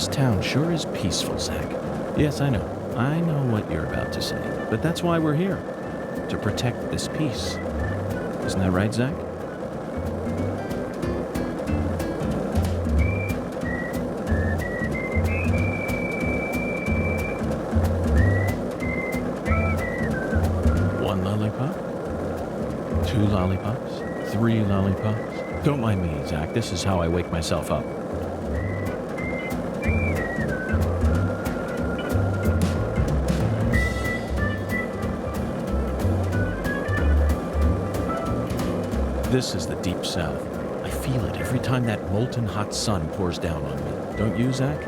This town sure is peaceful, Zach. Yes, I know. I know what you're about to say. But that's why we're here. To protect this peace. Isn't that right, Zach? One lollipop? 2 lollipops? 3 lollipops? Don't mind me, Zach. This is how I wake myself up. This is the Deep South. I feel it every time that molten hot sun pours down on me. Don't you, Zach?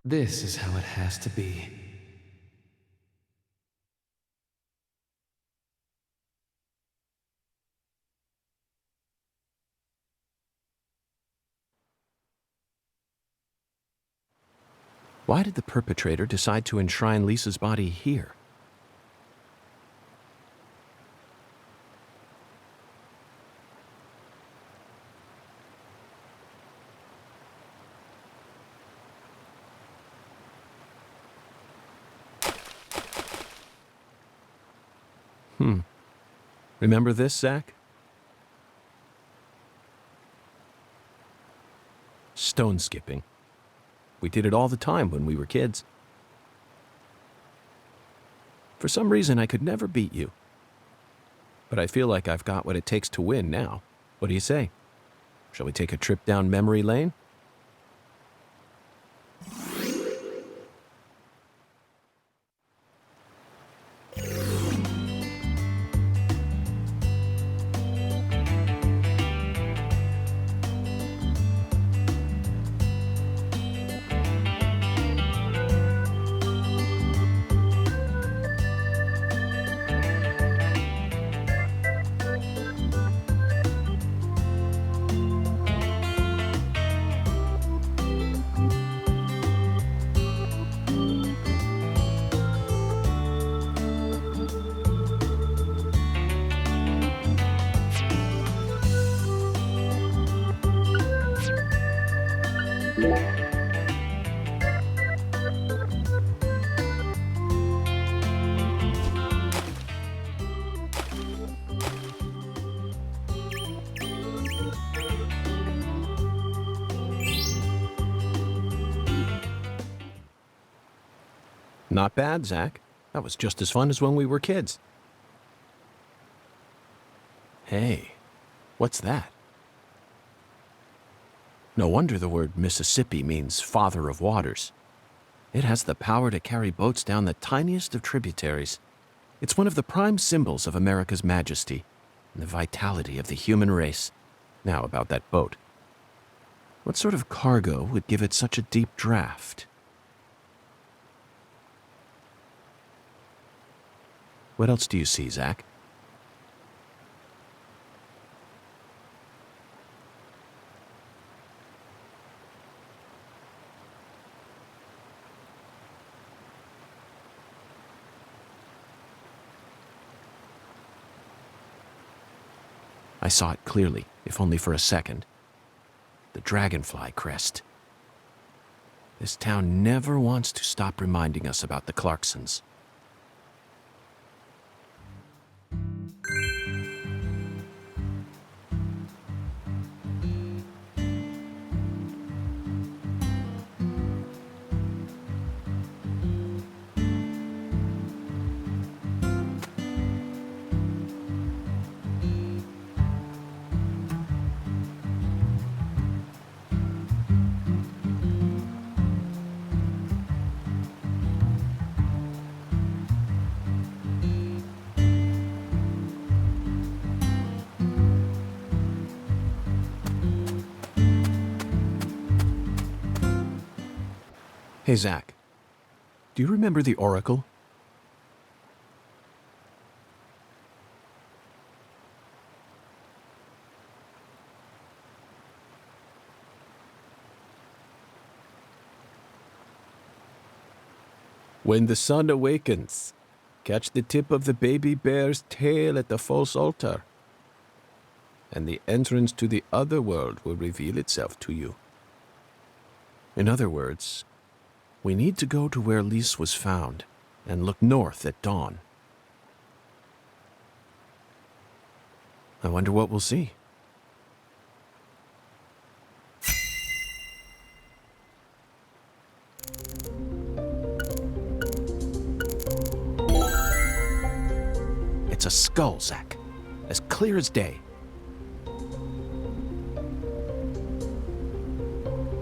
This is how it has to be. Why did the perpetrator decide to enshrine Lisa's body here? Remember this, Zach? Stone skipping. We did it all the time when we were kids. For some reason, I could never beat you. But I feel like I've got what it takes to win now. What do you say? Shall we take a trip down memory lane? Not bad, Zach. That was just as fun as when we were kids. Hey, what's that? No wonder the word Mississippi means father of waters. It has the power to carry boats down the tiniest of tributaries. It's one of the prime symbols of America's majesty and the vitality of the human race. Now about that boat. What sort of cargo would give it such a deep draft? What else do you see, Zach? I saw it clearly, if only for a second. The dragonfly crest. This town never wants to stop reminding us about the Clarksons. Hey, Zach. Do you remember the Oracle? When the sun awakens, catch the tip of the baby bear's tail at the false altar, and the entrance to the other world will reveal itself to you. In other words, we need to go to where Lise was found and look north at dawn. I wonder what we'll see. It's a skull, Zach. As clear as day.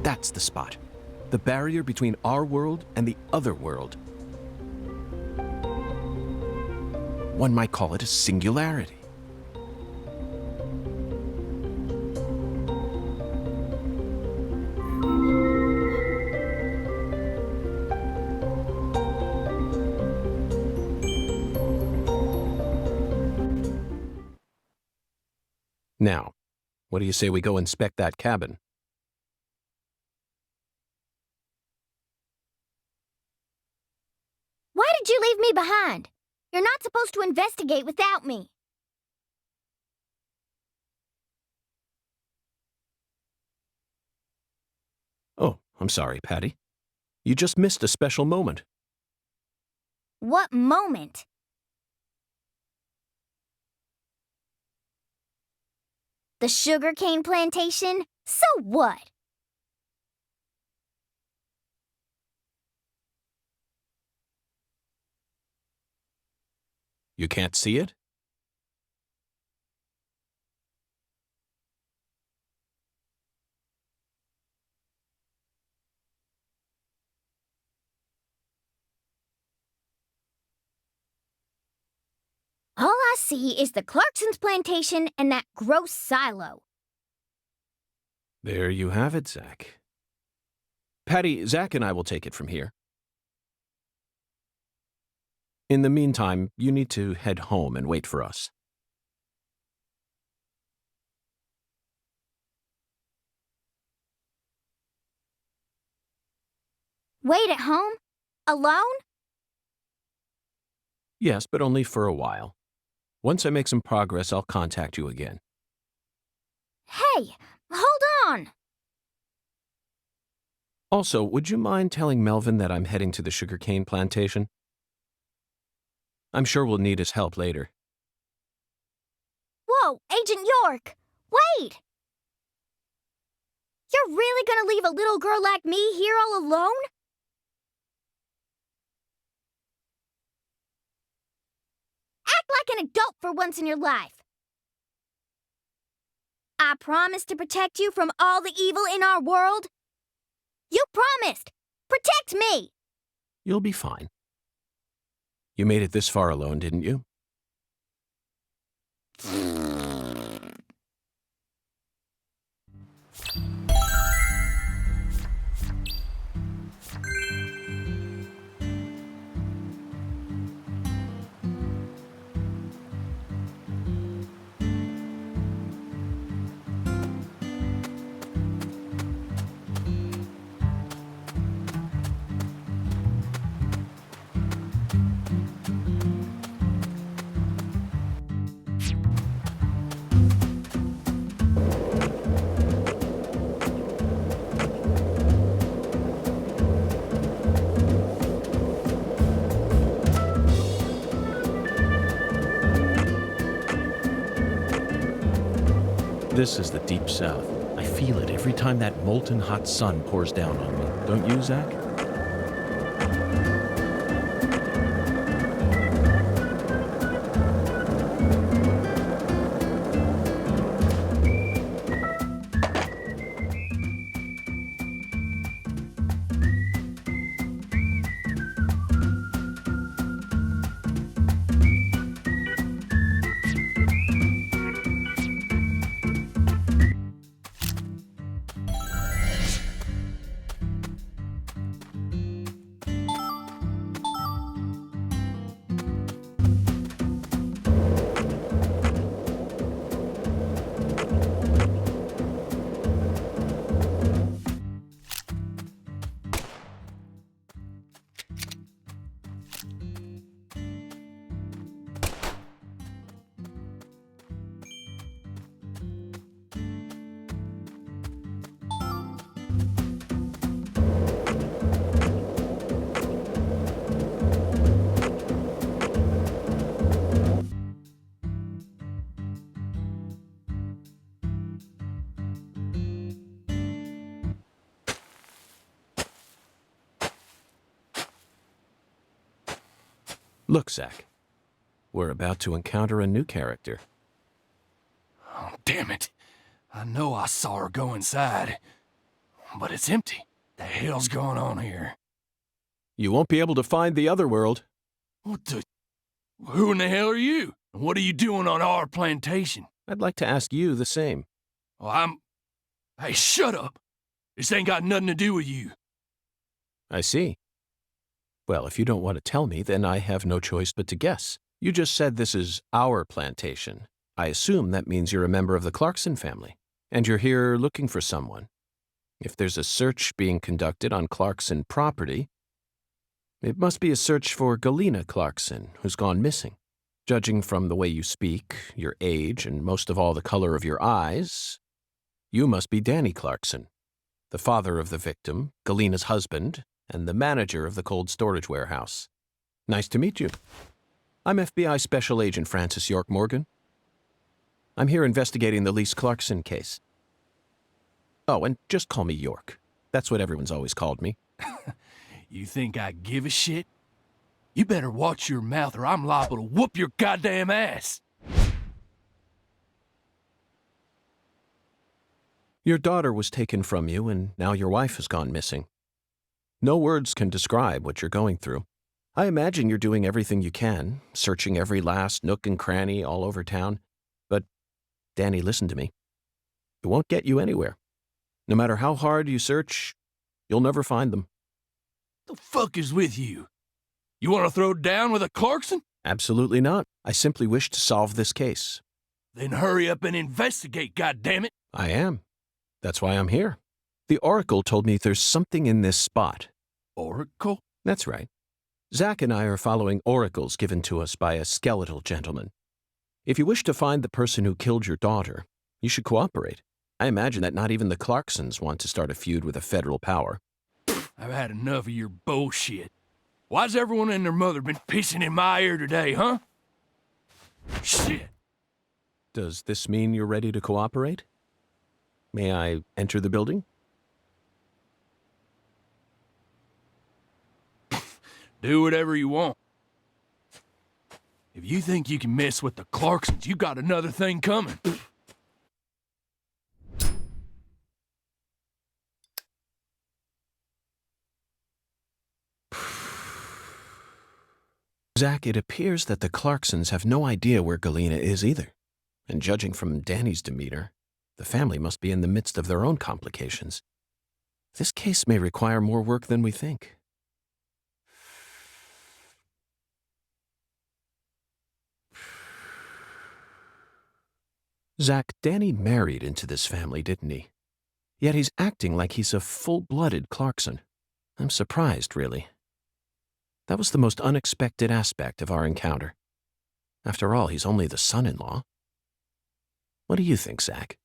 That's the spot. The barrier between our world and the other world. One might call it a singularity. Now, what do you say we go inspect that cabin? Why did you leave me behind? You're not supposed to investigate without me. Oh, I'm sorry, Patty. You just missed a special moment. What moment? The sugarcane plantation? So what? You can't see it? All I see is the Clarkson's plantation and that gross silo. There you have it, Zach. Patty, Zach and I will take it from here. In the meantime, you need to head home and wait for us. Wait at home? Alone? Yes, but only for a while. Once I make some progress, I'll contact you again. Hey, hold on! Also, would you mind telling Melvin that I'm heading to the sugarcane plantation? I'm sure we'll need his help later. Whoa, Agent York! Wait! You're really gonna leave a little girl like me here all alone? Act like an adult for once in your life. I promised to protect you from all the evil in our world. You promised! Protect me! You'll be fine. You made it this far alone, didn't you? This is the Deep South. I feel it every time that molten hot sun pours down on me. Don't you, Zach? Look, Zach. We're about to encounter a new character. Oh, damn it. I know I saw her go inside, but it's empty. The hell's going on here? You won't be able to find the other world. What the... Who in the hell are you? And what are you doing on our plantation? I'd like to ask you the same. Well, Hey, shut up! This ain't got nothing to do with you. I see. Well, if you don't want to tell me, then I have no choice but to guess. You just said this is our plantation. I assume that means you're a member of the Clarkson family, and you're here looking for someone. If there's a search being conducted on Clarkson property, it must be a search for Galena Clarkson, who's gone missing. Judging from the way you speak, your age, and most of all the color of your eyes, you must be Danny Clarkson, the father of the victim, Galena's husband, and the manager of the cold storage warehouse. Nice to meet you. I'm FBI Special Agent Francis York Morgan. I'm here investigating the Lise Clarkson case. Oh, and just call me York. That's what everyone's always called me. You think I give a shit? You better watch your mouth or I'm liable to whoop your goddamn ass. Your daughter was taken from you, and now your wife has gone missing. No words can describe what you're going through. I imagine you're doing everything you can, searching every last nook and cranny all over town. But, Danny, listen to me. It won't get you anywhere. No matter how hard you search, you'll never find them. The fuck is with you? You want to throw down with a Clarkson? Absolutely not. I simply wish to solve this case. Then hurry up and investigate, goddammit. I am. That's why I'm here. The Oracle told me there's something in this spot. Oracle? That's right. Zach and I are following oracles given to us by a skeletal gentleman. If you wish to find the person who killed your daughter, you should cooperate. I imagine that not even the Clarksons want to start a feud with a federal power. I've had enough of your bullshit. Why's everyone and their mother been pissing in my ear today, huh? Shit! Does this mean you're ready to cooperate? May I enter the building? Do whatever you want. If you think you can mess with the Clarksons, you got another thing coming. Zach, it appears that the Clarksons have no idea where Galena is either. And judging from Danny's demeanor, the family must be in the midst of their own complications. This case may require more work than we think. Zach, Danny married into this family, didn't he? Yet he's acting like he's a full-blooded Clarkson. I'm surprised, really. That was the most unexpected aspect of our encounter. After all, he's only the son-in-law. What do you think, Zach?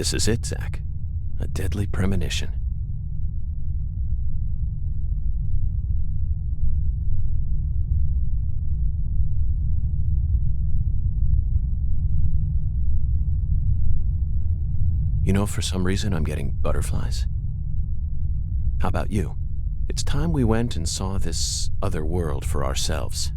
This is it, Zach. A deadly premonition. You know, for some reason I'm getting butterflies. How about you? It's time we went and saw this other world for ourselves.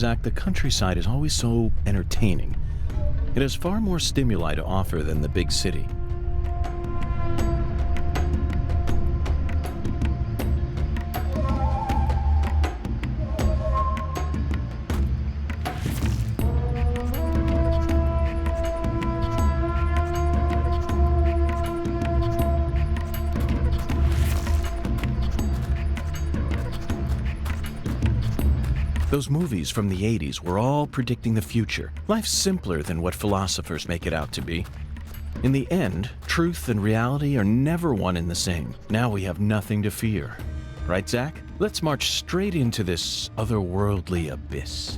Zach, the countryside is always so entertaining. It has far more stimuli to offer than the big city. Those movies from the 80s were all predicting the future. Life's simpler than what philosophers make it out to be. In the end, truth and reality are never one and the same. Now we have nothing to fear. Right, Zach? Let's march straight into this otherworldly abyss.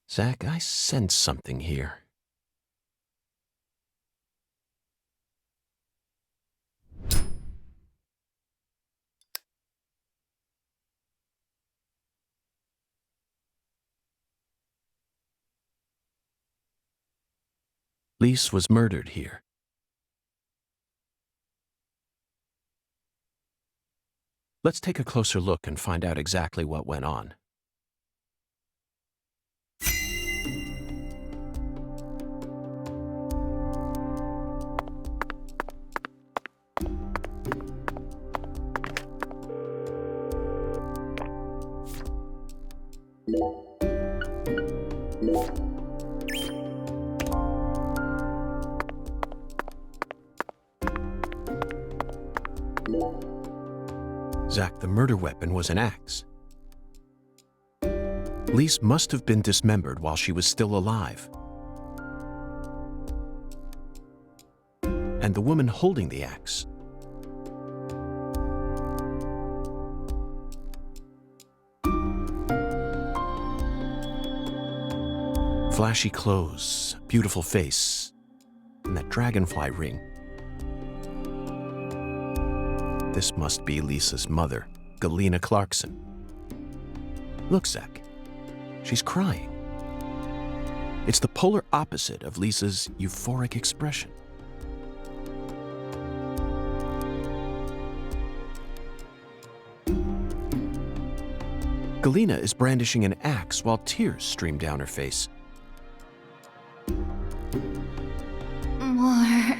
Zach, I sense something here. Lise was murdered here. Let's take a closer look and find out exactly what went on. Zach, the murder weapon was an axe. Lise must have been dismembered while she was still alive. And the woman holding the axe. Flashy clothes, beautiful face, and that dragonfly ring. This must be Lisa's mother, Galena Clarkson. Look, Zach. She's crying. It's the polar opposite of Lisa's euphoric expression. Galena is brandishing an axe while tears stream down her face. More.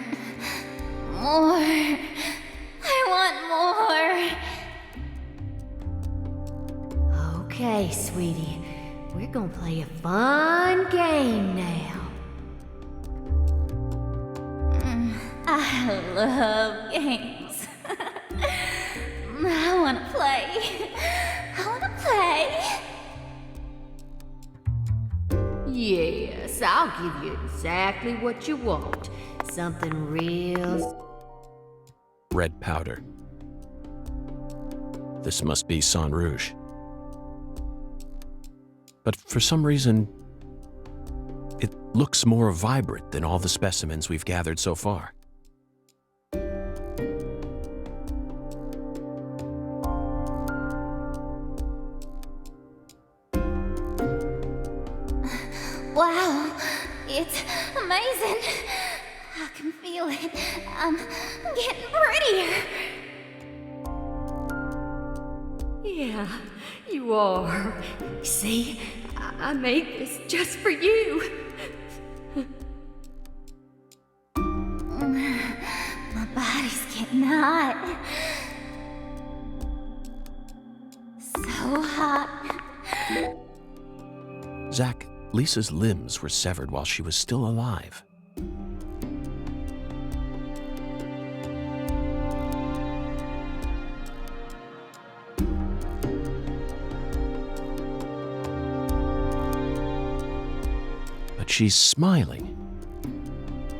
I want more. Okay, sweetie. We're gonna play a fun game now. I love games. I wanna play. Yes, I'll give you exactly what you want. Something real... Red powder. This must be Sang Rouge. But for some reason, it looks more vibrant than all the specimens we've gathered so far. Wow, it's amazing. I can feel it. I'm getting prettier. Yeah, you are. See, I made this just for you. My body's getting hot. So hot. Zach, Lisa's limbs were severed while she was still alive. But she's smiling.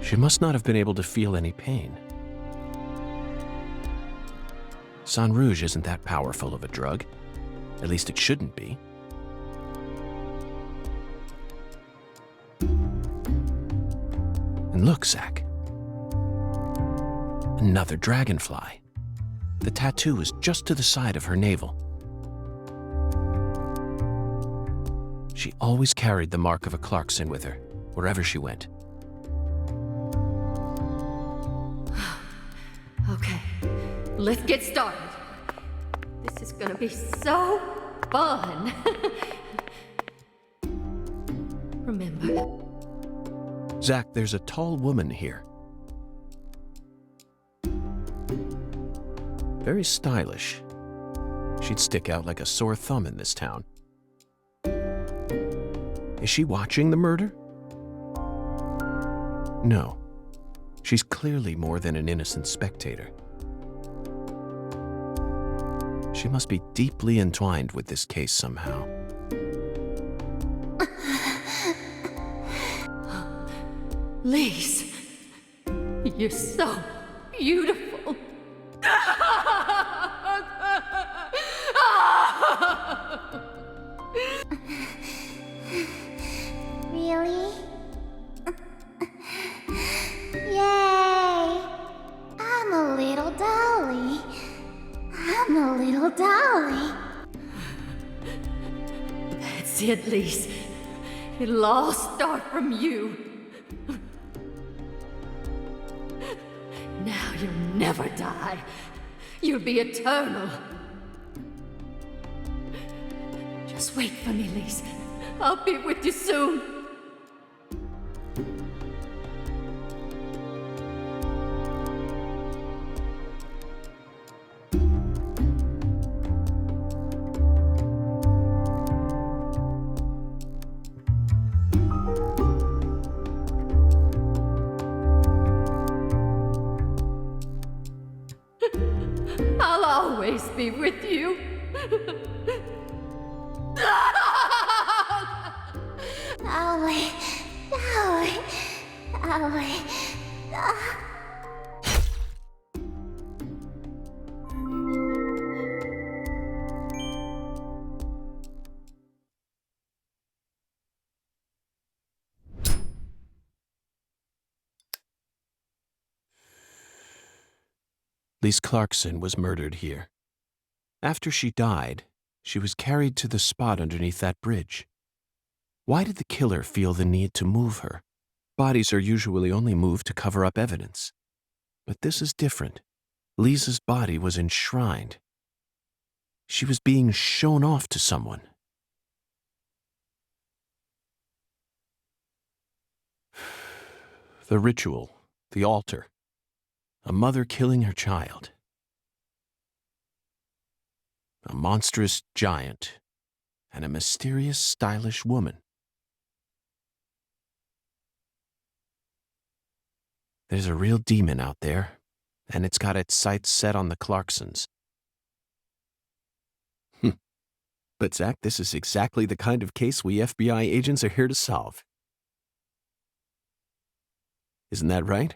She must not have been able to feel any pain. Sang Rouge isn't that powerful of a drug. At least it shouldn't be. And look, Zach. Another dragonfly. The tattoo is just to the side of her navel. She always carried the mark of a Clarkson with her, wherever she went. Okay, let's get started. This is gonna be so fun. Remember, Zach, there's a tall woman here. Very stylish. She'd stick out like a sore thumb in this town. Is she watching the murder? No. She's clearly more than an innocent spectator. She must be deeply entwined with this case somehow. Lise, you're so beautiful. it, Lise. It'll all start from you. Now you'll never die. You'll be eternal. Just wait for me, Lise. I'll be with you soon. I'll always be with you. Owie. Owie. Owie. Lise Clarkson was murdered here. After she died, she was carried to the spot underneath that bridge. Why did the killer feel the need to move her? Bodies are usually only moved to cover up evidence. But this is different. Lisa's body was enshrined. She was being shown off to someone. The ritual, the altar, a mother killing her child. A monstrous giant and a mysterious, stylish woman. There's a real demon out there, and it's got its sights set on the Clarksons. But Zach, this is exactly the kind of case we FBI agents are here to solve. Isn't that right?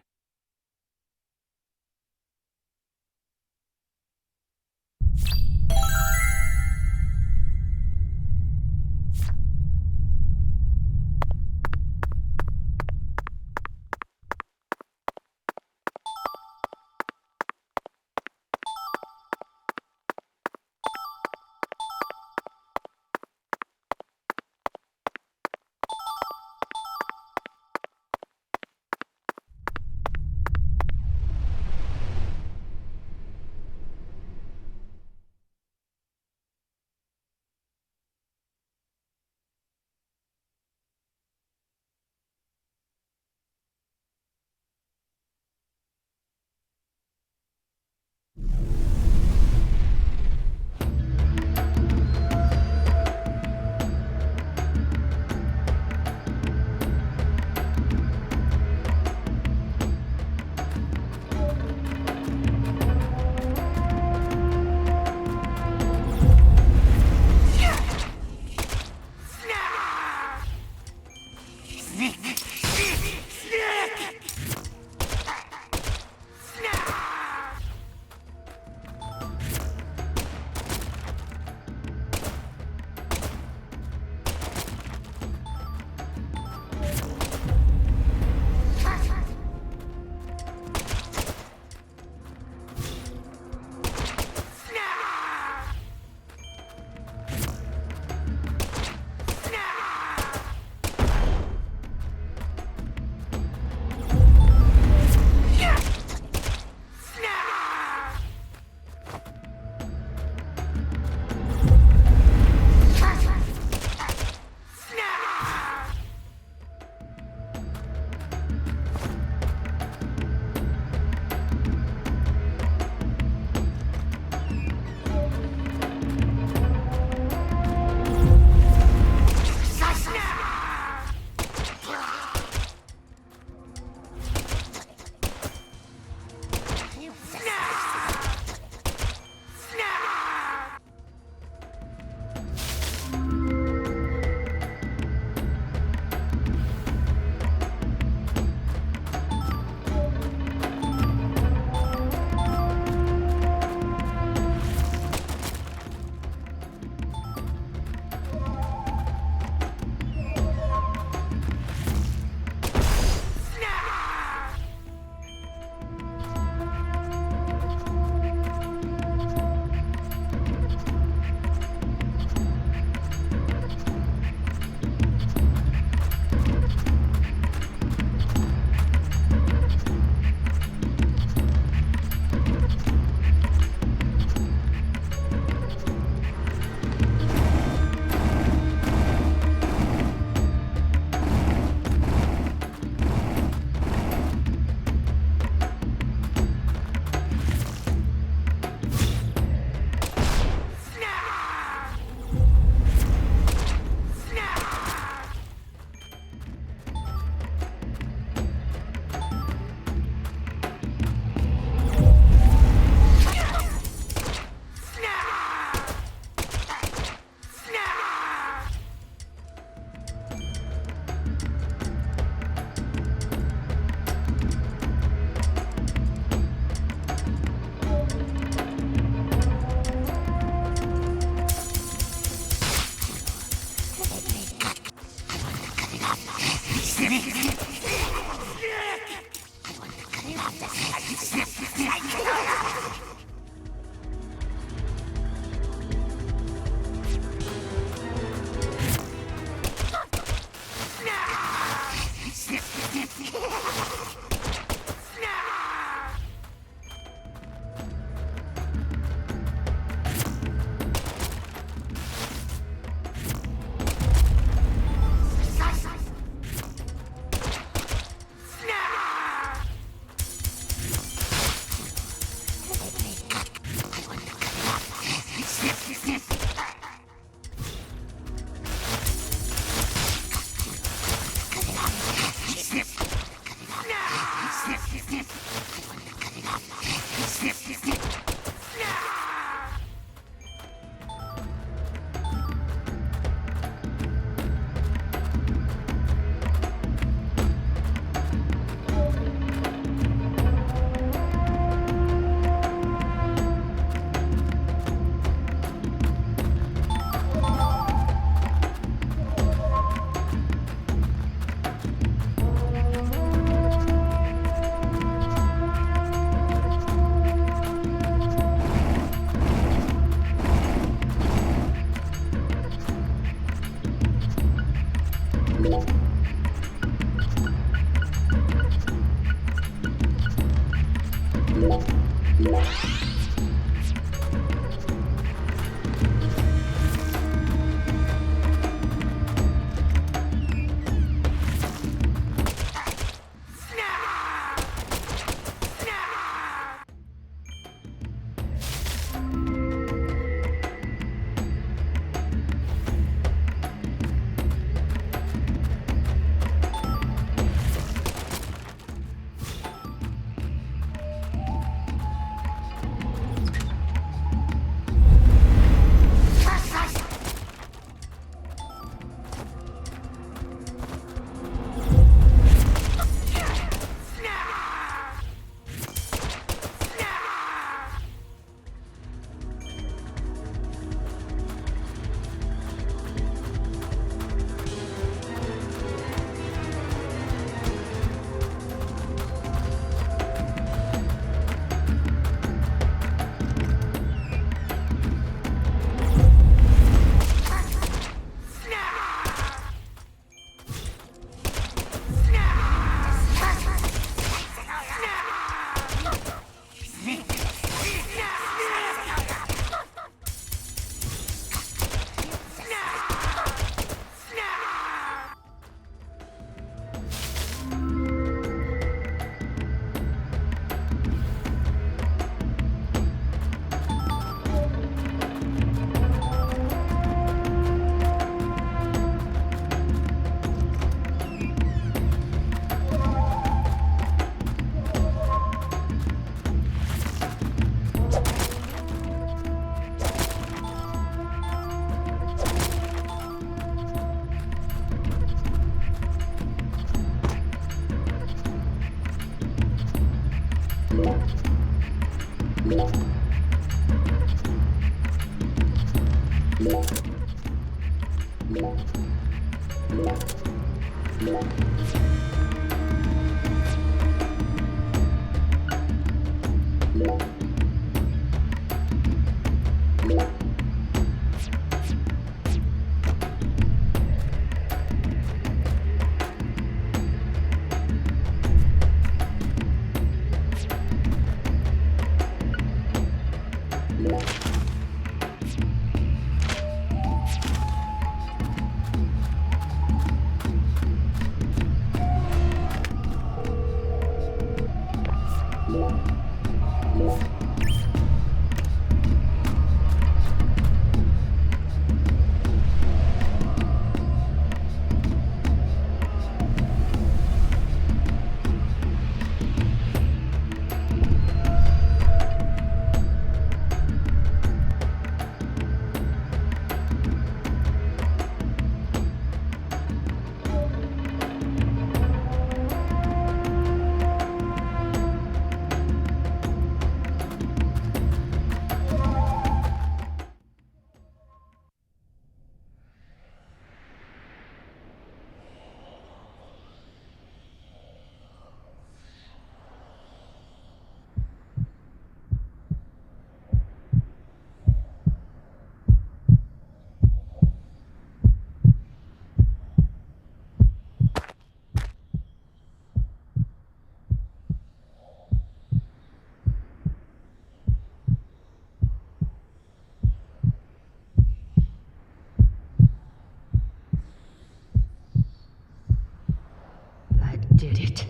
did it.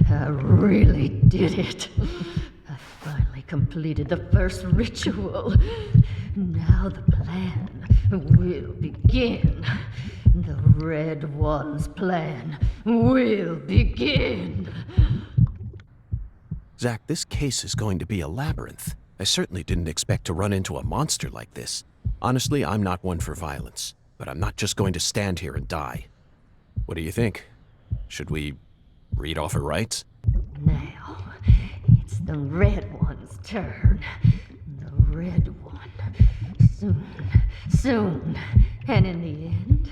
I really did it. I finally completed the first ritual. Now the plan will begin. The Red One's plan will begin. Zack, this case is going to be a labyrinth. I certainly didn't expect to run into a monster like this. Honestly, I'm not one for violence, but I'm not just going to stand here and die. What do you think? Should we read off her rights? Now, it's the Red One's turn. The Red One. Soon. And in the end,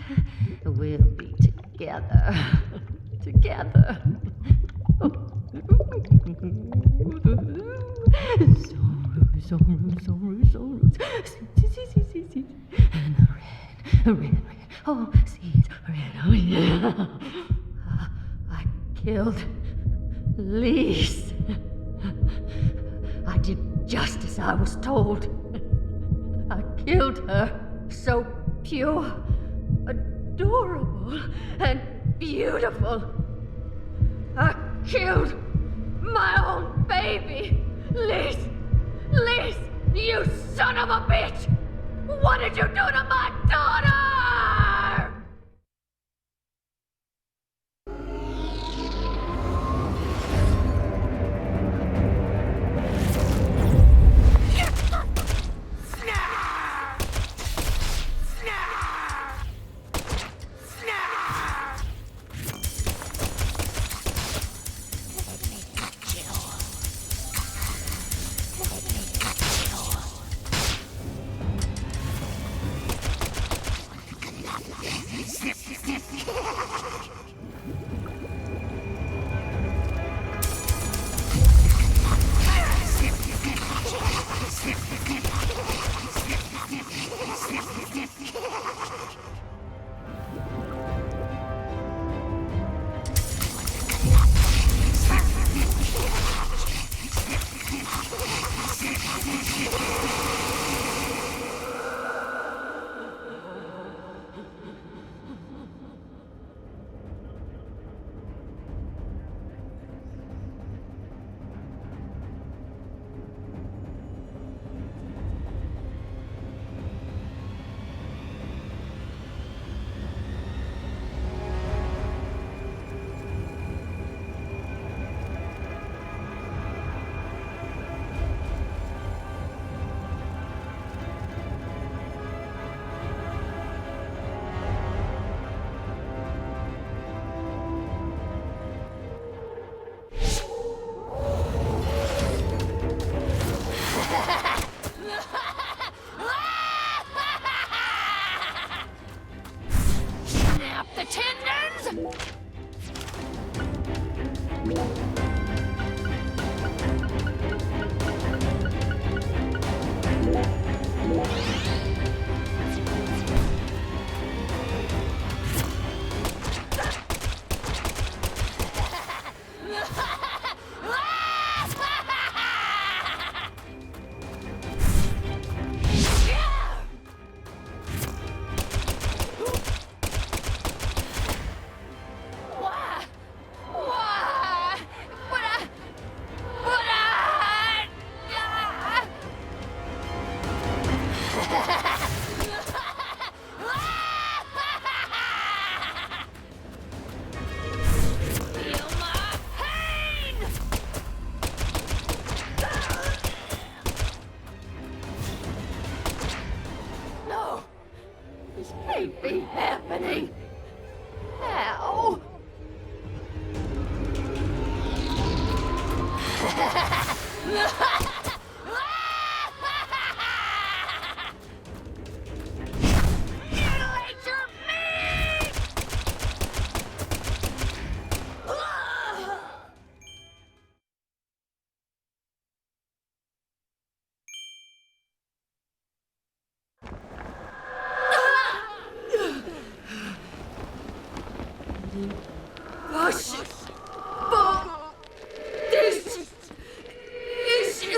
we'll be together. Together. And the red. Oh, seeds, red. Oh, yeah. I killed Lise. I did just as I was told. I killed her. So pure, adorable, and beautiful. I killed my own baby. Lise, you son of a bitch! What did you do to my daughter? can't be happening. How? Mutilate your meat! This is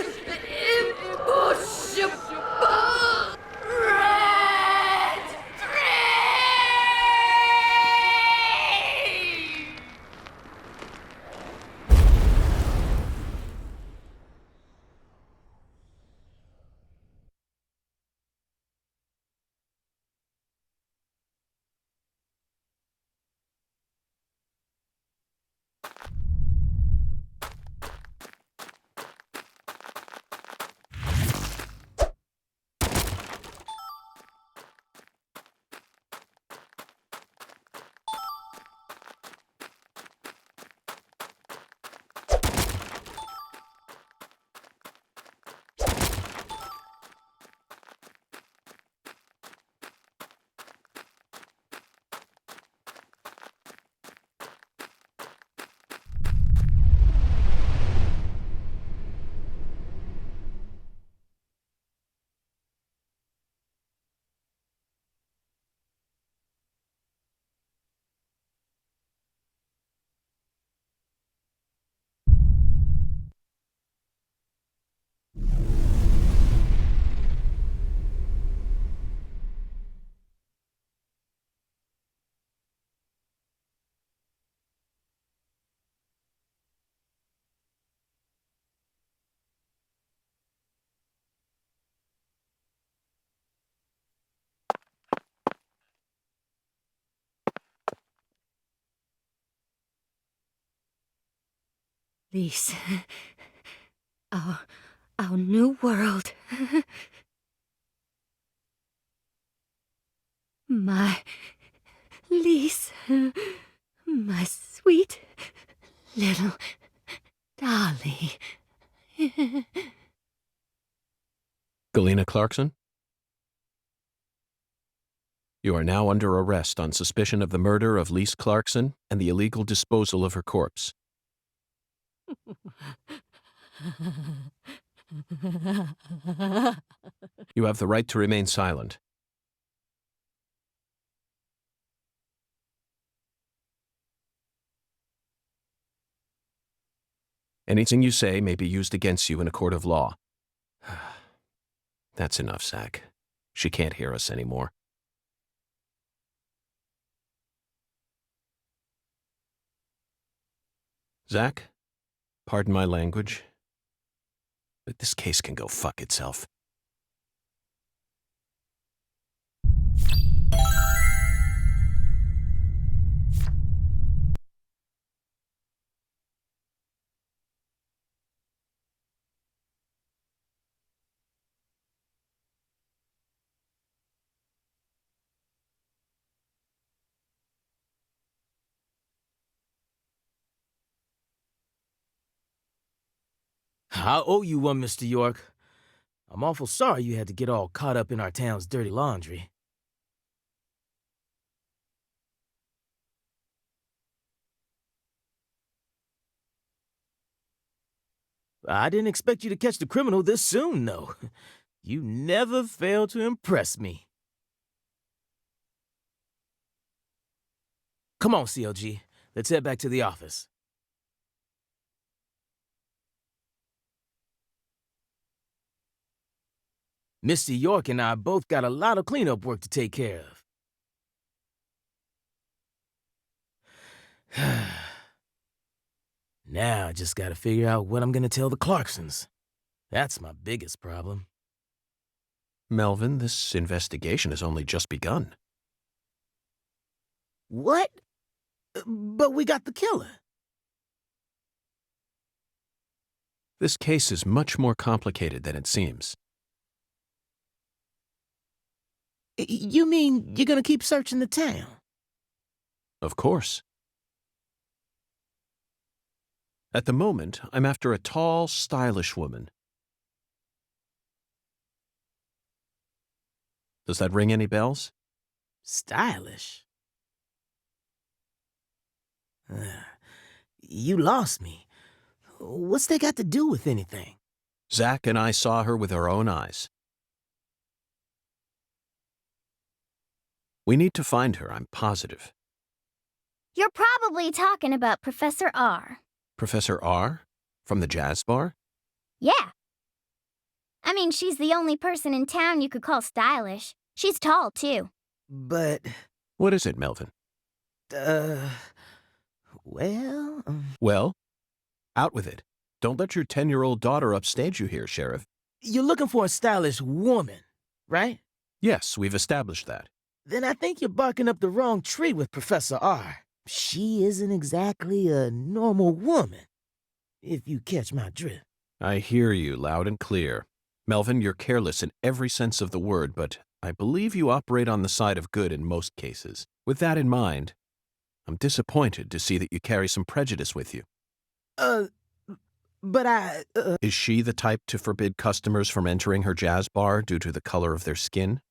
Lise. Our new world. My Lise. My sweet little dolly. Galena Clarkson? You are now under arrest on suspicion of the murder of Lise Clarkson and the illegal disposal of her corpse. You have the right to remain silent. Anything you say may be used against you in a court of law. That's enough, Zach. She can't hear us anymore. Zach, pardon my language, but this case can go fuck itself. I owe you one, Mr. York. I'm awful sorry you had to get all caught up in our town's dirty laundry. I didn't expect you to catch the criminal this soon, though. You never fail to impress me. Come on, CLG. Let's head back to the office. Mr. York and I both got a lot of cleanup work to take care of. Now I just gotta figure out what I'm gonna tell the Clarksons. That's my biggest problem. Melvin, this investigation has only just begun. What? But we got the killer. This case is much more complicated than it seems. You mean you're gonna keep searching the town? Of course. At the moment, I'm after a tall, stylish woman. Does that ring any bells? Stylish? You lost me. What's that got to do with anything? Zach and I saw her with our own eyes. We need to find her, I'm positive. You're probably talking about Professor R. Professor R? From the jazz bar? Yeah. I mean, she's the only person in town you could call stylish. She's tall, too. But... What is it, Melvin? Well... Well, out with it. Don't let your 10-year-old daughter upstage you here, Sheriff. You're looking for a stylish woman, right? Yes, we've established that. Then I think you're barking up the wrong tree with Professor R. She isn't exactly a normal woman, if you catch my drift. I hear you loud and clear. Melvin, you're careless in every sense of the word, but I believe you operate on the side of good in most cases. With that in mind, I'm disappointed to see that you carry some prejudice with you. But I, Is she the type to forbid customers from entering her jazz bar due to the color of their skin?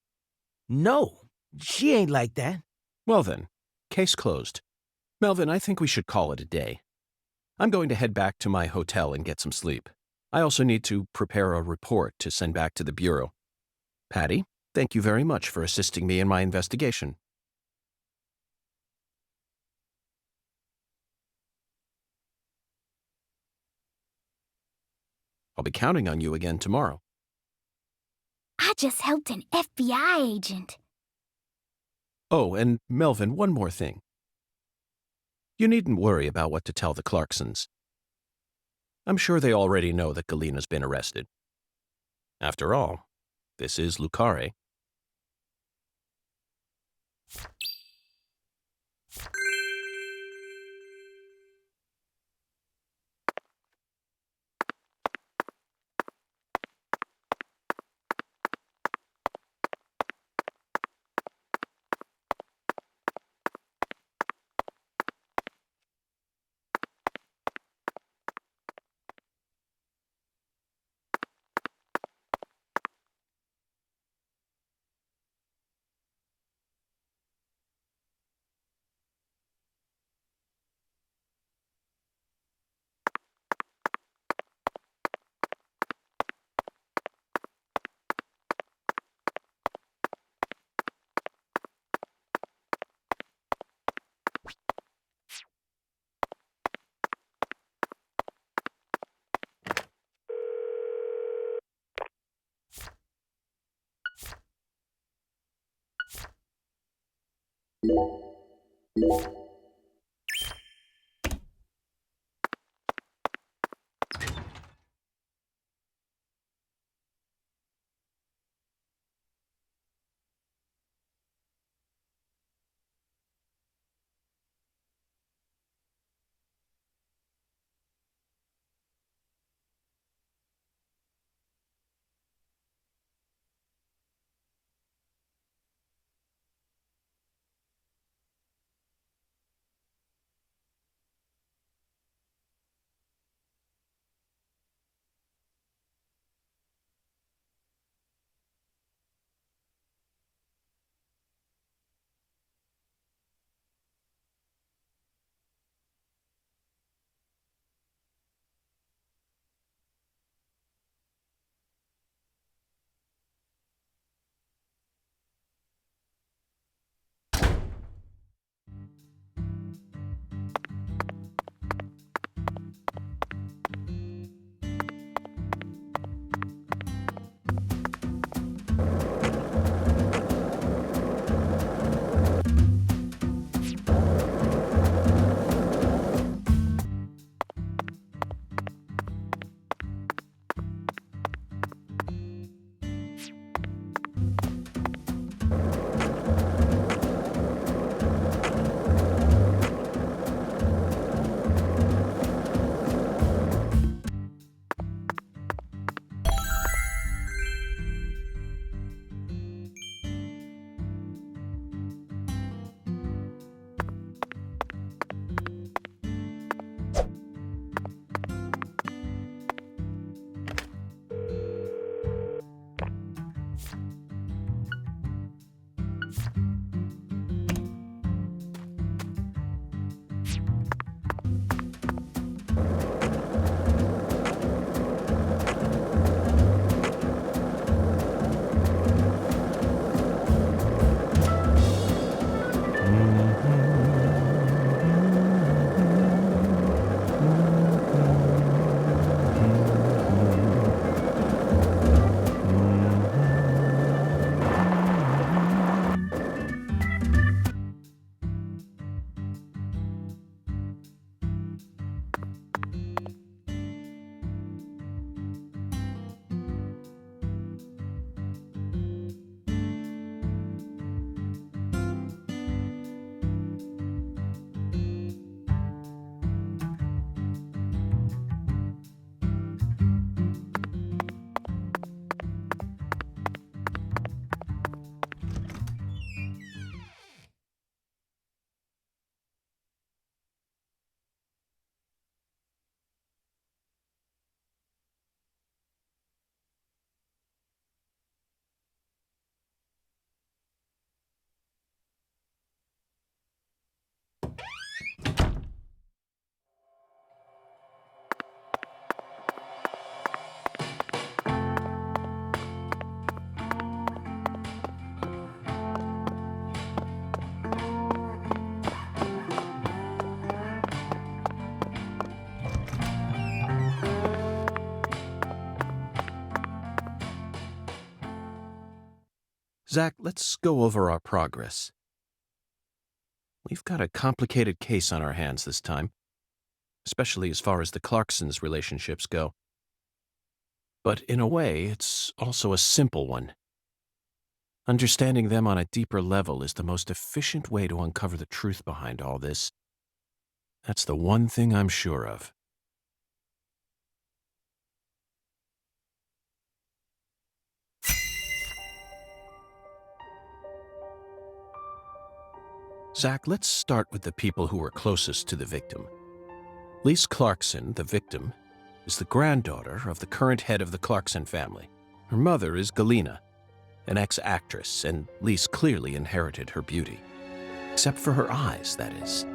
No, she ain't like that. Well then, case closed. Melvin, I think we should call it a day. I'm going to head back to my hotel and get some sleep. I also need to prepare a report to send back to the Bureau. Patty, thank you very much for assisting me in my investigation. I'll be counting on you again tomorrow. I just helped an FBI agent. Oh, and Melvin, one more thing. You needn't worry about what to tell the Clarksons. I'm sure they already know that Galena's been arrested. After all, this is Lucare. Zach, let's go over our progress. We've got a complicated case on our hands this time, especially as far as the Clarksons' relationships go. But in a way, it's also a simple one. Understanding them on a deeper level is the most efficient way to uncover the truth behind all this. That's the one thing I'm sure of. Zach, let's start with the people who were closest to the victim. Lise Clarkson, the victim, is the granddaughter of the current head of the Clarkson family. Her mother is Galena, an ex-actress, and Lise clearly inherited her beauty. Except for her eyes, that is.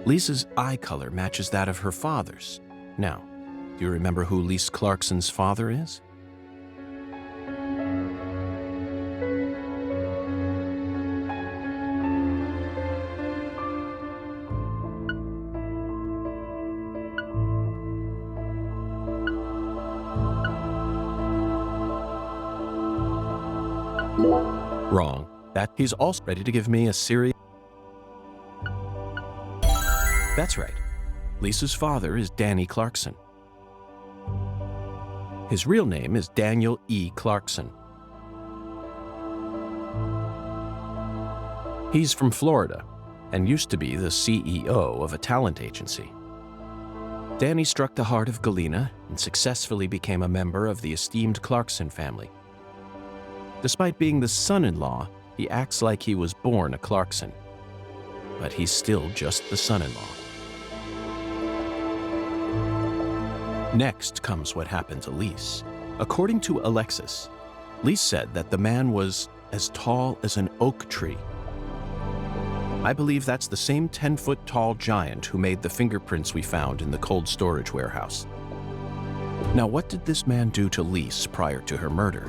Lisa's eye color matches that of her father's. Now, do you remember who Lise Clarkson's father is? Wrong. That he's also ready to give me a serious... That's right. Lisa's father is Danny Clarkson. His real name is Daniel E. Clarkson. He's from Florida and used to be the CEO of a talent agency. Danny struck the heart of Galena and successfully became a member of the esteemed Clarkson family. Despite being the son-in-law, he acts like he was born a Clarkson. But he's still just the son-in-law. Next comes what happened to Lise. According to Alexis, Lise said that the man was as tall as an oak tree. I believe that's the same 10-foot tall giant who made the fingerprints we found in the cold storage warehouse. Now, what did this man do to Lise prior to her murder?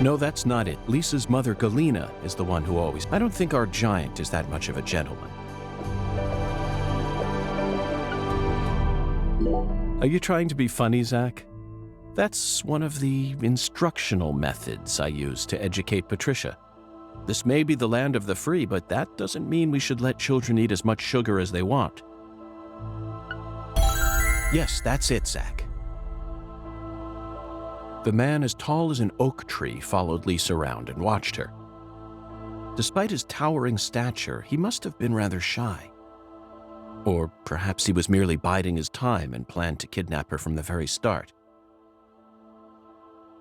No, that's not it. Lisa's mother, Galena, is the one who always... I don't think our giant is that much of a gentleman. Are you trying to be funny, Zach? That's one of the instructional methods I use to educate Patricia. This may be the land of the free, but that doesn't mean we should let children eat as much sugar as they want. Yes, that's it, Zach. The man as tall as an oak tree followed Lisa around and watched her. Despite his towering stature, he must have been rather shy. Or perhaps he was merely biding his time and planned to kidnap her from the very start.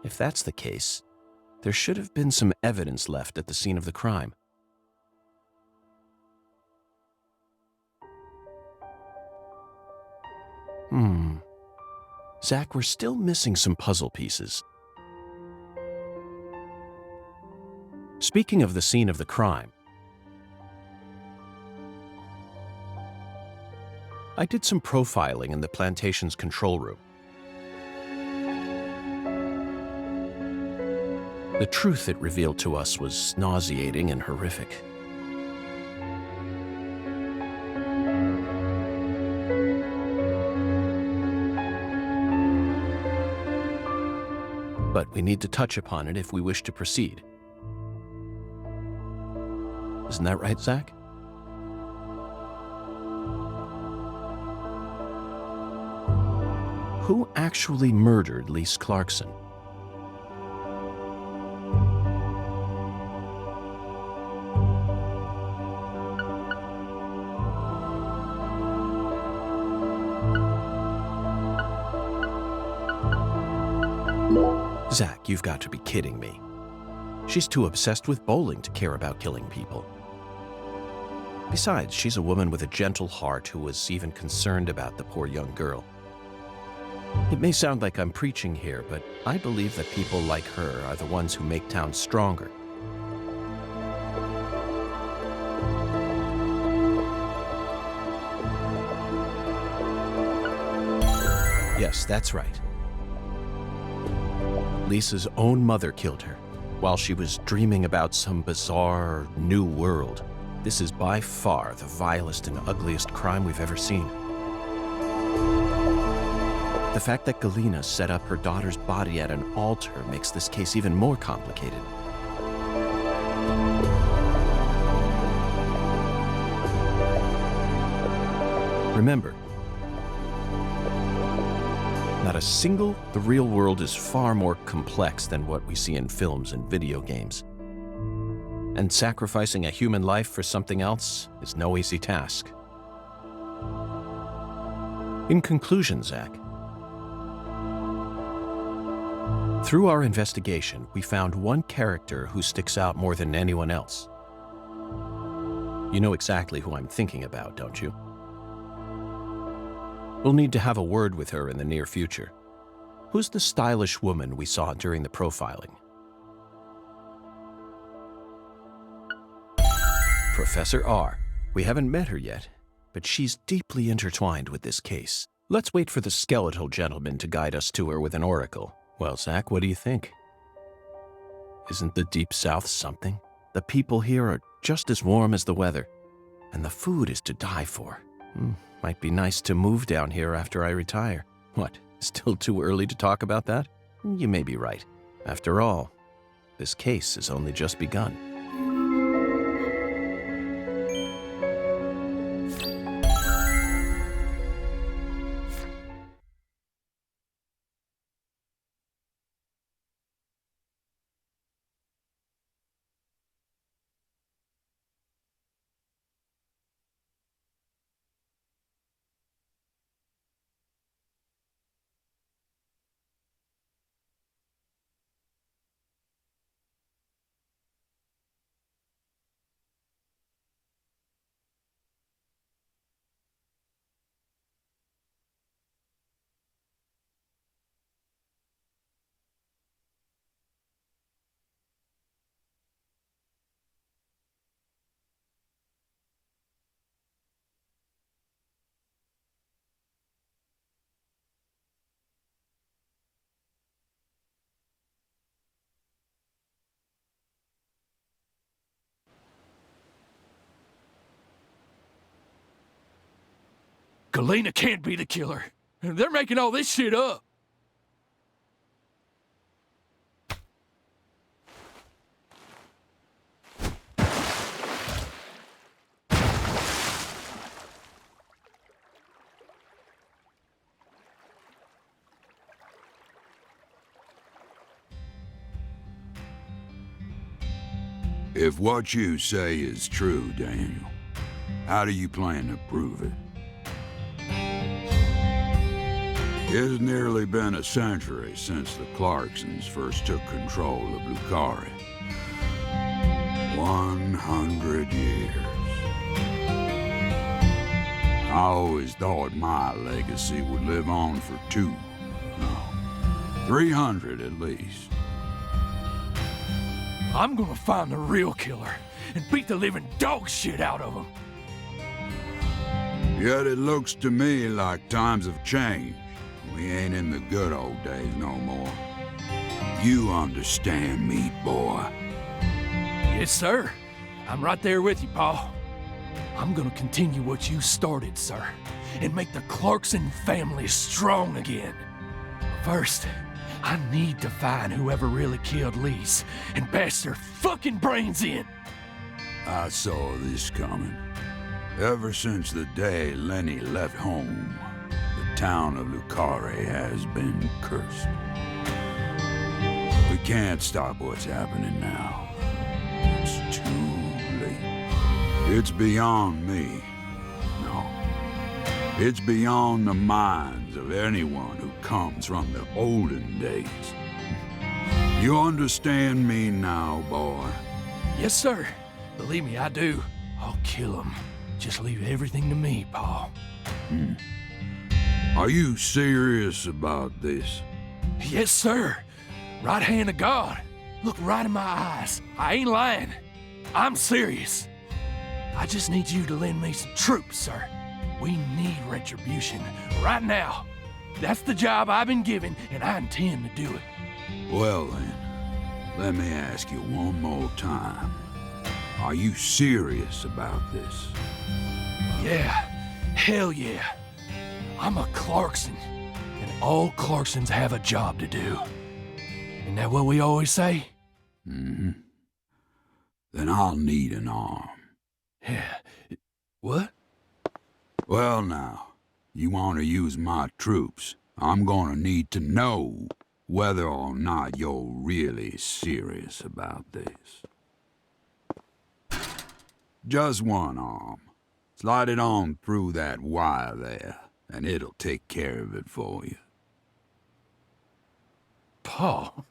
If that's the case, there should have been some evidence left at the scene of the crime. Zach, we're still missing some puzzle pieces. Speaking of the scene of the crime, I did some profiling in the plantation's control room. The truth it revealed to us was nauseating and horrific. But we need to touch upon it if we wish to proceed. Isn't that right, Zach? Who actually murdered Lise Clarkson? Zach, you've got to be kidding me. She's too obsessed with bowling to care about killing people. Besides, she's a woman with a gentle heart who was even concerned about the poor young girl. It may sound like I'm preaching here, but I believe that people like her are the ones who make towns stronger. Yes, that's right. Lisa's own mother killed her while she was dreaming about some bizarre new world. This is by far the vilest and ugliest crime we've ever seen. The fact that Galena set up her daughter's body at an altar makes this case even more complicated. Remember, not a single, the real world is far more complex than what we see in films and video games. And sacrificing a human life for something else is no easy task. In conclusion, Zach, through our investigation, we found one character who sticks out more than anyone else. You know exactly who I'm thinking about, don't you? We'll need to have a word with her in the near future. Who's the stylish woman we saw during the profiling? Professor R. We haven't met her yet, but she's deeply intertwined with this case. Let's wait for the skeletal gentleman to guide us to her with an oracle. Well, Zach, what do you think? Isn't the Deep South something? The people here are just as warm as the weather, and the food is to die for. Might be nice to move down here after I retire. What, still too early to talk about that? You may be right. After all, this case has only just begun. Galena can't be the killer. They're making all this shit up. If what you say is true, Daniel, how do you plan to prove it? It's nearly been a century since the Clarksons first took control of Lucari. 100 years. I always thought my legacy would live on for 300 at least. I'm gonna find the real killer and beat the living dog shit out of him. Yet it looks to me like times have changed. We ain't in the good old days no more. You understand me, boy. Yes, sir. I'm right there with you, Paul. I'm gonna continue what you started, sir, and make the Clarkson family strong again. First, I need to find whoever really killed Lise and bash their fucking brains in. I saw this coming. Ever since the day Lenny left home, the town of Lucari has been cursed. We can't stop what's happening now. It's too late. It's beyond me. No. It's beyond the minds of anyone who comes from the olden days. You understand me now, boy? Yes, sir. Believe me, I do. I'll kill him. Just leave everything to me, Paul. Are you serious about this? Yes, sir. Right hand of God. Look right in my eyes. I ain't lying. I'm serious. I just need you to lend me some troops, sir. We need retribution right now. That's the job I've been given, and I intend to do it. Well then, let me ask you one more time. Are you serious about this? Yeah, hell yeah. I'm a Clarkson, and all Clarksons have a job to do. Isn't that what we always say? Mm-hmm. Then I'll need an arm. Yeah. What? Well now, you want to use my troops, I'm gonna need to know whether or not you're really serious about this. Just one arm. Slide it on through that wire there, and it'll take care of it for you. Paul,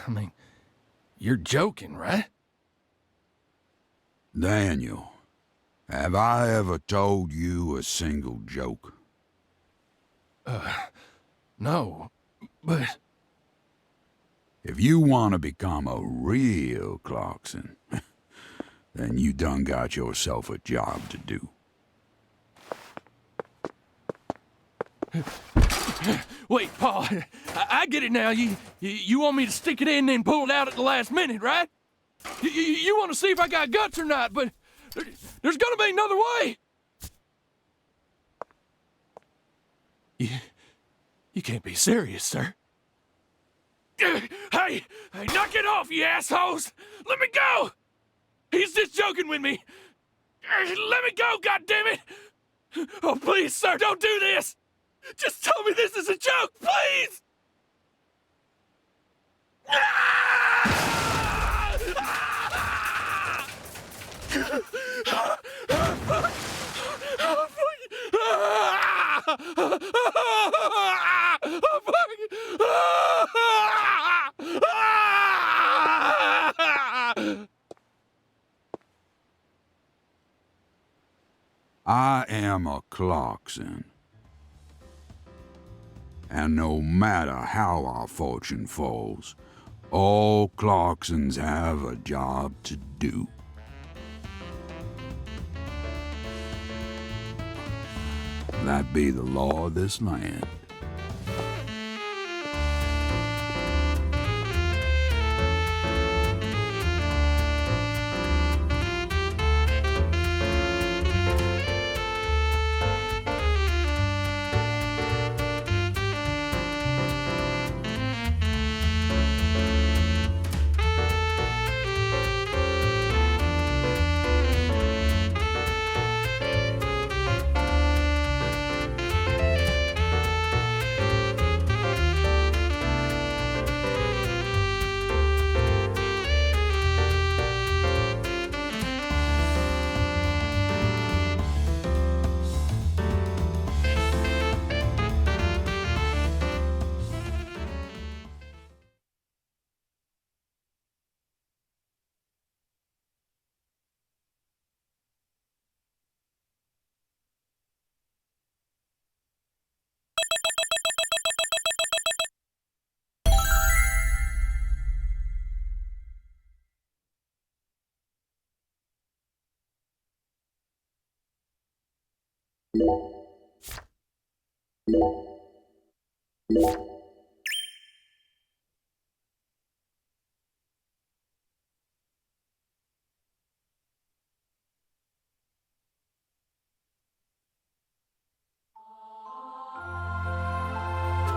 I mean, you're joking, right? Daniel, have I ever told you a single joke? No, but... If you want to become a real Clarkson, then you done got yourself a job to do. Wait, Paul, I get it now. You want me to stick it in and then pull it out at the last minute, right? You want to see if I got guts or not, but there's gonna be another way. You can't be serious, sir. Hey, knock it off, you assholes! Let me go! He's just joking with me. Let me go, goddammit! Oh, please, sir, don't do this! Just tell me this is a joke, please! I am a Clarkson. And no matter how our fortune falls, all Clarksons have a job to do. That be the law of this land.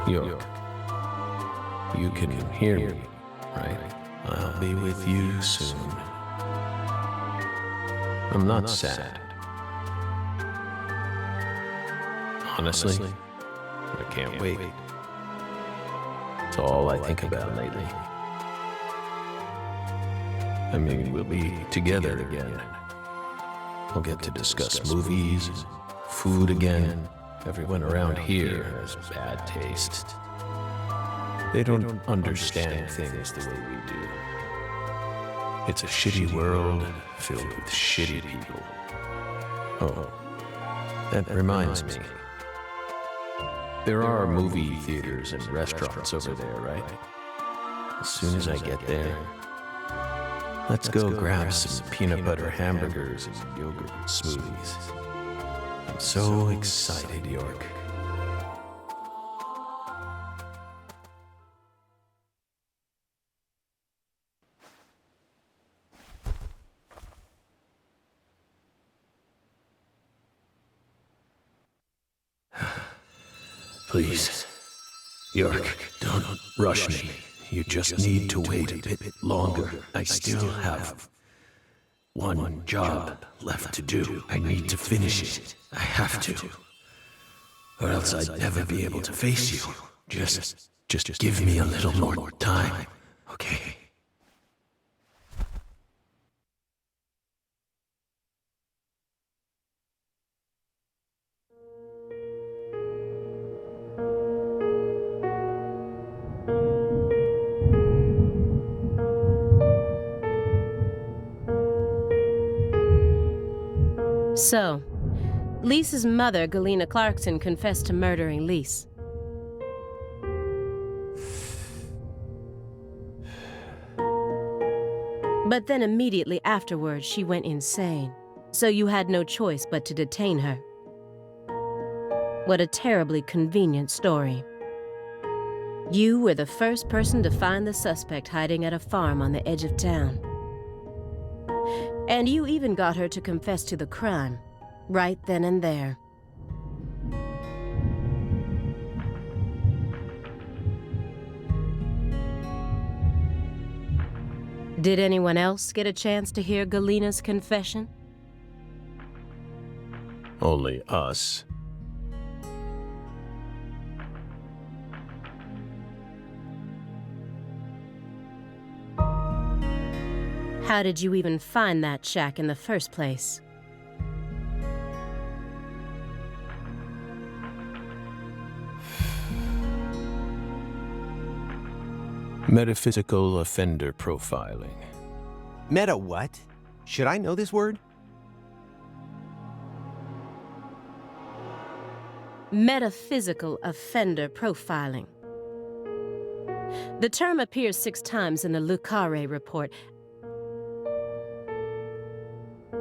York, you can hear me, right? I'll be with you soon. I'm not sad. Honestly, I can't wait. It's all I think about lately. I mean, we'll be together again. We'll get to discuss movies, food again. Everyone around here has bad taste. They don't understand things the way we do. It's a shitty world filled with shitty people. Oh, that reminds me. There are movie theaters and restaurants over there, right? As soon as I get there, let's go grab some peanut butter hamburgers and yogurt smoothies. I'm so excited, York. Please, York, don't rush me. You just need to wait a bit longer. I still have one job left to do. I need to finish it. I have to. Or else I'd never be able to face you. Just give me a little more time, okay? So, Lisa's mother, Galena Clarkson, confessed to murdering Lise. But then immediately afterwards, she went insane. So you had no choice but to detain her. What a terribly convenient story. You were the first person to find the suspect hiding at a farm on the edge of town. And you even got her to confess to the crime, right then and there. Did anyone else get a chance to hear Galena's confession? Only us. How did you even find that shack in the first place? Metaphysical offender profiling. Meta what? Should I know this word? Metaphysical offender profiling. The term appears 6 times in the Lucare report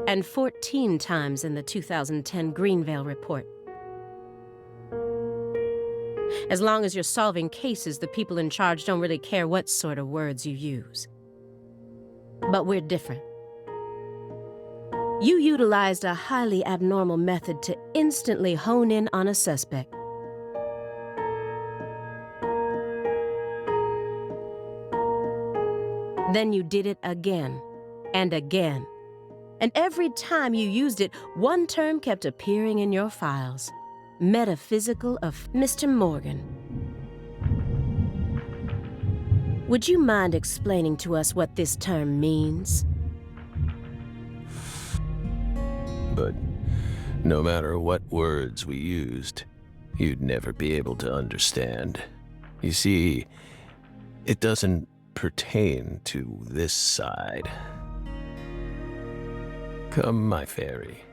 and 14 times in the 2010 Greenvale report. As long as you're solving cases, the people in charge don't really care what sort of words you use. But we're different. You utilized a highly abnormal method to instantly hone in on a suspect. Then you did it again and again. And every time you used it, one term kept appearing in your files. Metaphysical of Mr. Morgan. Would you mind explaining to us what this term means? But no matter what words we used, you'd never be able to understand. You see, it doesn't pertain to this side. Come, my fairy.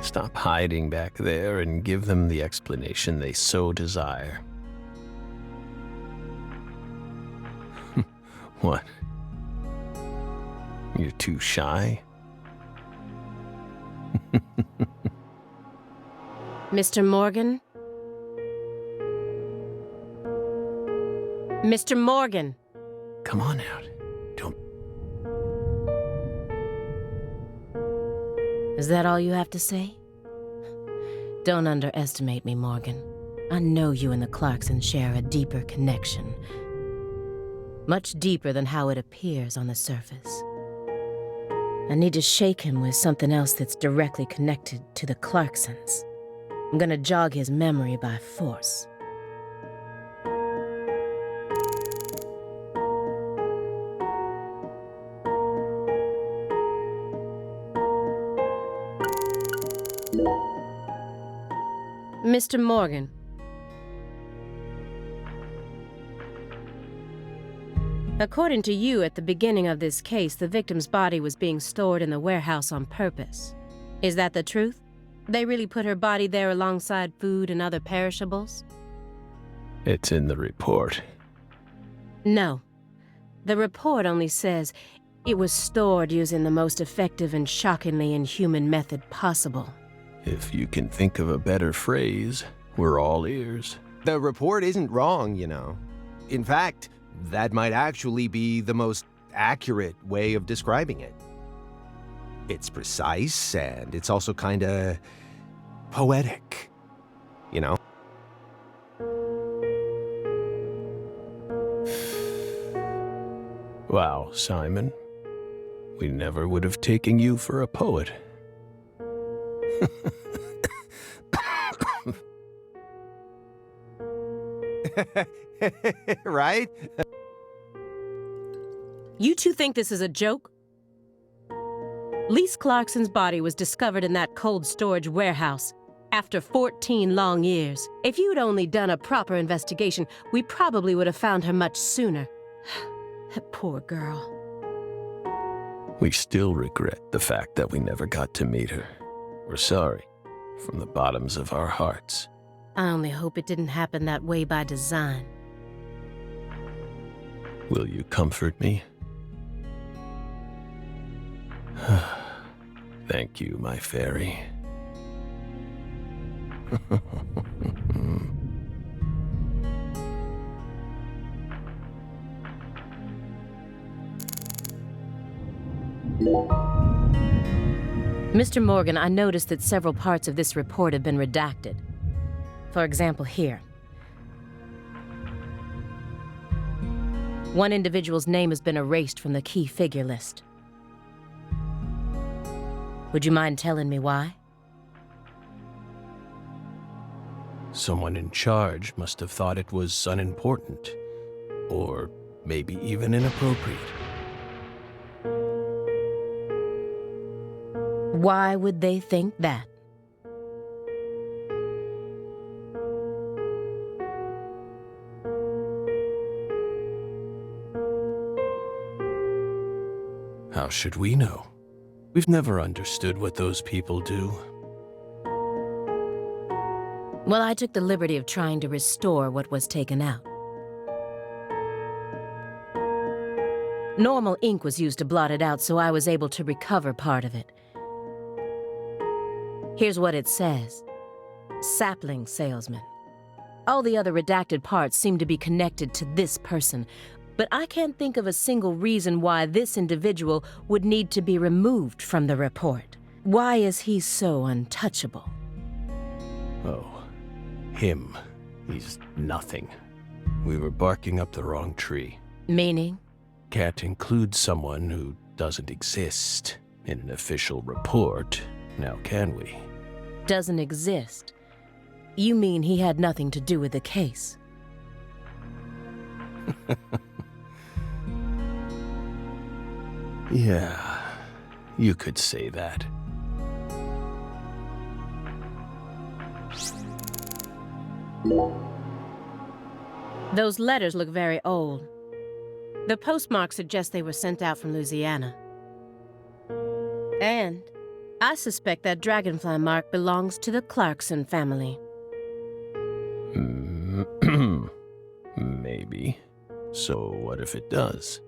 Stop hiding back there and give them the explanation they so desire. What? You're too shy? Mr. Morgan? Mr. Morgan! Come on out. Don't... Is that all you have to say? Don't underestimate me, Morgan. I know you and the Clarksons share a deeper connection. Much deeper than how it appears on the surface. I need to shake him with something else that's directly connected to the Clarksons. I'm gonna jog his memory by force. Mr. Morgan. According to you, at the beginning of this case, the victim's body was being stored in the warehouse on purpose. Is that the truth? They really put her body there alongside food and other perishables? It's in the report. No. The report only says it was stored using the most effective and shockingly inhuman method possible. If you can think of a better phrase, we're all ears. The report isn't wrong, you know. In fact, that might actually be the most accurate way of describing it. It's precise, and it's also kinda poetic, you know? Wow, Simon. We never would have taken you for a poet. Right? You two think this is a joke? Lise Clarkson's body was discovered in that cold storage warehouse after 14 long years. If you'd only done a proper investigation, we probably would have found her much sooner. That poor girl. We still regret the fact that we never got to meet her. We're sorry, from the bottoms of our hearts. I only hope it didn't happen that way by design. Will you comfort me? Thank you, my fairy. Mr. Morgan, I noticed that several parts of this report have been redacted. For example, here. One individual's name has been erased from the key figure list. Would you mind telling me why? Someone in charge must have thought it was unimportant, or maybe even inappropriate. Why would they think that? How should we know? We've never understood what those people do. Well, I took the liberty of trying to restore what was taken out. Normal ink was used to blot it out, so I was able to recover part of it. Here's what it says. Sapling salesman. All the other redacted parts seem to be connected to this person, but I can't think of a single reason why this individual would need to be removed from the report. Why is he so untouchable? Oh, him. He's nothing. We were barking up the wrong tree. Meaning? Can't include someone who doesn't exist in an official report, now can we? Doesn't exist? You mean he had nothing to do with the case? Yeah, you could say that. Those letters look very old. The postmark suggests they were sent out from Louisiana. And I suspect that dragonfly mark belongs to the Clarkson family. Maybe. So what if it does?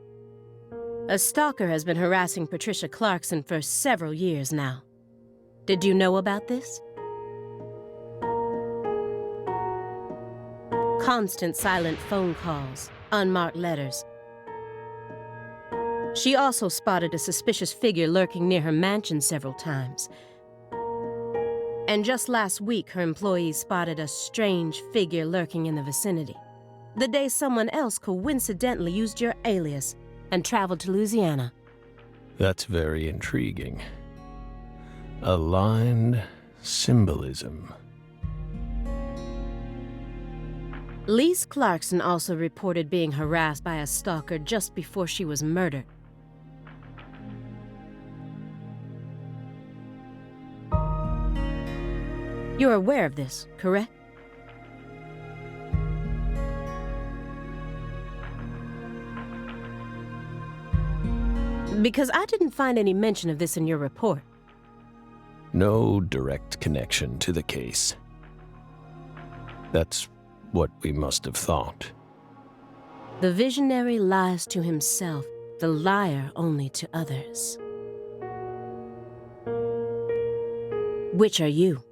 A stalker has been harassing Patricia Clarkson for several years now. Did you know about this? Constant silent phone calls, unmarked letters. She also spotted a suspicious figure lurking near her mansion several times. And just last week, her employees spotted a strange figure lurking in the vicinity. The day someone else coincidentally used your alias and traveled to Louisiana. That's very intriguing. Aligned symbolism. Lise Clarkson also reported being harassed by a stalker just before she was murdered. You're aware of this, correct? Because I didn't find any mention of this in your report. No direct connection to the case. That's what we must have thought. The visionary lies to himself, the liar only to others. Which are you?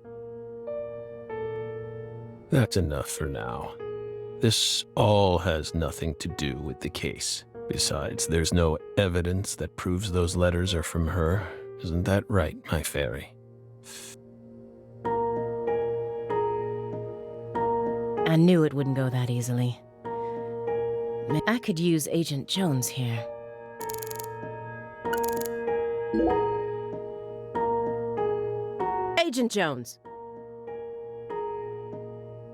That's enough for now. This all has nothing to do with the case. Besides, there's no evidence that proves those letters are from her. Isn't that right, my fairy? I knew it wouldn't go that easily. I could use Agent Jones here. Agent Jones!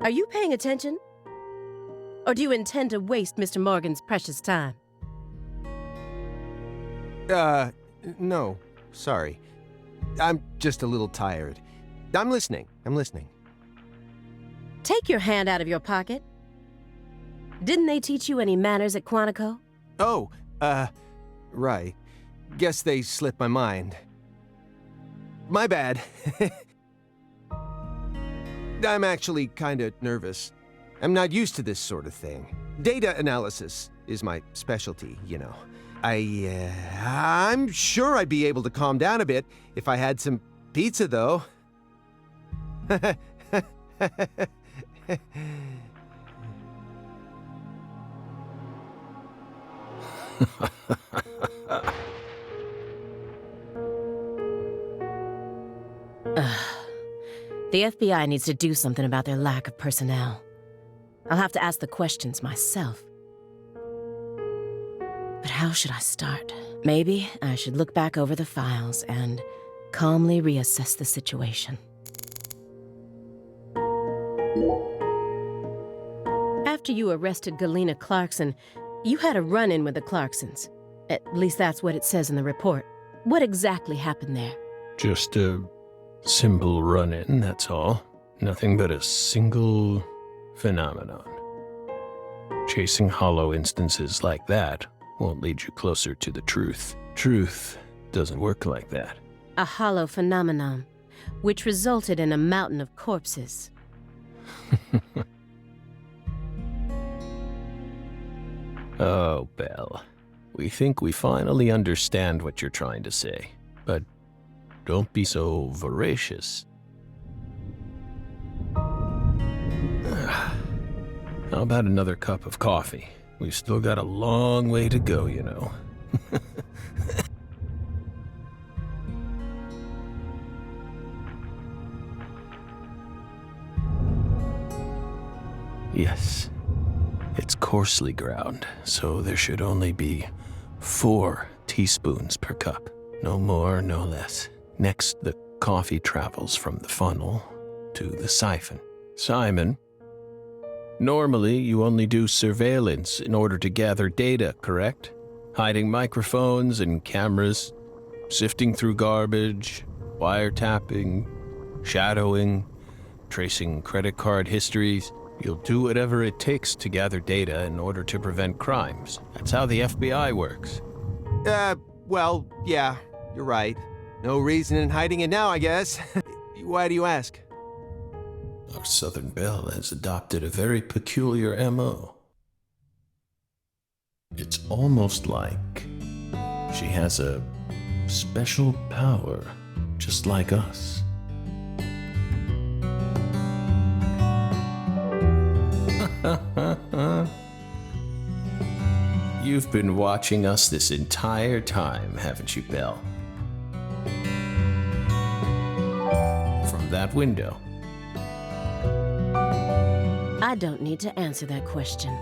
Are you paying attention? Or do you intend to waste Mr. Morgan's precious time? No. Sorry. I'm just a little tired. I'm listening. Take your hand out of your pocket. Didn't they teach you any manners at Quantico? Oh, right. Guess they slipped my mind. My bad. I'm actually kinda nervous. I'm not used to this sort of thing. Data analysis is my specialty, you know. I'm sure I'd be able to calm down a bit if I had some pizza, though. The FBI needs to do something about their lack of personnel. I'll have to ask the questions myself. But how should I start? Maybe I should look back over the files and calmly reassess the situation. After you arrested Galena Clarkson, you had a run-in with the Clarksons. At least that's what it says in the report. What exactly happened there? Just a simple run-in, that's all. Nothing but a single phenomenon. Chasing hollow instances like that won't lead you closer to the truth. Truth doesn't work like that. A hollow phenomenon, which resulted in a mountain of corpses. Oh, Belle. We think we finally understand what you're trying to say, but don't be so voracious. How about another cup of coffee? We've still got a long way to go, you know. Yes, it's coarsely ground, so there should only be 4 teaspoons per cup. No more, no less. Next, the coffee travels from the funnel to the siphon. Simon, normally you only do surveillance in order to gather data, correct? Hiding microphones and cameras, sifting through garbage, wiretapping, shadowing, tracing credit card histories. You'll do whatever it takes to gather data in order to prevent crimes. That's how the FBI works. Well, yeah, you're right. No reason in hiding it now, I guess. Why do you ask? Our Southern Belle has adopted a very peculiar MO. It's almost like she has a special power, just like us. You've been watching us this entire time, haven't you, Belle? From that window. I don't need to answer that question.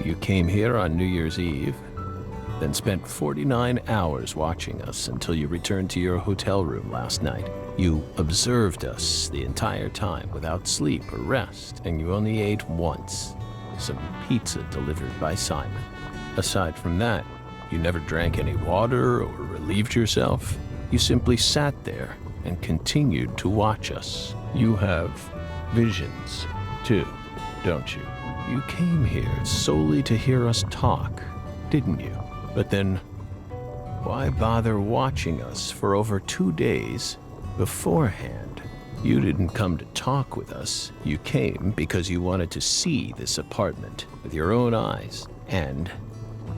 You came here on New Year's Eve, then spent 49 hours watching us until you returned to your hotel room last night. You observed us the entire time without sleep or rest, and you only ate once. Some pizza delivered by Simon. Aside from that, you never drank any water or relieved yourself. You simply sat there and continued to watch us. You have visions, too, don't you? You came here solely to hear us talk, didn't you? But then, why bother watching us for over 2 days beforehand? You didn't come to talk with us. You came because you wanted to see this apartment with your own eyes, and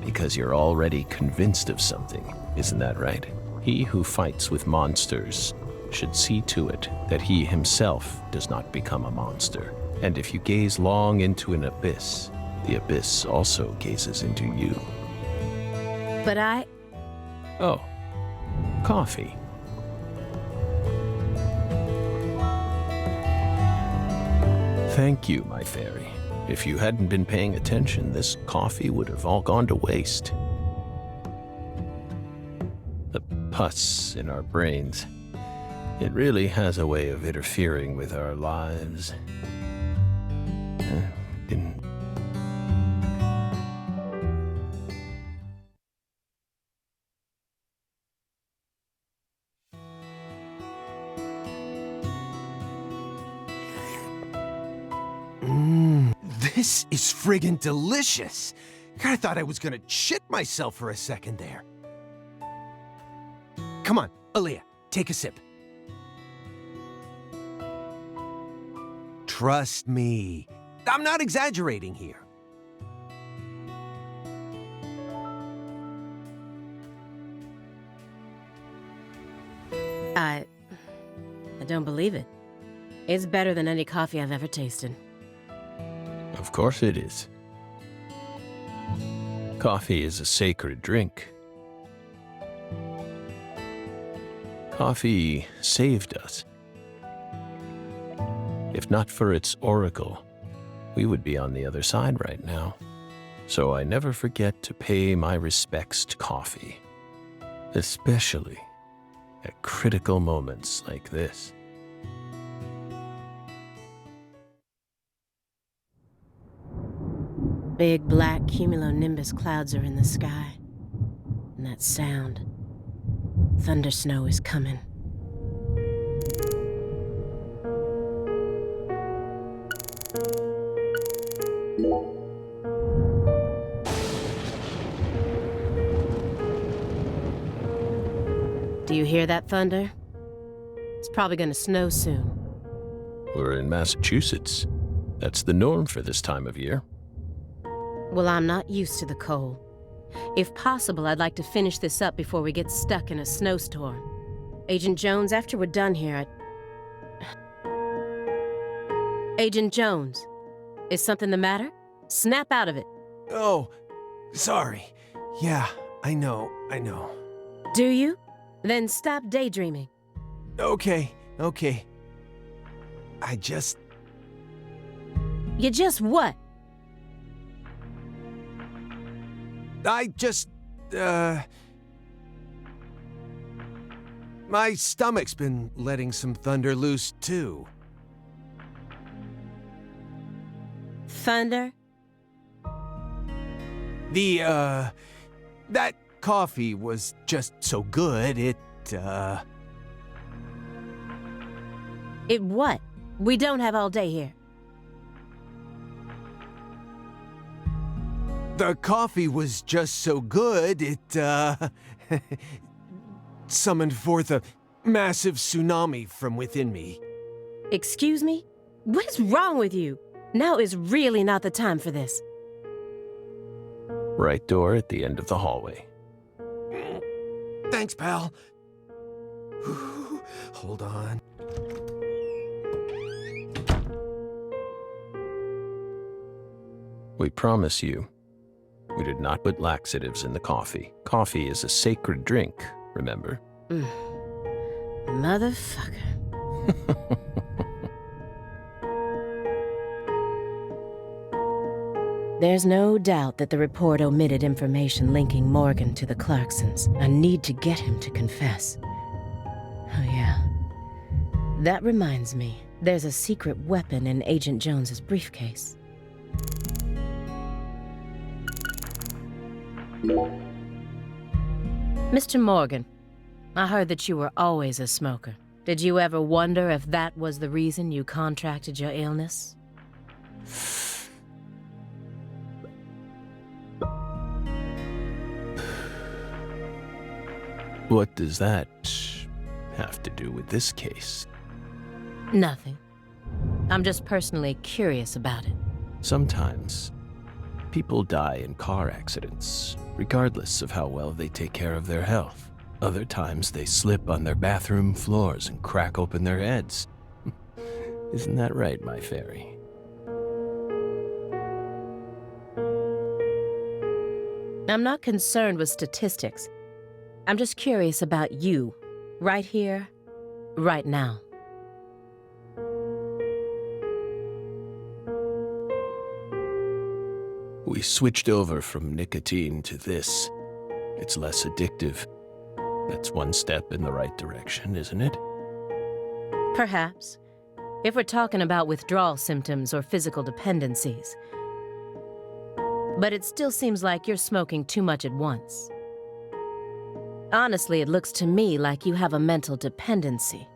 because you're already convinced of something. Isn't that right? He who fights with monsters should see to it that he himself does not become a monster. And if you gaze long into an abyss, the abyss also gazes into you. But I... Oh, coffee. Thank you, my fairy. If you hadn't been paying attention, this coffee would have all gone to waste. The pus in our brains. It really has a way of interfering with our lives. Didn't... This is friggin' delicious. Kinda thought I was gonna shit myself for a second there. Come on, Aaliyah, take a sip. Trust me, I'm not exaggerating here. I don't believe it. It's better than any coffee I've ever tasted. Of course it is. Coffee is a sacred drink. Coffee saved us. If not for its oracle, we would be on the other side right now. So I never forget to pay my respects to coffee, especially at critical moments like this. Big black cumulonimbus clouds are in the sky. And that sound. Thunder snow is coming. Do you hear that thunder? It's probably gonna snow soon. We're in Massachusetts. That's the norm for this time of year. Well, I'm not used to the cold. If possible, I'd like to finish this up before we get stuck in a snowstorm. Agent Jones, after we're done here, Agent Jones, is something the matter? Snap out of it. Oh, sorry. Yeah, I know. Do you? Then stop daydreaming. Okay. You just what? My stomach's been letting some thunder loose, too. Thunder? That coffee was just so good, It what? We don't have all day here. The coffee was just so good, it summoned forth a massive tsunami from within me. Excuse me? What is wrong with you? Now is really not the time for this. Right door at the end of the hallway. Thanks, pal. Hold on. We promise you, we did not put laxatives in the coffee. Coffee is a sacred drink, remember? Motherfucker. There's no doubt that the report omitted information linking Morgan to the Clarksons. I need to get him to confess. Oh yeah. That reminds me, there's a secret weapon in Agent Jones's briefcase. Mr. Morgan, I heard that you were always a smoker. Did you ever wonder if that was the reason you contracted your illness? What does that have to do with this case? Nothing. I'm just personally curious about it. Sometimes, people die in car accidents, regardless of how well they take care of their health. Other times, they slip on their bathroom floors and crack open their heads. Isn't that right, my fairy? I'm not concerned with statistics. I'm just curious about you, right here, right now. We switched over from nicotine to this. It's less addictive. That's one step in the right direction, isn't it? Perhaps. If we're talking about withdrawal symptoms or physical dependencies. But it still seems like you're smoking too much at once. Honestly, it looks to me like you have a mental dependency.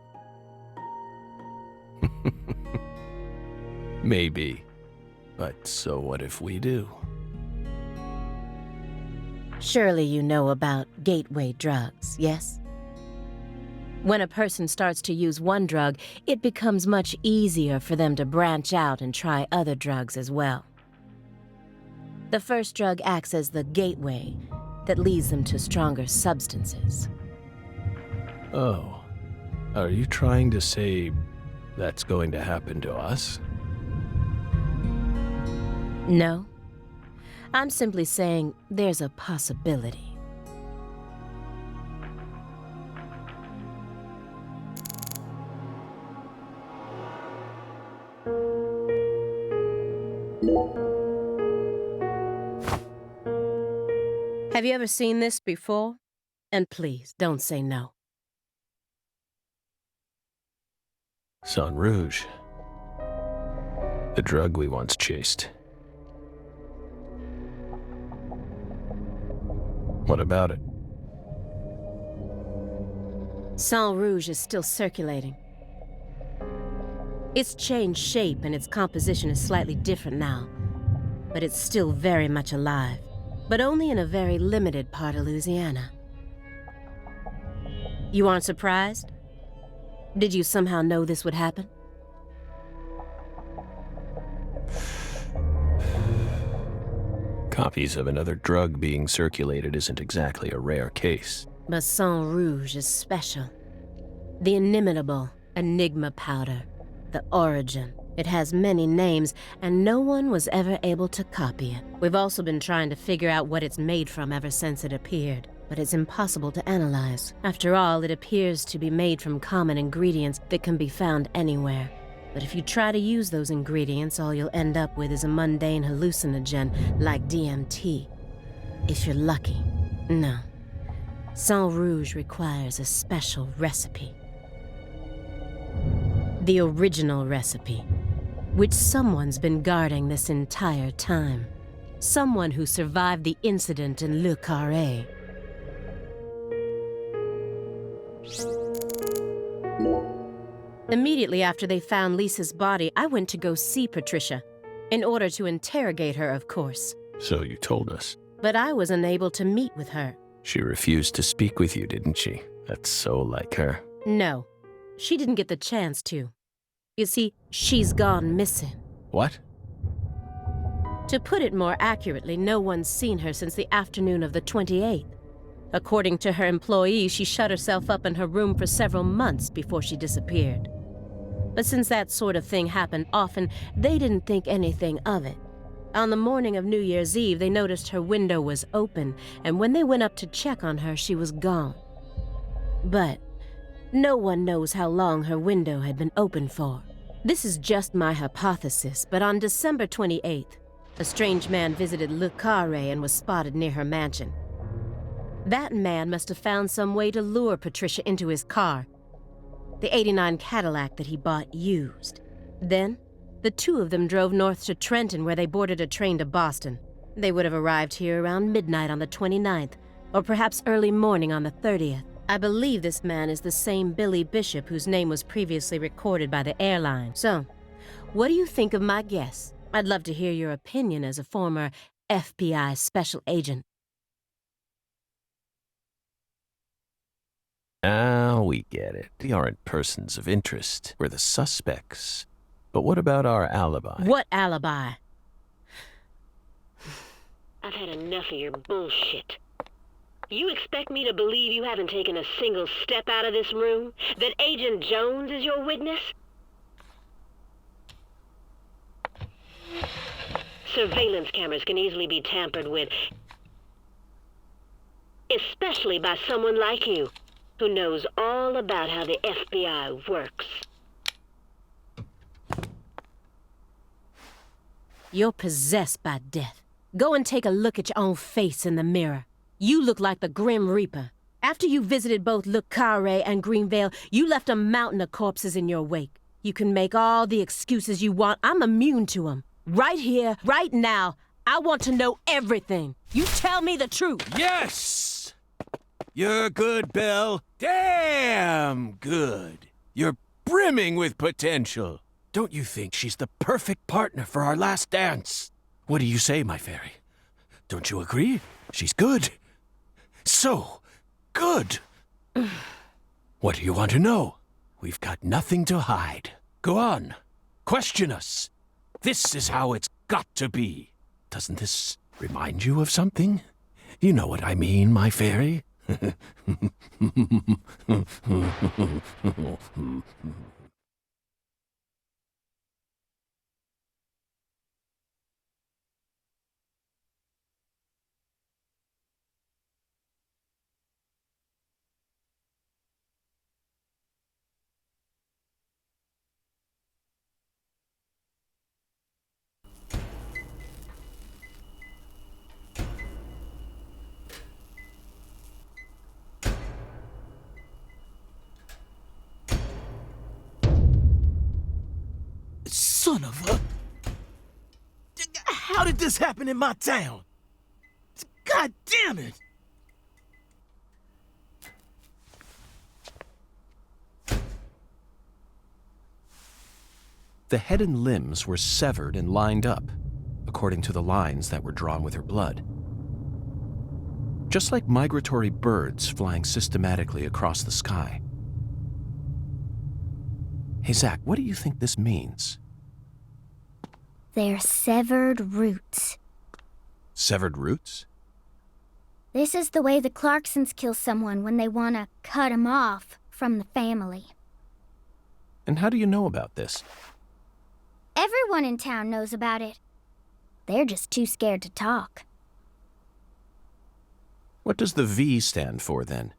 Maybe. But so what if we do? Surely you know about gateway drugs, yes? When a person starts to use one drug, it becomes much easier for them to branch out and try other drugs as well. The first drug acts as the gateway that leads them to stronger substances. Oh, are you trying to say that's going to happen to us? No. I'm simply saying there's a possibility. Have you ever seen this before? And please, don't say no. Sang Rouge. The drug we once chased. What about it? Sang Rouge is still circulating. It's changed shape and its composition is slightly different now, but it's still very much alive, but only in a very limited part of Louisiana. You aren't surprised? Did you somehow know this would happen? Copies of another drug being circulated isn't exactly a rare case. But Sang Rouge is special. The inimitable Enigma powder. The origin. It has many names, and no one was ever able to copy it. We've also been trying to figure out what it's made from ever since it appeared, but it's impossible to analyze. After all, it appears to be made from common ingredients that can be found anywhere. But if you try to use those ingredients, all you'll end up with is a mundane hallucinogen like DMT. If you're lucky. No. Sang Rouge requires a special recipe. The original recipe, which someone's been guarding this entire time. Someone who survived the incident in Le Carré. Immediately after they found Lisa's body, I went to go see Patricia, in order to interrogate her, of course. So you told us. But I was unable to meet with her. She refused to speak with you, didn't she? That's so like her. No, she didn't get the chance to. You see, she's gone missing. What? To put it more accurately, no one's seen her since the afternoon of the 28th. According to her employees, she shut herself up in her room for several months before she disappeared. But since that sort of thing happened often, they didn't think anything of it. On the morning of New Year's Eve, they noticed her window was open, and when they went up to check on her, she was gone. But no one knows how long her window had been open for. This is just my hypothesis, but on December 28th, a strange man visited Le Carré and was spotted near her mansion. That man must have found some way to lure Patricia into his car, the '89 Cadillac that he bought used. Then, the two of them drove north to Trenton, where they boarded a train to Boston. They would have arrived here around midnight on the 29th, or perhaps early morning on the 30th. I believe this man is the same Billy Bishop whose name was previously recorded by the airline. So, what do you think of my guess? I'd love to hear your opinion as a former FBI special agent. Now we get it. We aren't persons of interest. We're the suspects. But what about our alibi? What alibi? I've had enough of your bullshit. You expect me to believe you haven't taken a single step out of this room? That Agent Jones is your witness? Surveillance cameras can easily be tampered with, especially by someone like you, who knows all about how the FBI works. You're possessed by death. Go and take a look at your own face in the mirror. You look like the Grim Reaper. After you visited both Le Carré and Greenvale, you left a mountain of corpses in your wake. You can make all the excuses you want. I'm immune to them. Right here, right now, I want to know everything. You tell me the truth. Yes! You're good, Belle. Damn good. You're brimming with potential. Don't you think she's the perfect partner for our last dance? What do you say, my fairy? Don't you agree? She's good. So good. What do you want to know? We've got nothing to hide. Go on. Question us. This is how it's got to be. Doesn't this remind you of something? You know what I mean, my fairy? Son of a... How did this happen in my town? God damn it! The head and limbs were severed and lined up, according to the lines that were drawn with her blood. Just like migratory birds flying systematically across the sky. Hey, Zach, what do you think this means? They're severed roots. Severed roots? This is the way the Clarksons kill someone when they want to cut 'em off from the family. And how do you know about this? Everyone in town knows about it. They're just too scared to talk. What does the V stand for, then?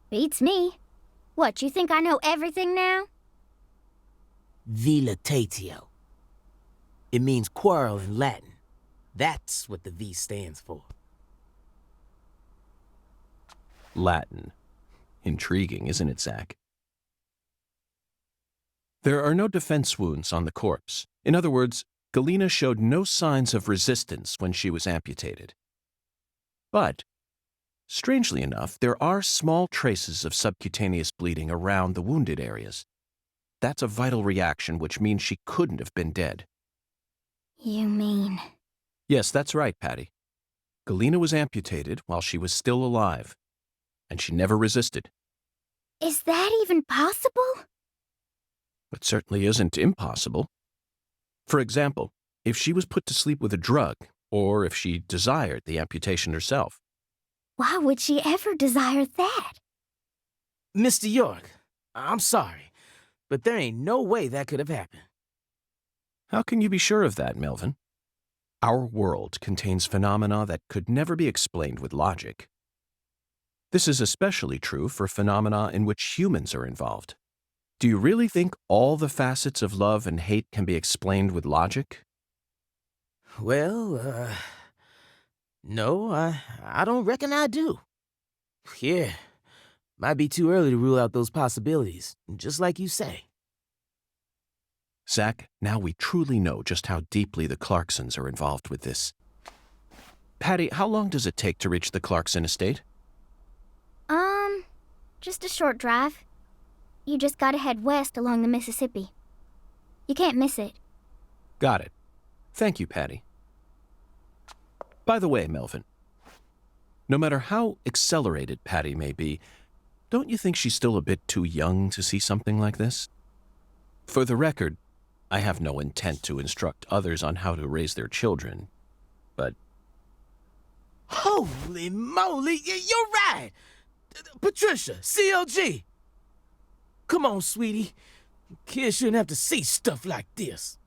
Beats me. What, you think I know everything now? Vilitatio. It means quarrel in Latin. That's what the V stands for. Latin. Intriguing, isn't it, Zach? There are no defense wounds on the corpse. In other words, Galena showed no signs of resistance when she was amputated. But, strangely enough, there are small traces of subcutaneous bleeding around the wounded areas. That's a vital reaction, which means she couldn't have been dead. You mean... Yes, that's right, Patty. Galena was amputated while she was still alive, and she never resisted. Is that even possible? It certainly isn't impossible. For example, if she was put to sleep with a drug, or if she desired the amputation herself. Why would she ever desire that? Mr. York, I'm sorry, but there ain't no way that could have happened. How can you be sure of that, Melvin? Our world contains phenomena that could never be explained with logic. This is especially true for phenomena in which humans are involved. Do you really think all the facets of love and hate can be explained with logic? Well, no, I don't reckon I do. Yeah, might be too early to rule out those possibilities, just like you say. Zach, now we truly know just how deeply the Clarksons are involved with this. Patty, how long does it take to reach the Clarkson estate? Just a short drive. You just gotta head west along the Mississippi. You can't miss it. Got it. Thank you, Patty. By the way, Melvin, no matter how accelerated Patty may be, don't you think she's still a bit too young to see something like this? For the record, I have no intent to instruct others on how to raise their children, but... Holy moly, you're right! Patricia, CLG! Come on, sweetie. Kids shouldn't have to see stuff like this.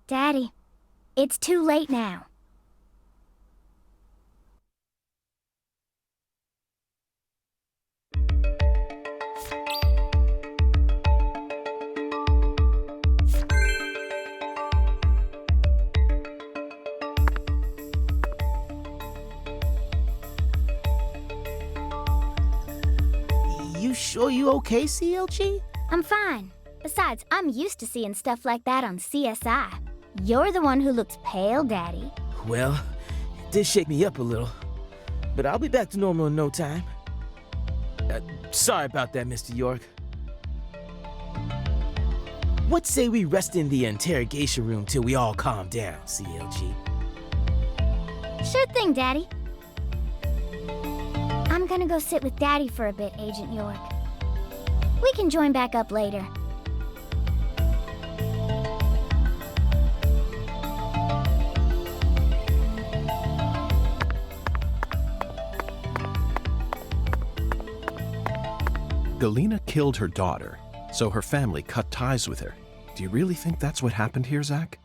Daddy, it's too late now. You sure you okay, CLG? I'm fine. Besides, I'm used to seeing stuff like that on CSI. You're the one who looks pale, Daddy. Well, it did shake me up a little, but I'll be back to normal in no time. Sorry about that, Mr. York. What say we rest in the interrogation room till we all calm down, CLG? Sure thing, Daddy. I'm gonna go sit with Daddy for a bit, Agent York. We can join back up later. Galena killed her daughter, so her family cut ties with her. Do you really think that's what happened here, Zach?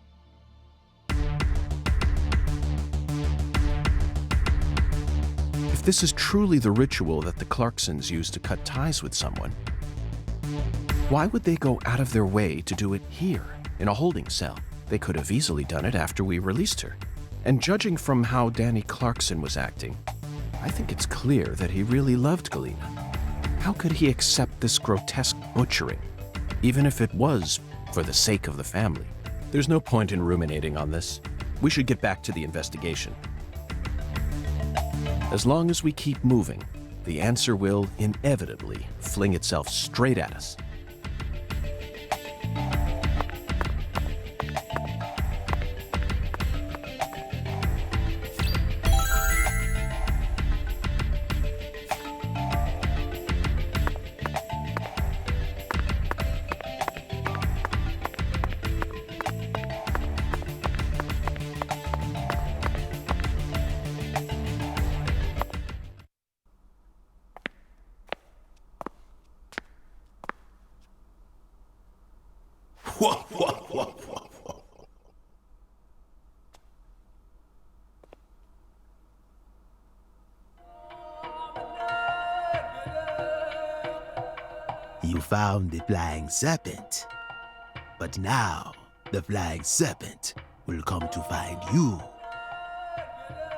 If this is truly the ritual that the Clarksons use to cut ties with someone, why would they go out of their way to do it here, in a holding cell? They could have easily done it after we released her. And judging from how Danny Clarkson was acting, I think it's clear that he really loved Galena. How could he accept this grotesque butchering, even if it was for the sake of the family. There's no point in ruminating on this. We should get back to the investigation. As long as we keep moving, the answer will inevitably fling itself straight at us. You found the flying serpent. But now, the flying serpent will come to find you.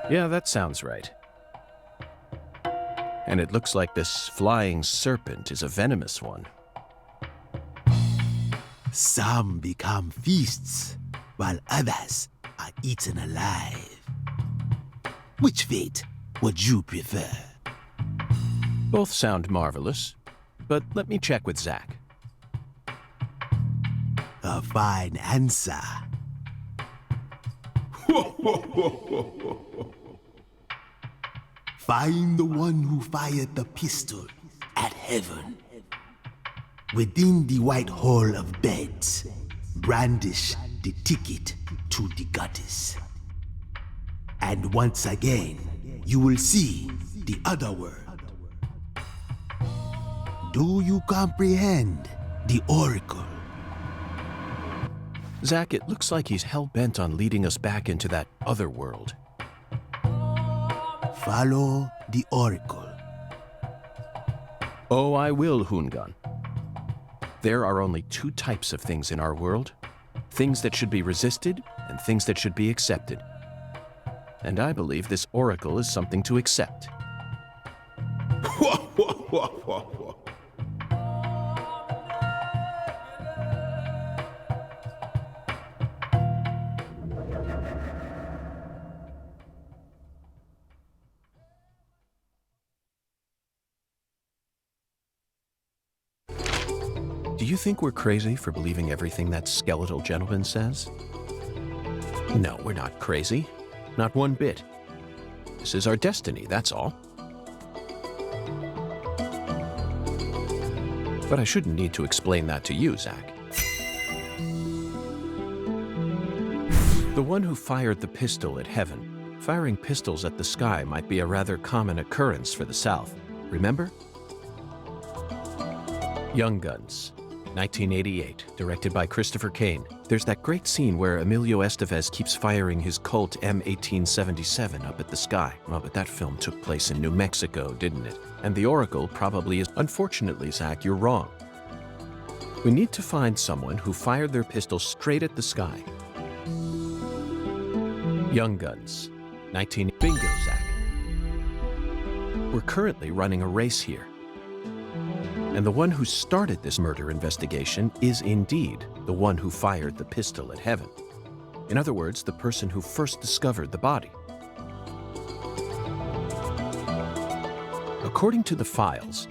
Yeah, that sounds right. And it looks like this flying serpent is a venomous one. Some become feasts, while others are eaten alive. Which fate would you prefer? Both sound marvelous, but let me check with Zach. A fine answer. Find the one who fired the pistol at heaven. Within the white hall of beds, brandish the ticket to the goddess. And once again, you will see the other world. Do you comprehend the oracle? Zach, it looks like he's hell-bent on leading us back into that other world. Follow the oracle. Oh, I will, Hungan. There are only two types of things in our world. Things that should be resisted and things that should be accepted. And I believe this oracle is something to accept. Do you think we're crazy for believing everything that skeletal gentleman says? No, we're not crazy. Not one bit. This is our destiny, that's all. But I shouldn't need to explain that to you, Zach. The one who fired the pistol at heaven. Firing pistols at the sky might be a rather common occurrence for the South. Remember? Young Guns, 1988, directed by Christopher Kane. There's that great scene where Emilio Estevez keeps firing his Colt M1877 up at the sky. Well, but that film took place in New Mexico, didn't it? And the Oracle probably is. Unfortunately, Zach, you're wrong. We need to find someone who fired their pistol straight at the sky. Young Guns, 19... Bingo, Zach. We're currently running a race here. And the one who started this murder investigation is indeed the one who fired the pistol at heaven. In other words, the person who first discovered the body. According to the files,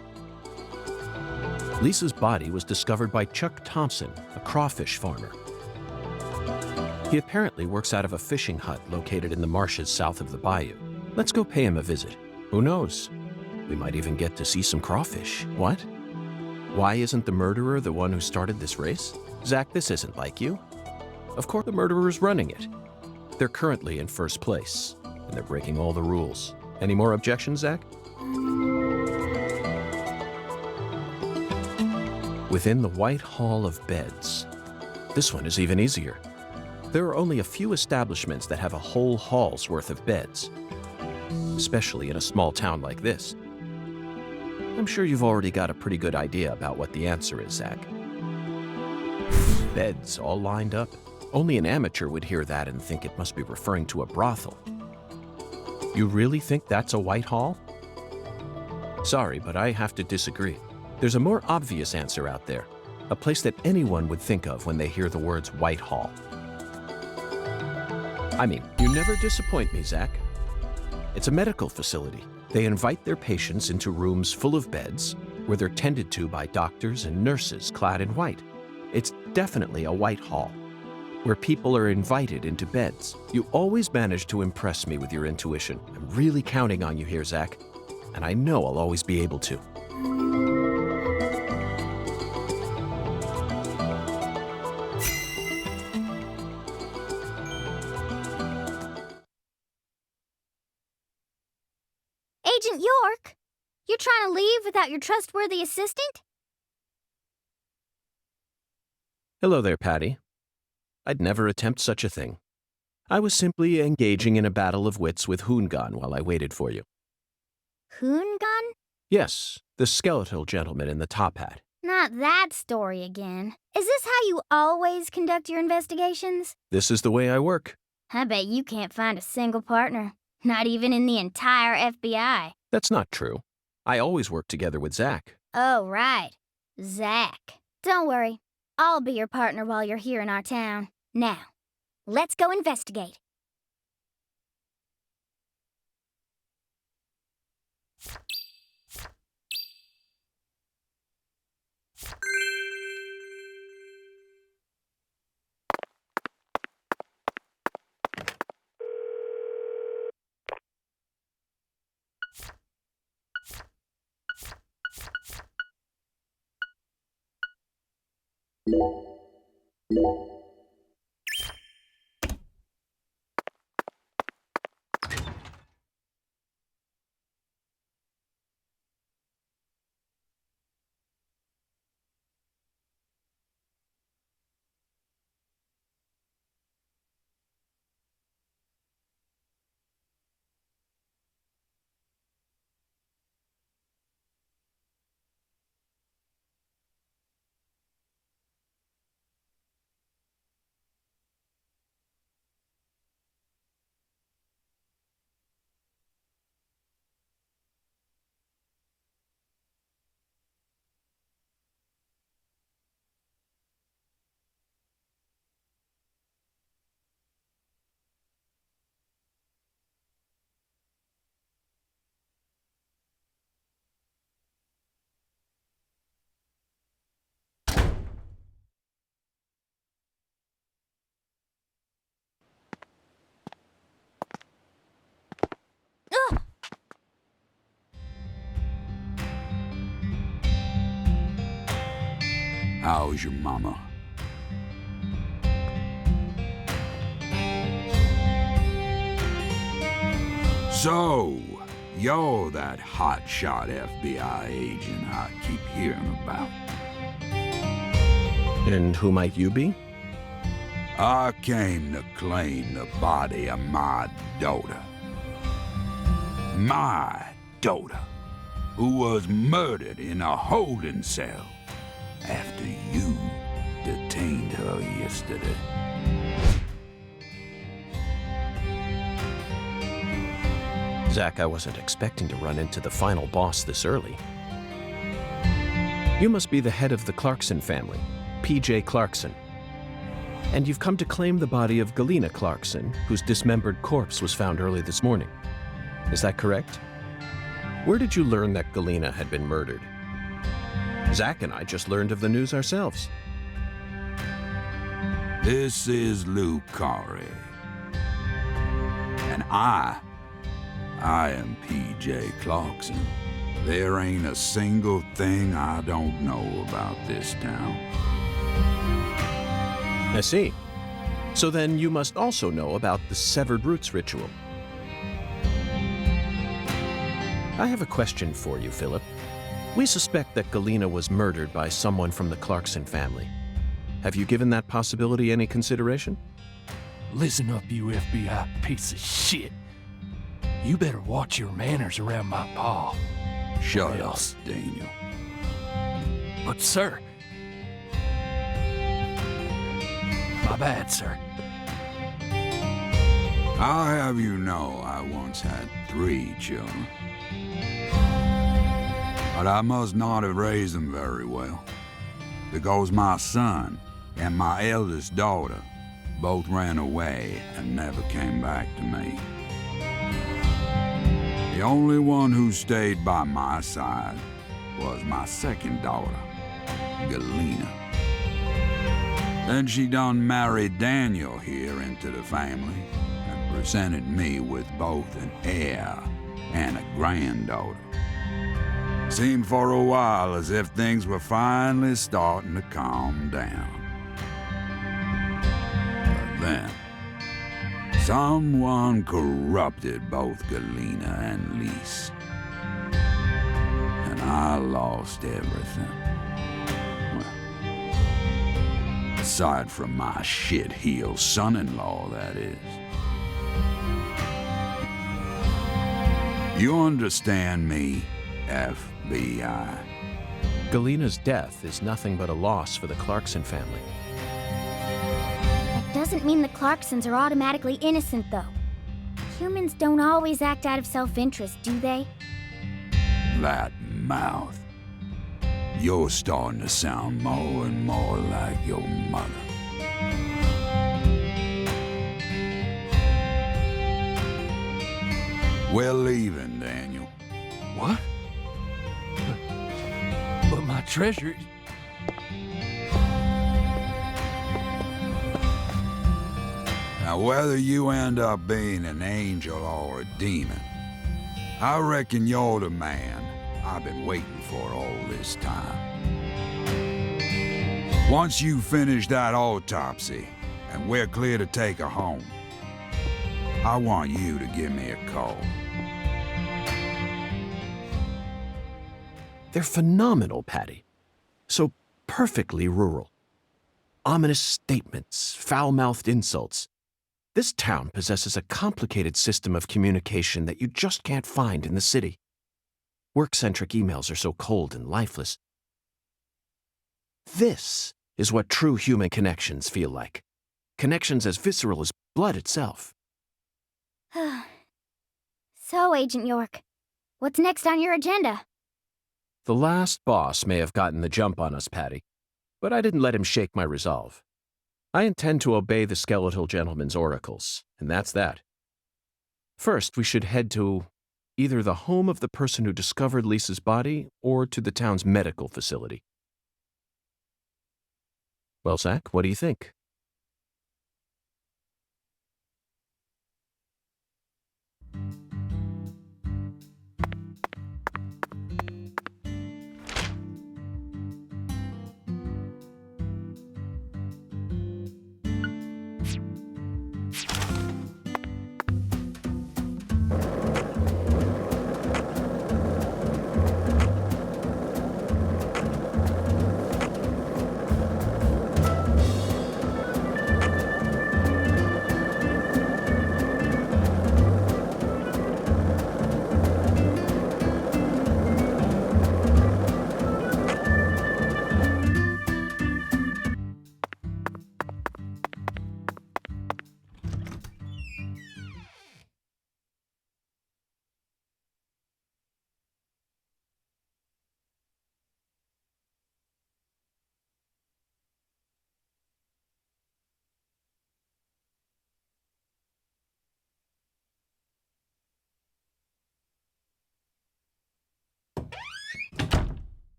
Lisa's body was discovered by Chuck Thompson, a crawfish farmer. He apparently works out of a fishing hut located in the marshes south of the bayou. Let's go pay him a visit. Who knows? We might even get to see some crawfish. What? Why isn't the murderer the one who started this race? Zach, this isn't like you. Of course the murderer's running it. They're currently in first place, and they're breaking all the rules. Any more objections, Zach? Within the White Hall of Beds. This one is even easier. There are only a few establishments that have a whole hall's worth of beds, especially in a small town like this. I'm sure you've already got a pretty good idea about what the answer is, Zach. Beds all lined up. Only an amateur would hear that and think it must be referring to a brothel. You really think that's a White Hall? Sorry, but I have to disagree. There's a more obvious answer out there. a place that anyone would think of when they hear the words Whitehall. I mean, you never disappoint me, Zach. It's a medical facility. They invite their patients into rooms full of beds where they're tended to by doctors and nurses clad in white. It's definitely a Whitehall, where people are invited into beds. You always manage to impress me with your intuition. I'm really counting on you here, Zach, and I know I'll always be able to. Agent York, you're trying to leave without your trustworthy assistant? Hello there, Patty. I'd never attempt such a thing. I was simply engaging in a battle of wits with Hoongan while I waited for you. Hoongan? Yes, the skeletal gentleman in the top hat. Not that story again. Is this how you always conduct your investigations? This is the way I work. I bet you can't find a single partner. Not even in the entire FBI. That's not true. I always work together with Zach. Oh, right. Zach. Don't worry. I'll be your partner while you're here in our town. Now, let's go investigate. How's your mama? So, you're that hotshot FBI agent I keep hearing about. And who might you be? I came to claim the body of my daughter. My daughter, who was murdered in a holding cell after you detained her yesterday. Zach, I wasn't expecting to run into the final boss this early. You must be the head of the Clarkson family, P.J. Clarkson. And you've come to claim the body of Galena Clarkson, whose dismembered corpse was found early this morning. Is that correct? Where did you learn that Galena had been murdered? Zach and I just learned of the news ourselves. This is Lou Corey. And I am P.J. Clarkson. There ain't a single thing I don't know about this town. I see. So then you must also know about the severed roots ritual. I have a question for you, Philip. We suspect that Galena was murdered by someone from the Clarkson family. Have you given that possibility any consideration? Listen up, you FBI piece of shit. You better watch your manners around my pa. Shut up, Daniel. But, sir... My bad, sir. I'll have you know I once had 3 children. But I must not have raised them very well. because my son and my eldest daughter both ran away and never came back to me. The only one who stayed by my side was my second daughter, Galena. Then she done married Daniel here into the family and presented me with both an heir and a granddaughter. Seemed for a while as if things were finally starting to calm down. But then, someone corrupted both Galena and Lise. And I lost everything. Well, aside from my shit-heel son-in-law, that is. You understand me, FBI? Galena's death is nothing but a loss for the Clarkson family. That doesn't mean the Clarksons are automatically innocent, though. Humans don't always act out of self-interest, do they? That mouth. You're starting to sound more and more like your mother. We're leaving, Daniel. What? But my treasure... Now, whether you end up being an angel or a demon, I reckon you're the man I've been waiting for all this time. Once you finish that autopsy and we're clear to take her home, I want you to give me a call. They're phenomenal, Patty. So perfectly rural. Ominous statements, foul-mouthed insults. This town possesses a complicated system of communication that you just can't find in the city. Work-centric emails are so cold and lifeless. This is what true human connections feel like. Connections as visceral as blood itself. So, Agent York, what's next on your agenda? The last boss may have gotten the jump on us, Patty, but I didn't let him shake my resolve. I intend to obey the skeletal gentleman's oracles, and that's that. First, we should head to either the home of the person who discovered Lisa's body or to the town's medical facility. Well, Zach, what do you think?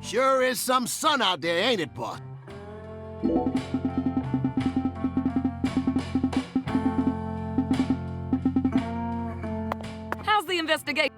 Sure is some sun out there, ain't it, boss? How's the investigation?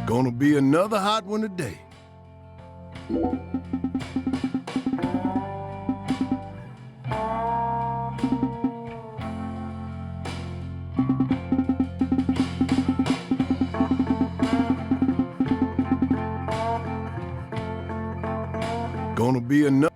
Gonna be another hot one today. Gonna be another.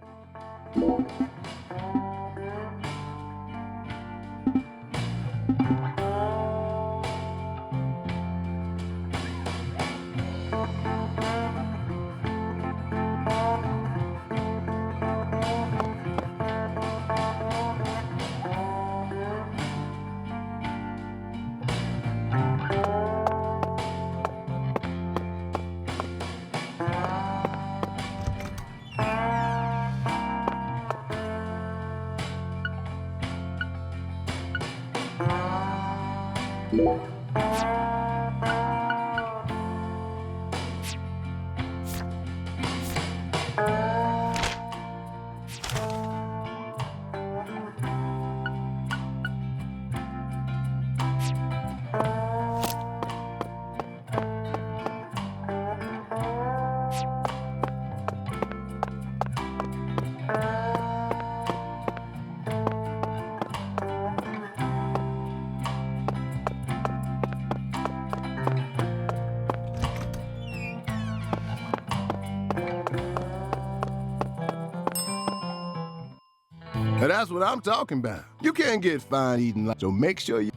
Now that's what I'm talking about. You can't get fine eating like, so make sure you...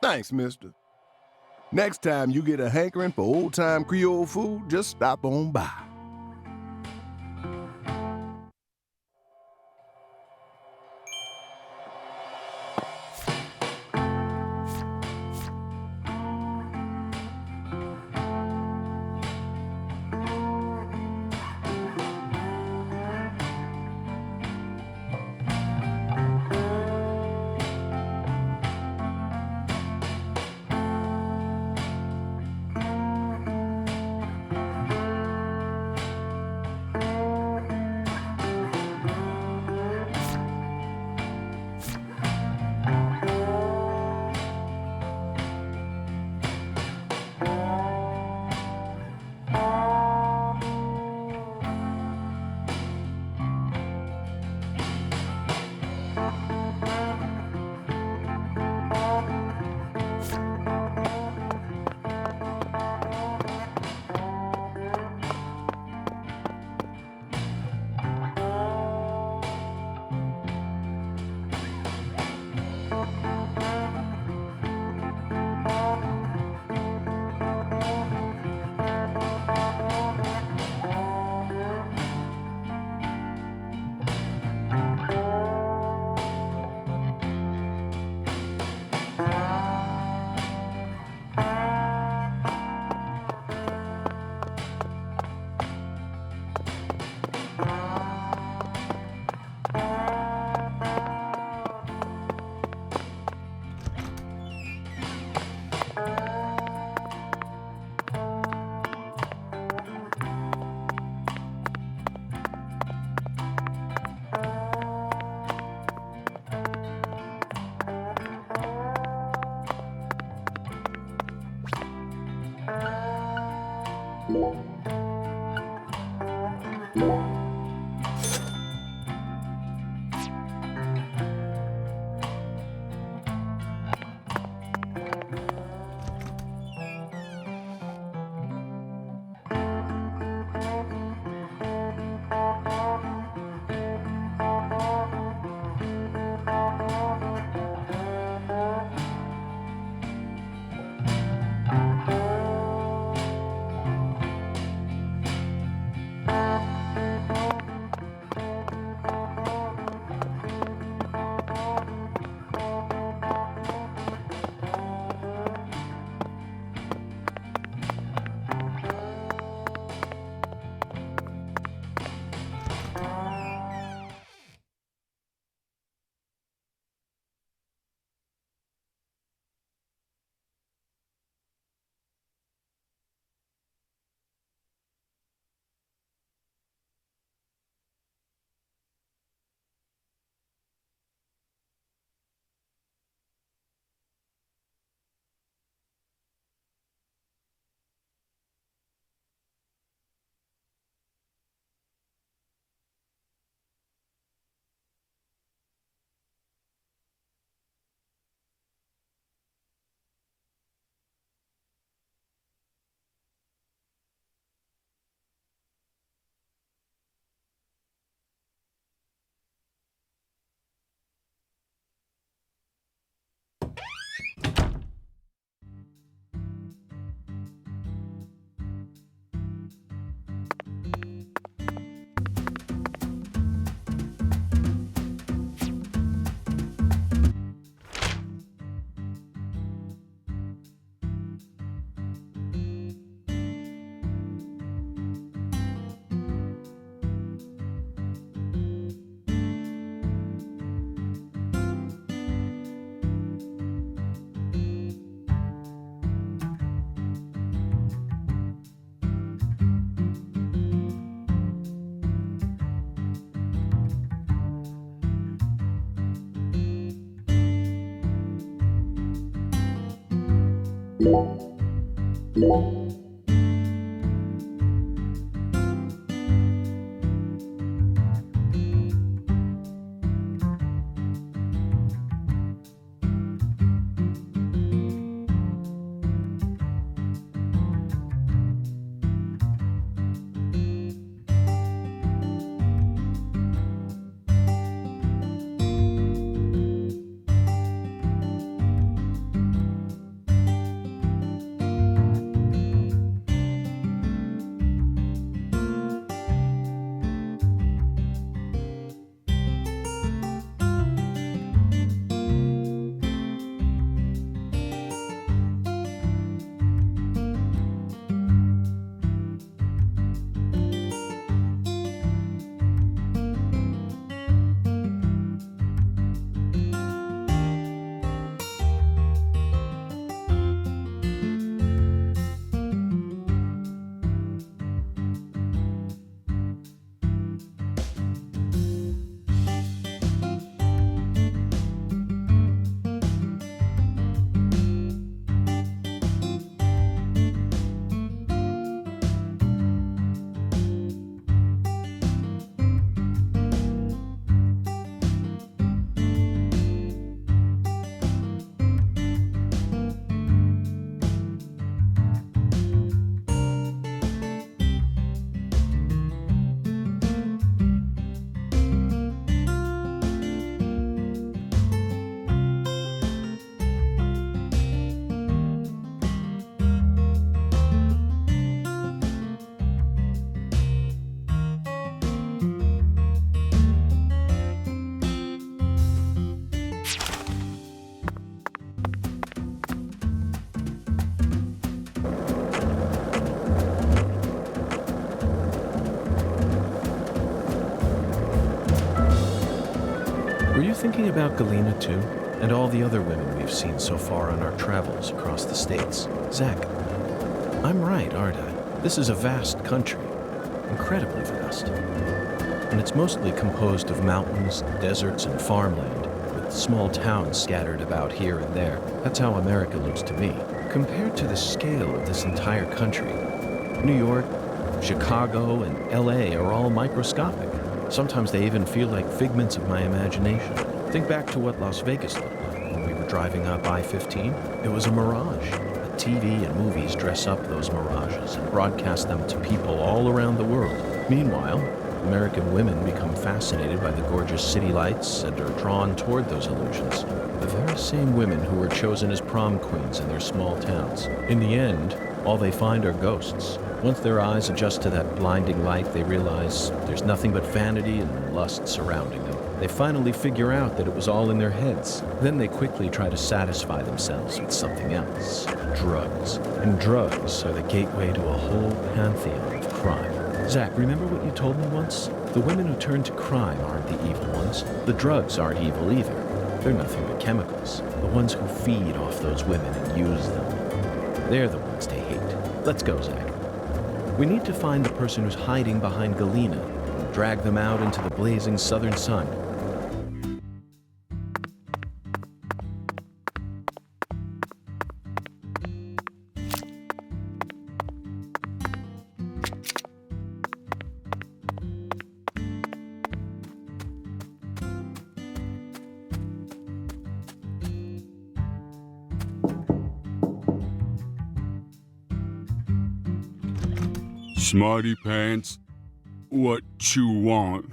Thanks, mister. Next time you get a hankering for old-time Creole food, just stop on by. thinking about Galena too? And all the other women we've seen so far on our travels across the states? Zach, I'm right, aren't I? This is a vast country. Incredibly vast. And it's mostly composed of mountains, deserts, and farmland, with small towns scattered about here and there. That's how America looks to me. Compared to the scale of this entire country, New York, Chicago, and LA are all microscopic. Sometimes they even feel like figments of my imagination. Think back to what Las Vegas looked like when we were driving up I-15. It was a mirage. But TV and movies dress up those mirages and broadcast them to people all around the world. Meanwhile, American women become fascinated by the gorgeous city lights and are drawn toward those illusions. The very same women who were chosen as prom queens in their small towns. In the end, all they find are ghosts. Once their eyes adjust to that blinding light, they realize there's nothing but vanity and lust surrounding them. They finally figure out that it was all in their heads. Then they quickly try to satisfy themselves with something else, drugs. And drugs are the gateway to a whole pantheon of crime. Zach, remember what you told me once? The women who turn to crime aren't the evil ones. The drugs aren't evil either. They're nothing but chemicals. The ones who feed off those women and use them. They're the ones they hate. Let's go, Zach. We need to find the person who's hiding behind Galena and drag them out into the blazing southern sun. Smarty Pants, what you want?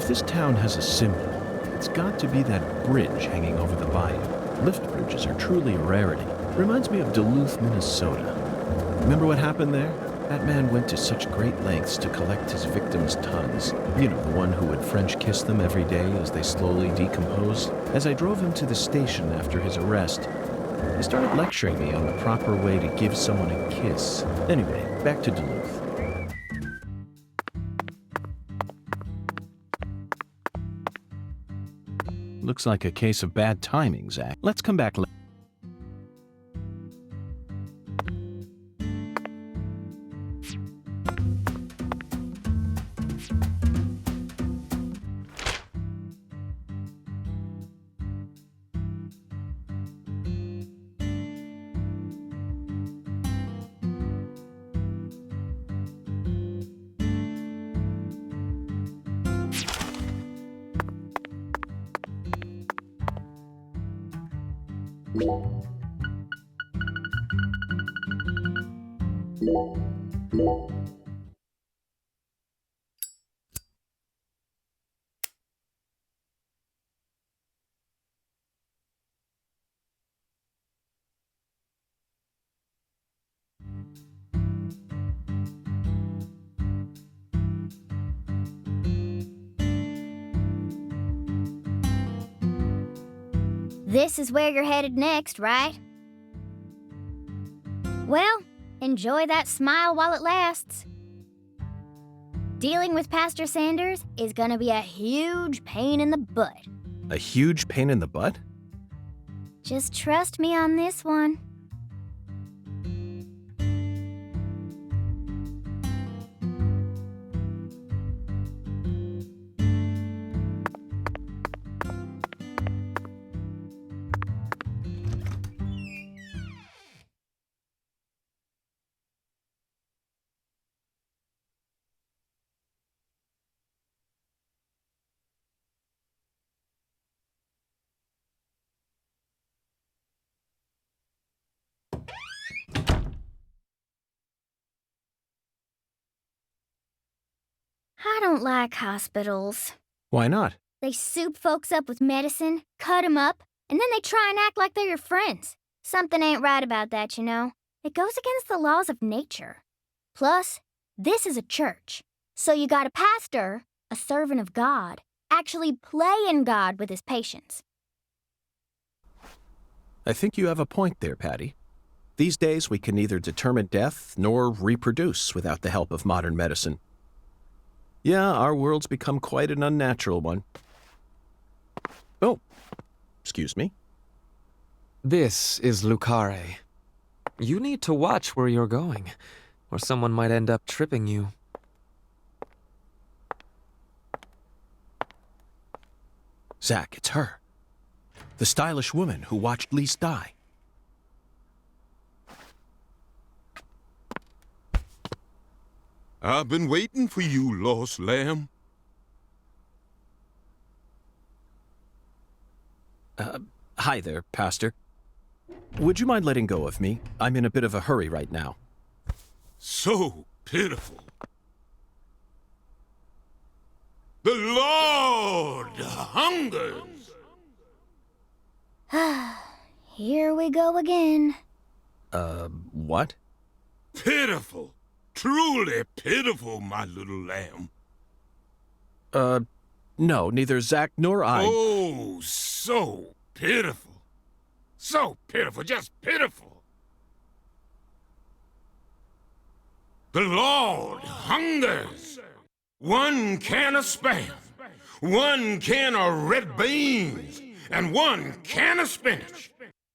If this town has a symbol, it's got to be that bridge hanging over the bayou. Lift bridges are truly a rarity. Reminds me of Duluth, Minnesota. Remember what happened there? That man went to such great lengths to collect his victims' tons. You know, the one who would French kiss them every day as they slowly decomposed. As I drove him to the station after his arrest, he started lecturing me on the proper way to give someone a kiss. Anyway, back to Duluth. Looks like a case of bad timing, Zach. Let's come back later. This is where you're headed next, right? Well, enjoy that smile while it lasts. Dealing with Pastor Sanders is gonna be a huge pain in the butt. A huge pain in the butt? Just trust me on this one. I don't like hospitals. Why not? They soup folks up with medicine, cut 'em up, and then they try and act like they're your friends. Something ain't right about that, you know. It goes against the laws of nature. Plus, this is a church. So you got a pastor, a servant of God, actually playing God with his patients. I think you have a point there, Patty. These days, we can neither determine death nor reproduce without the help of modern medicine. Yeah, our world's become quite an unnatural one. Oh, excuse me. This is Lucare. You need to watch where you're going, or someone might end up tripping you. Zach, it's her. The stylish woman who watched Lise die. I've been waiting for you, lost lamb. Hi there, Pastor. Would you mind letting go of me? I'm in a bit of a hurry right now. So pitiful. The Lord hungers. Here we go again. What? Pitiful. Truly pitiful, my little lamb. No, neither Zach nor I... Oh, so pitiful. So pitiful, just pitiful. The Lord hungers. 1 can of Spam, 1 can of red beans, and 1 can of spinach.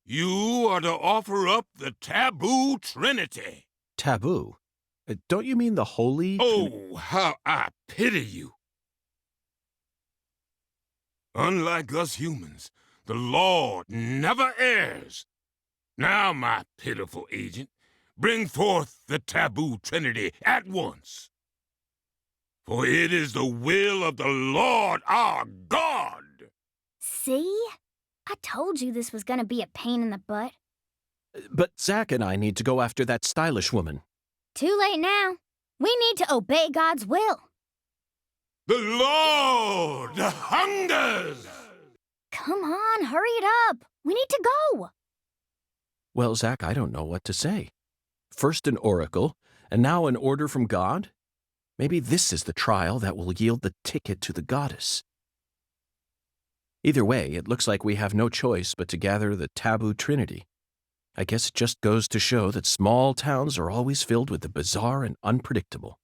You are to offer up the taboo trinity. Taboo? Don't you mean the holy... Oh, how I pity you. Unlike us humans, the Lord never errs. Now, my pitiful agent, bring forth the taboo trinity at once. For it is the will of the Lord our God. See? I told you this was gonna be a pain in the butt. But Zach and I need to go after that stylish woman. Too late now. We need to obey God's will. The Lord hungers! Come on, hurry it up. We need to go. Well, Zach, I don't know what to say. First an oracle, and now an order from God? Maybe this is the trial that will yield the ticket to the goddess. Either way, it looks like we have no choice but to gather the taboo trinity. I guess it just goes to show that small towns are always filled with the bizarre and unpredictable.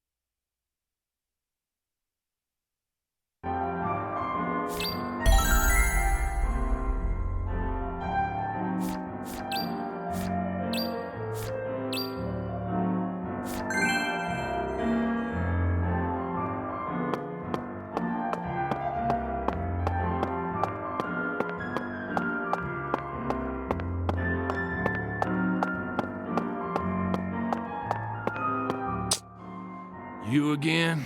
You again?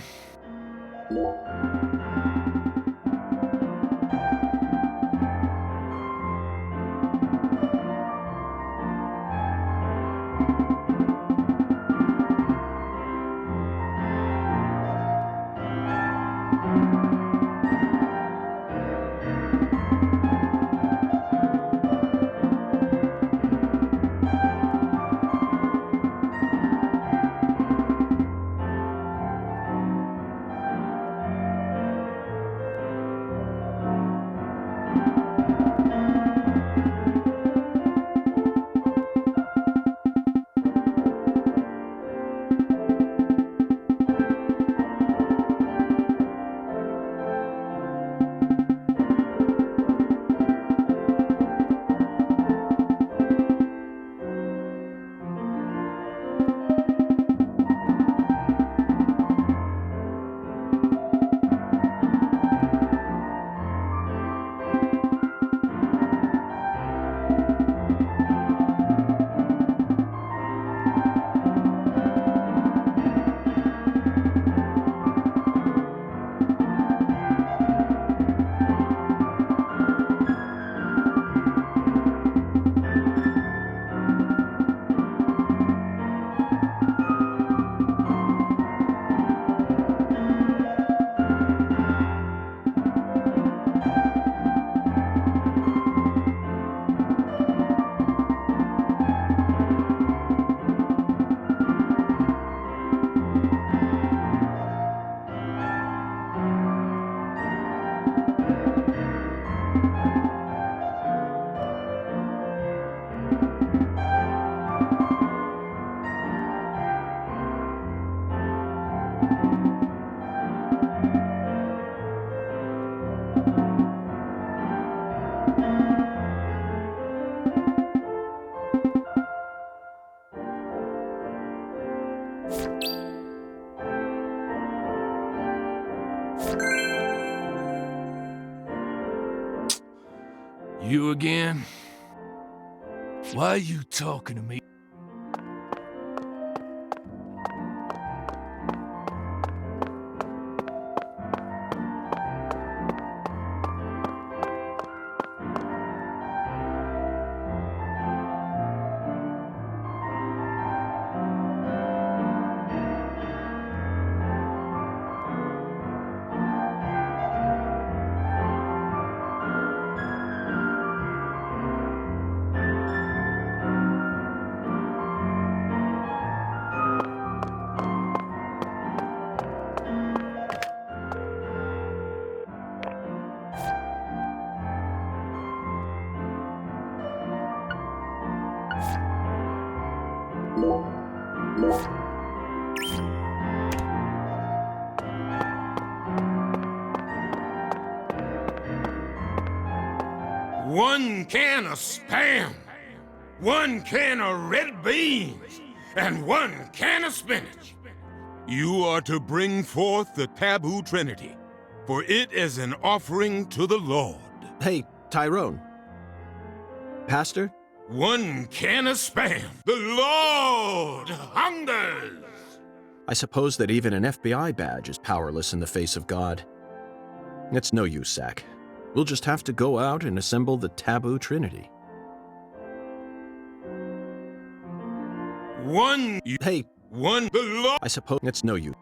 You again? Why are you talking to me? One can of Spam, one can of red beans, and one can of spinach. You are to bring forth the taboo trinity, for it is an offering to the Lord. Hey, Tyrone. Pastor? One can of Spam. The Lord hungers! I suppose that even an FBI badge is powerless in the face of God. It's no use, Zach. We'll just have to go out and assemble the taboo trinity. The Lord. I suppose it's no use.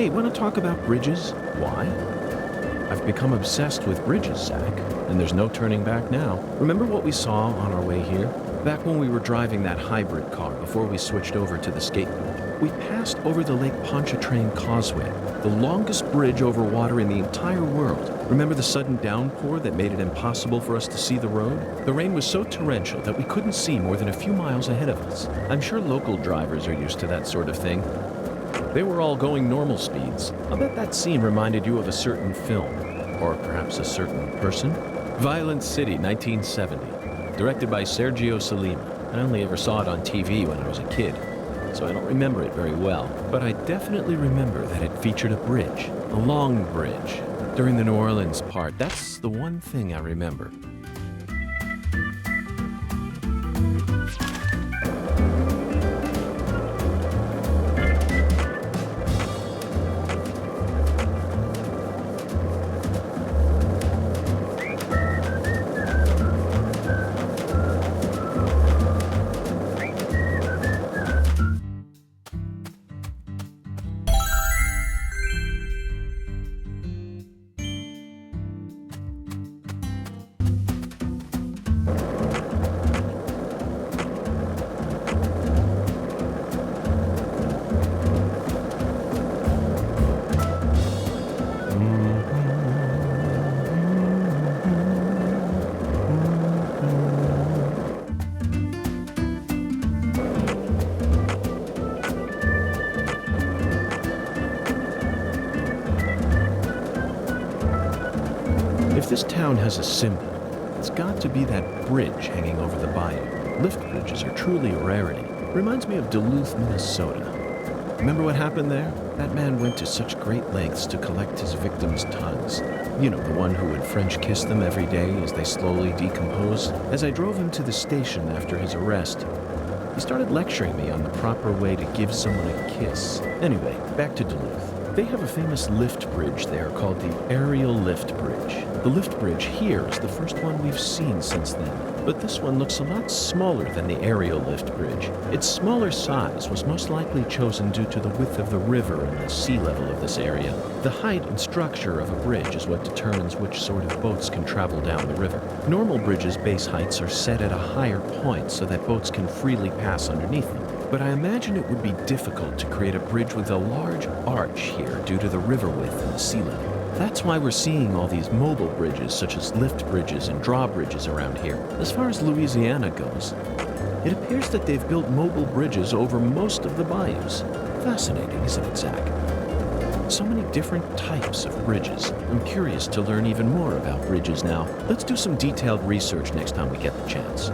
Hey, want to talk about bridges? Why? I've become obsessed with bridges, Zach, and there's no turning back now. Remember what we saw on our way here? Back when we were driving that hybrid car before we switched over to the skateboard. We passed over the Lake Pontchartrain Causeway, the longest bridge over water in the entire world. Remember the sudden downpour that made it impossible for us to see the road? The rain was so torrential that we couldn't see more than a few miles ahead of us. I'm sure local drivers are used to that sort of thing. They were all going normal speeds. I'll bet that scene reminded you of a certain film, or perhaps a certain person. Violent City, 1970, directed by Sergio Solima. I only ever saw it on TV when I was a kid, so I don't remember it very well. But I definitely remember that it featured a bridge, a long bridge. During the New Orleans part, that's the one thing I remember. If this town has a symbol, it's got to be that bridge hanging over the bayou. Lift bridges are truly a rarity. Reminds me of Duluth, Minnesota. Remember what happened there? That man went to such great lengths to collect his victims' tongues. You know, the one who would French kiss them every day as they slowly decomposed. As I drove him to the station after his arrest, he started lecturing me on the proper way to give someone a kiss. Anyway, back to Duluth. They have a famous lift bridge there called the Aerial Lift Bridge. The lift bridge here is the first one we've seen since then, but this one looks a lot smaller than the Aerial Lift Bridge. Its smaller size was most likely chosen due to the width of the river and the sea level of this area. The height and structure of a bridge is what determines which sort of boats can travel down the river. Normal bridges' base heights are set at a higher point so that boats can freely pass underneath them. But I imagine it would be difficult to create a bridge with a large arch here due to the river width and the sea level. That's why we're seeing all these mobile bridges such as lift bridges and drawbridges around here. As far as Louisiana goes, it appears that they've built mobile bridges over most of the bayous. Fascinating, isn't it, Zach? So many different types of bridges. I'm curious to learn even more about bridges now. Let's do some detailed research next time we get the chance.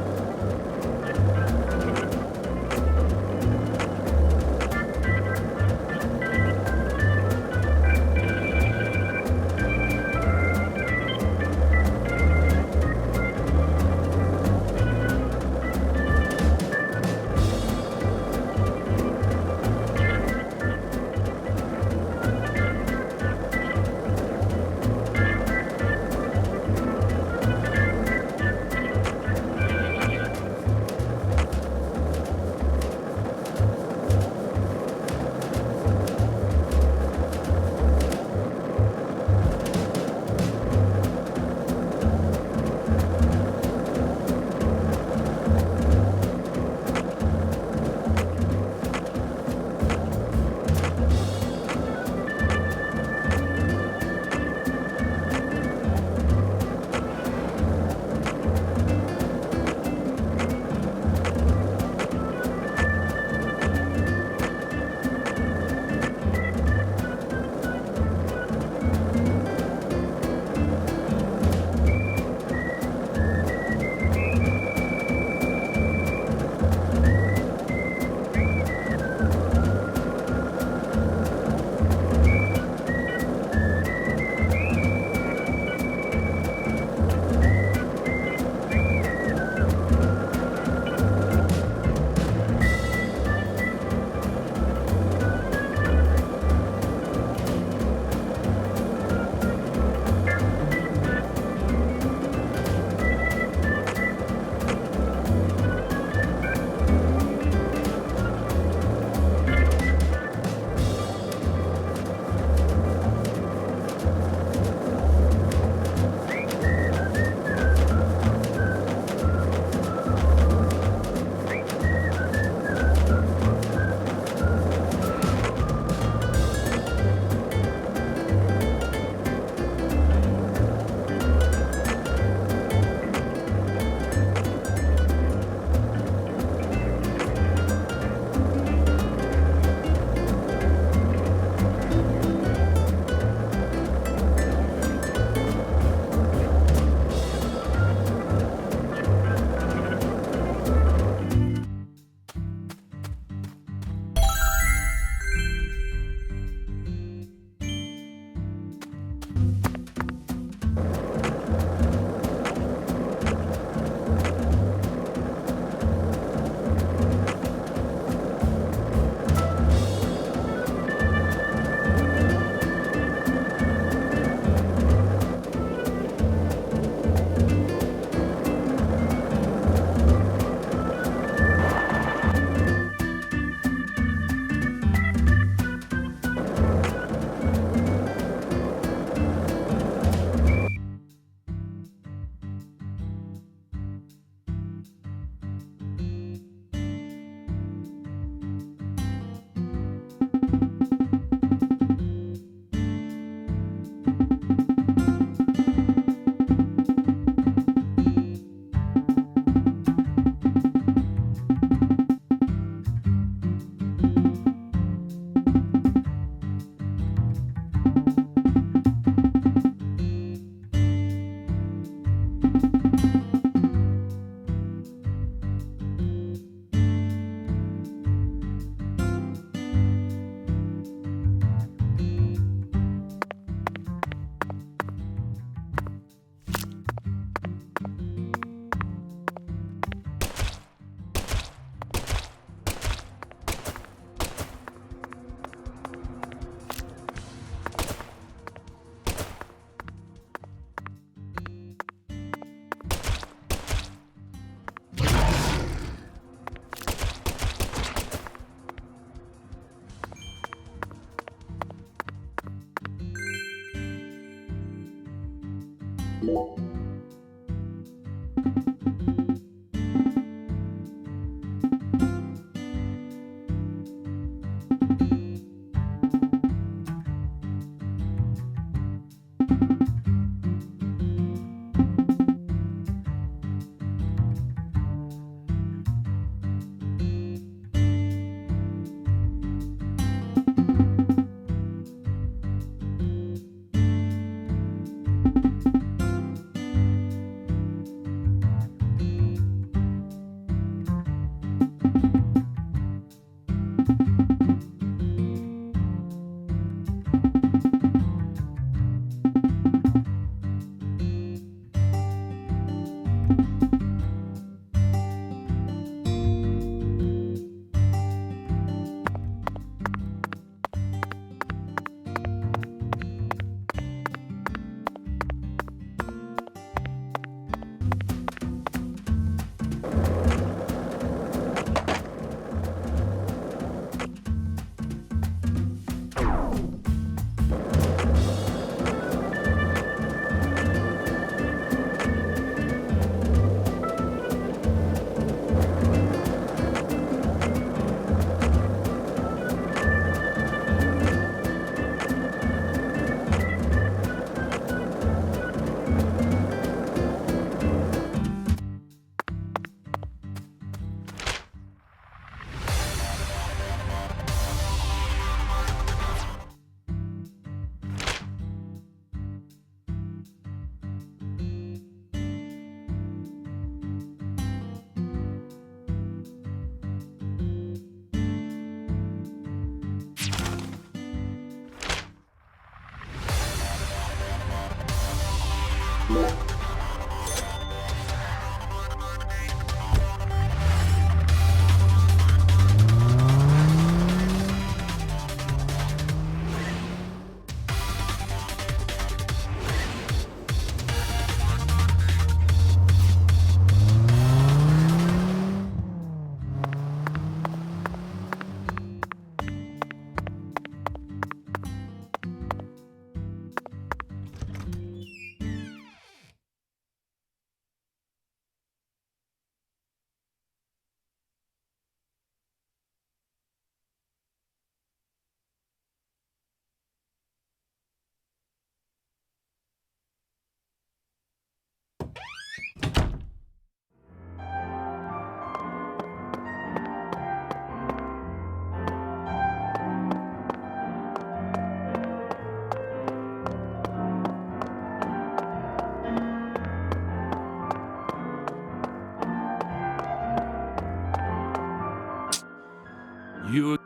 You...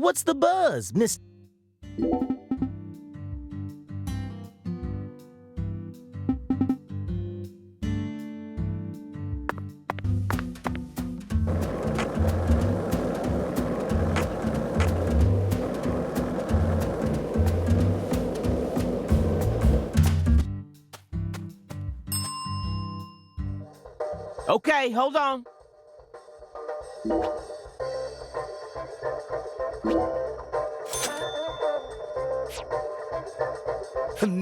What's the buzz, Miss? Okay, hold on.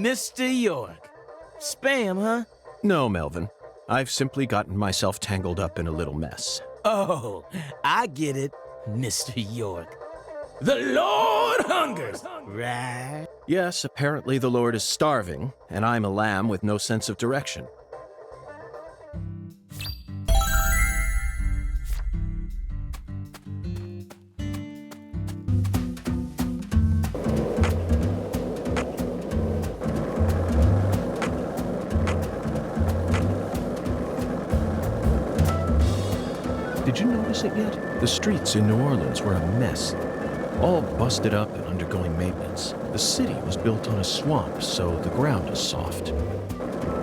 Mr. York. Spam, huh? No, Melvin. I've simply gotten myself tangled up in a little mess. Oh, I get it, Mr. York. The Lord hungers, right? Yes, apparently the Lord is starving, and I'm a lamb with no sense of direction. Did you notice it yet? The streets in New Orleans were a mess. All busted up and undergoing maintenance. The city was built on a swamp, so the ground is soft.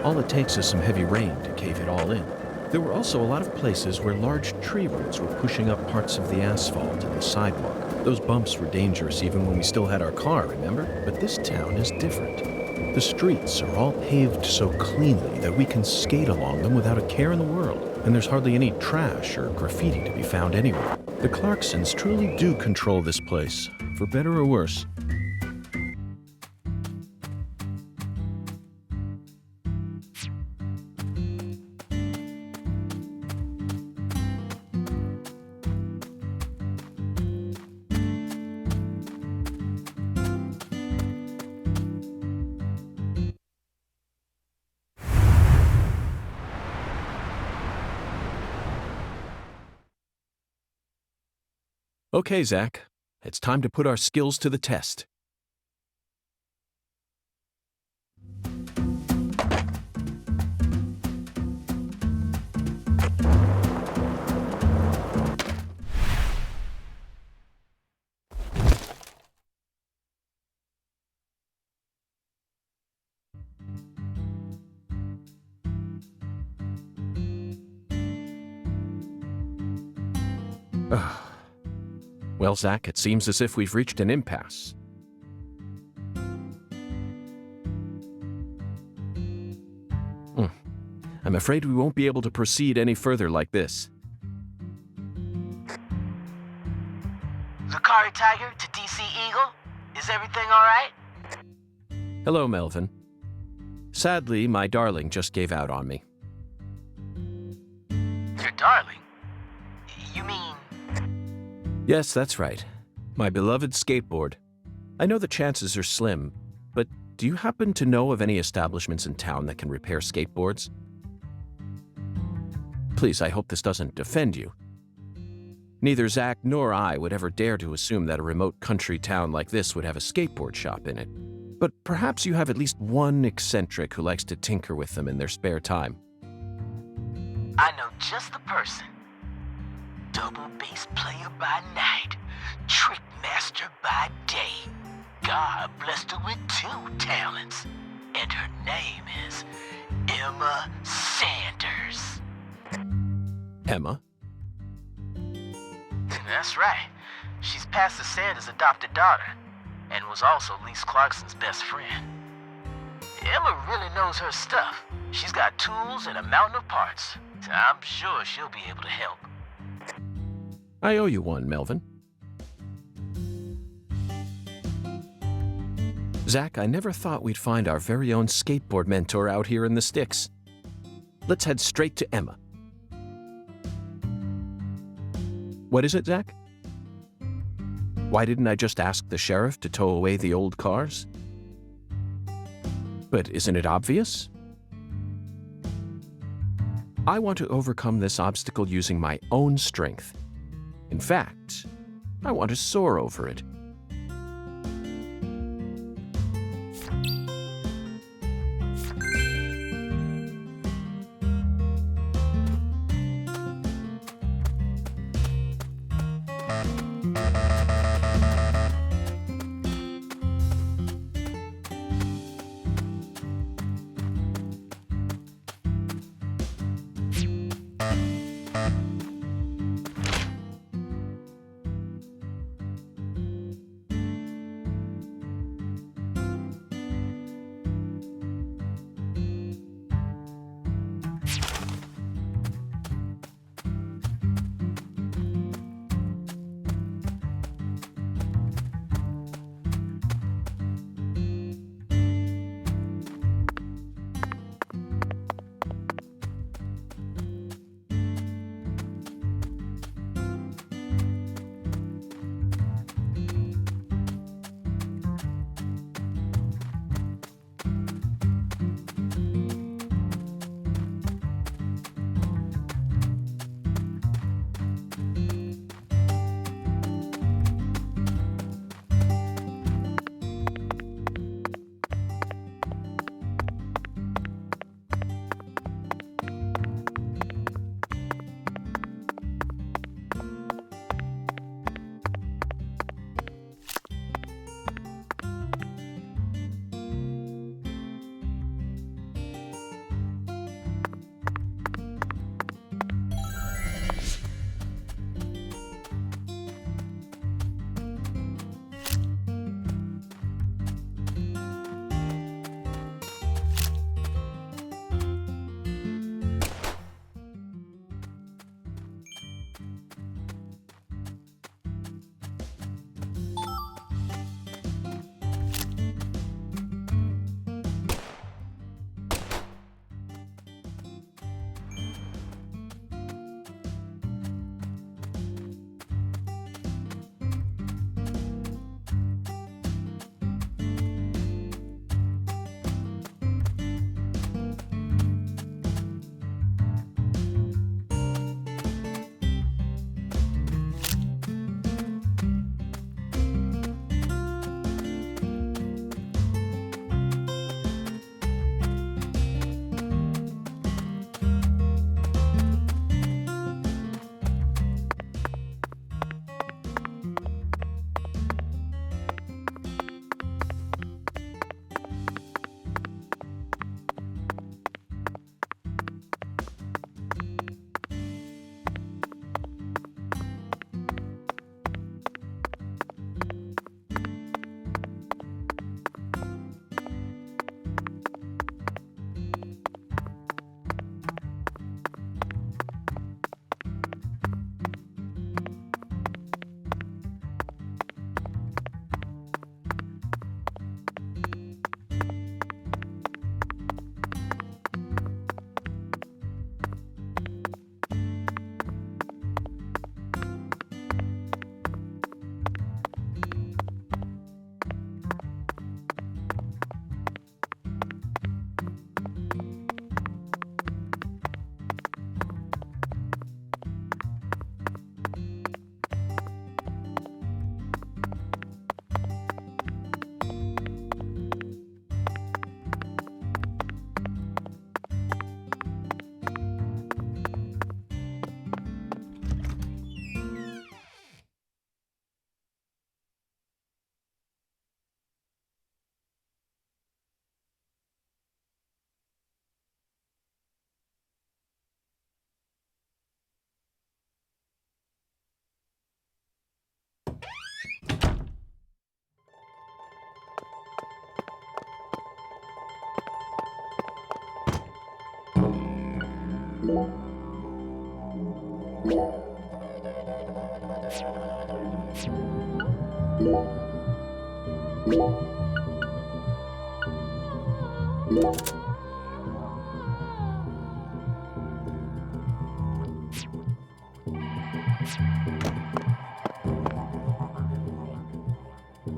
All it takes is some heavy rain to cave it all in. There were also a lot of places where large tree roots were pushing up parts of the asphalt and the sidewalk. Those bumps were dangerous even when we still had our car, remember? But this town is different. The streets are all paved so cleanly that we can skate along them without a care in the world. And there's hardly any trash or graffiti to be found anywhere. The Clarksons truly do control this place, for better or worse. Okay, Zach, it's time to put our skills to the test. Well, Zach, it seems as if we've reached an impasse. I'm afraid we won't be able to proceed any further like this. Lucari Tiger to DC Eagle? Is everything alright? Hello, Melvin. Sadly, my darling just gave out on me. Your darling? You mean... Yes, that's right. My beloved skateboard. I know the chances are slim, but do you happen to know of any establishments in town that can repair skateboards? Please, I hope this doesn't offend you. Neither Zach nor I would ever dare to assume that a remote country town like this would have a skateboard shop in it. But perhaps you have at least one eccentric who likes to tinker with them in their spare time. I know just the person. Double bass player by night, trick master by day. God blessed her with 2 talents, and her name is Emma Sanders. Emma? That's right. She's Pastor Sanders' adopted daughter, and was also Lise Clarkson's best friend. Emma really knows her stuff. She's got tools and a mountain of parts, so I'm sure she'll be able to help. I owe you one, Melvin. Zach, I never thought we'd find our very own skateboard mentor out here in the sticks. Let's head straight to Emma. What is it, Zach? Why didn't I just ask the sheriff to tow away the old cars? But isn't it obvious? I want to overcome this obstacle using my own strength. In fact, I want to soar over it.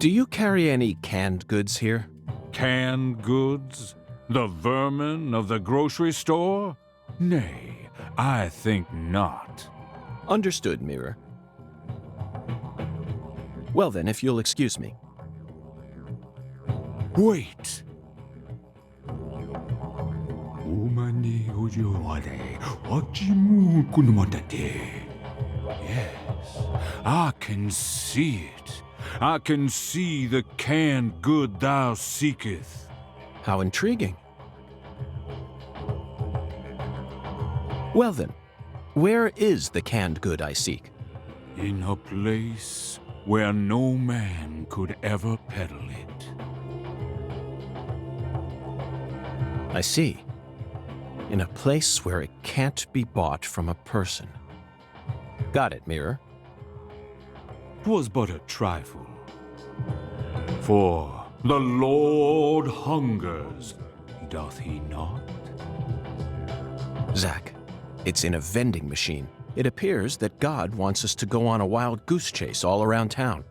Do you carry any canned goods here? Canned goods? The vermin of the grocery store? Nay, I think not. Understood, Mirror. Well then, if you'll excuse me. Wait! Yes, I can see it. I can see the canned good thou seeketh. How intriguing. Well then, where is the canned good I seek? In a place where no man could ever peddle it. I see. In a place where it can't be bought from a person. Got it, Mirror. 'Twas but a trifle. For the Lord hungers, doth he not? Zack, it's in a vending machine. It appears that God wants us to go on a wild goose chase all around town.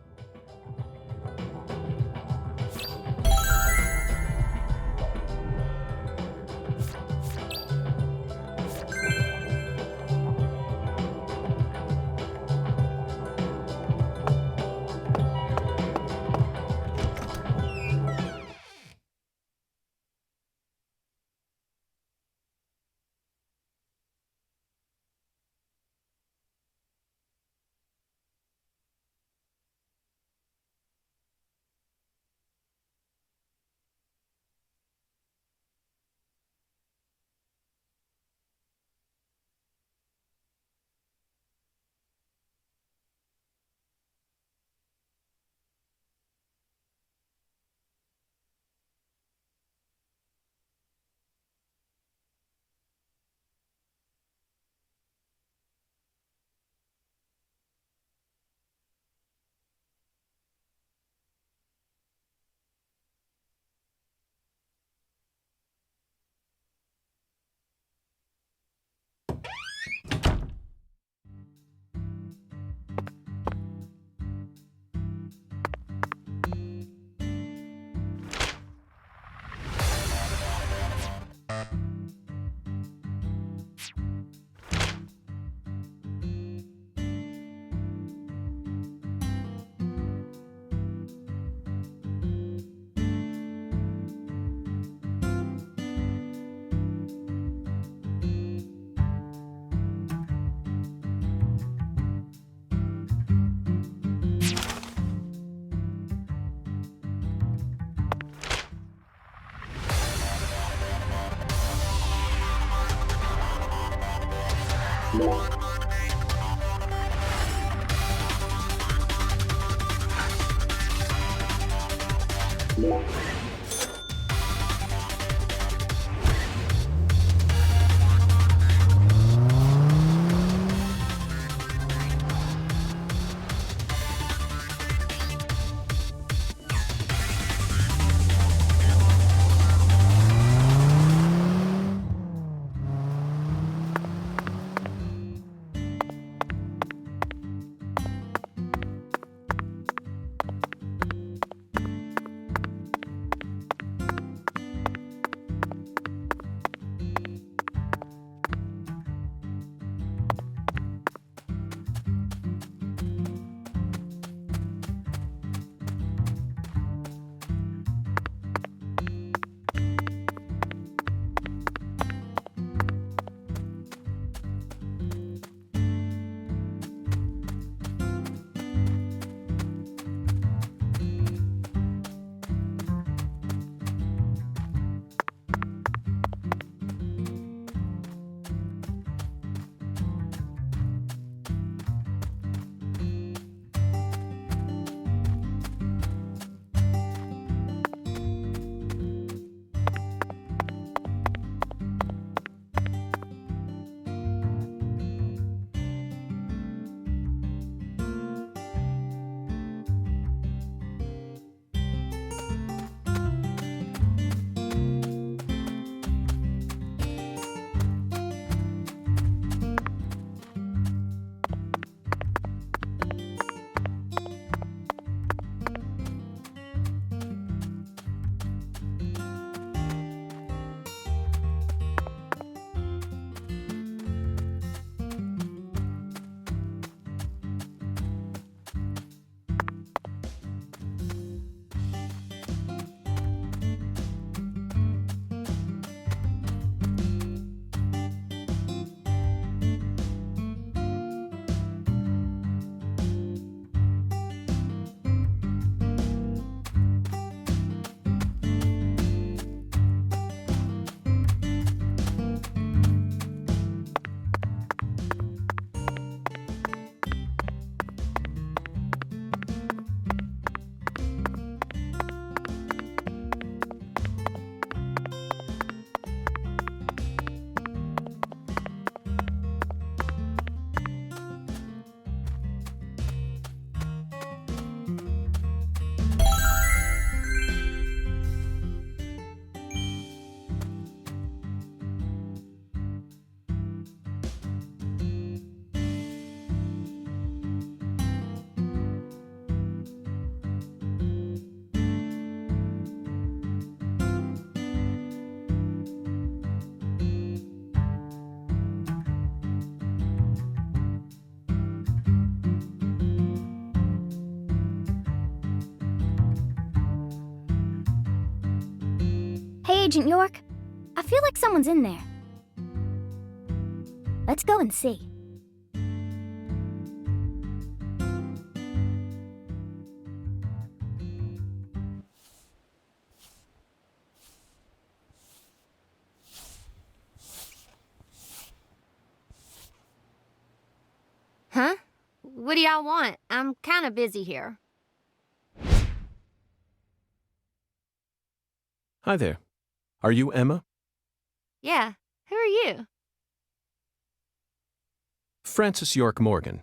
Hey, Agent York. I feel like someone's in there. Let's go and see. Huh? What do y'all want? I'm kind of busy here. Hi there. Are you Emma? Yeah, who are you? Francis York Morgan.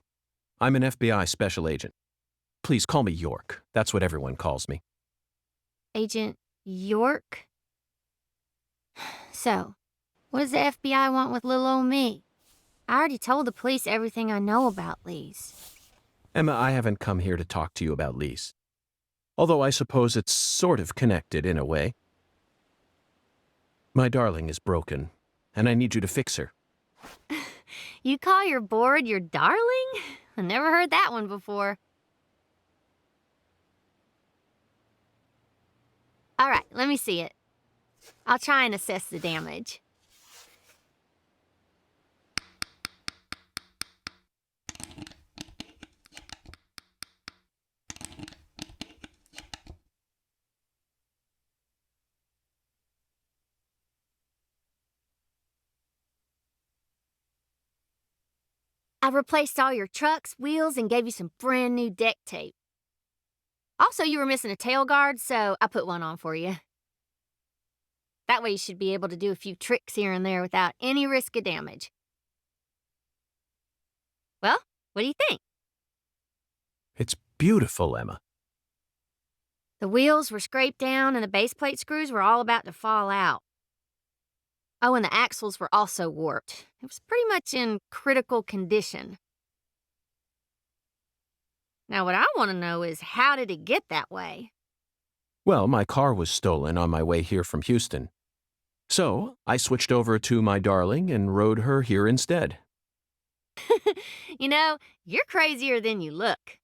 I'm an FBI special agent. Please call me York. That's what everyone calls me. Agent York? So, what does the FBI want with little old me? I already told the police everything I know about Lise. Emma, I haven't come here to talk to you about Lise. Although I suppose it's sort of connected in a way. My darling is broken, and I need you to fix her. You call your board your darling? I never heard that one before. All right, let me see it. I'll try and assess the damage. I replaced all your trucks, wheels, and gave you some brand new deck tape. Also, you were missing a tail guard, so I put one on for you. That way you should be able to do a few tricks here and there without any risk of damage. Well, what do you think? It's beautiful, Emma. The wheels were scraped down and the base plate screws were all about to fall out. Oh, and the axles were also warped. It was pretty much in critical condition. Now, what I want to know is, how did it get that way? Well, my car was stolen on my way here from Houston. So, I switched over to my darling and rode her here instead. You know, you're crazier than you look.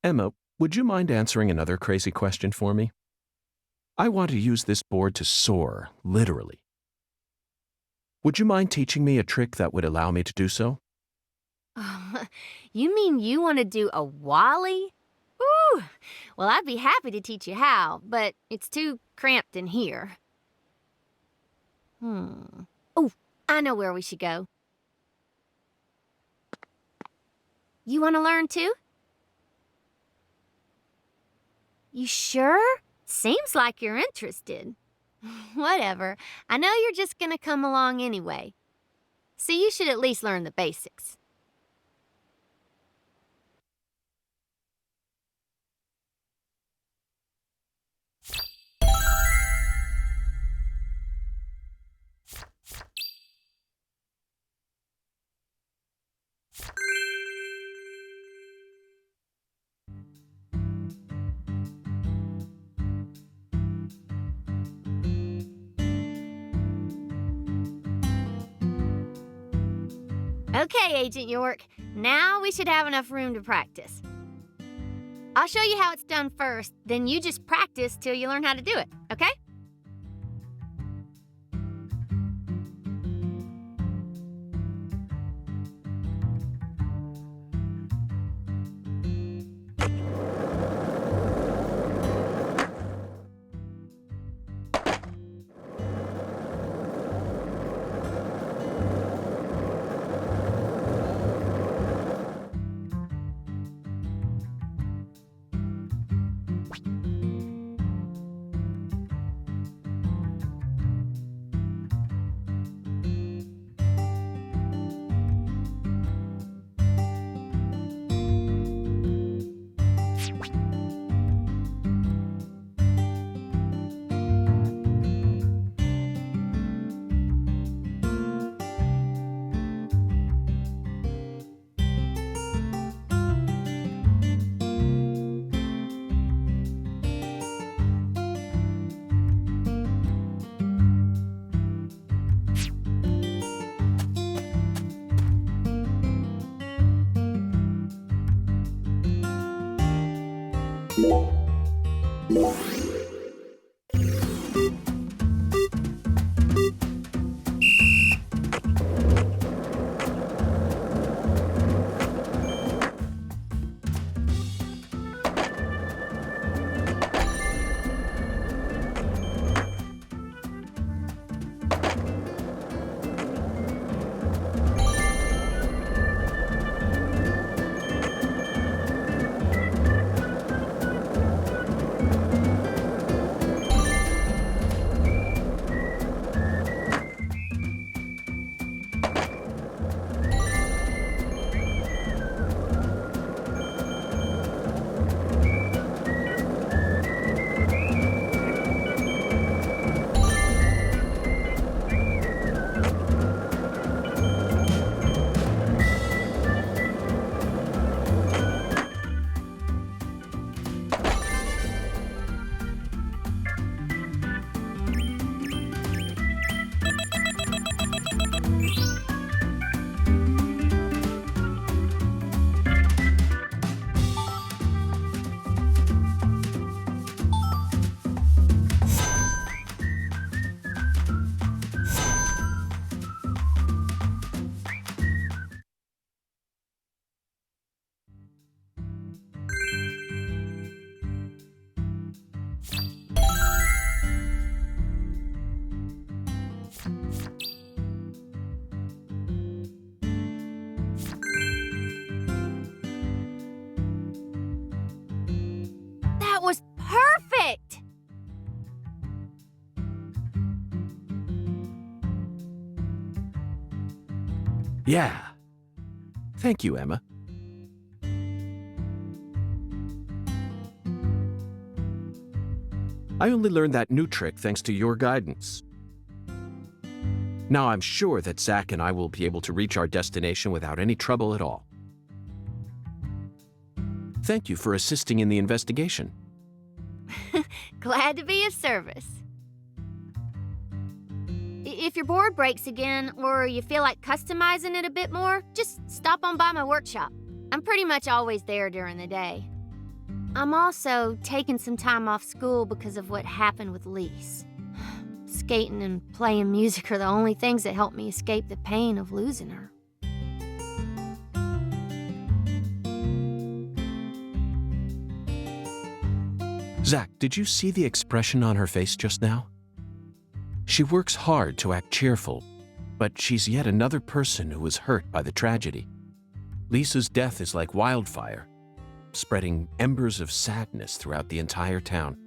Emma, would you mind answering another crazy question for me? I want to use this board to soar, literally. Would you mind teaching me a trick that would allow me to do so? You mean you want to do a Wally? Ooh, well, I'd be happy to teach you how, but it's too cramped in here. Oh, I know where we should go. You want to learn too? You sure? Seems like you're interested. Whatever. I know you're just gonna come along anyway. So you should at least learn the basics. Okay, Agent York. Now we should have enough room to practice. I'll show you how it's done first, then you just practice till you learn how to do it, okay? That was perfect! Yeah. Thank you, Emma. I only learned that new trick thanks to your guidance. Now I'm sure that Zack and I will be able to reach our destination without any trouble at all. Thank you for assisting in the investigation. Glad to be of service. If your board breaks again, or you feel like customizing it a bit more, just stop on by my workshop. I'm pretty much always there during the day. I'm also taking some time off school because of what happened with Lise. Skating and playing music are the only things that help me escape the pain of losing her. Zack, did you see the expression on her face just now? She works hard to act cheerful, but she's yet another person who was hurt by the tragedy. Lisa's death is like wildfire, spreading embers of sadness throughout the entire town.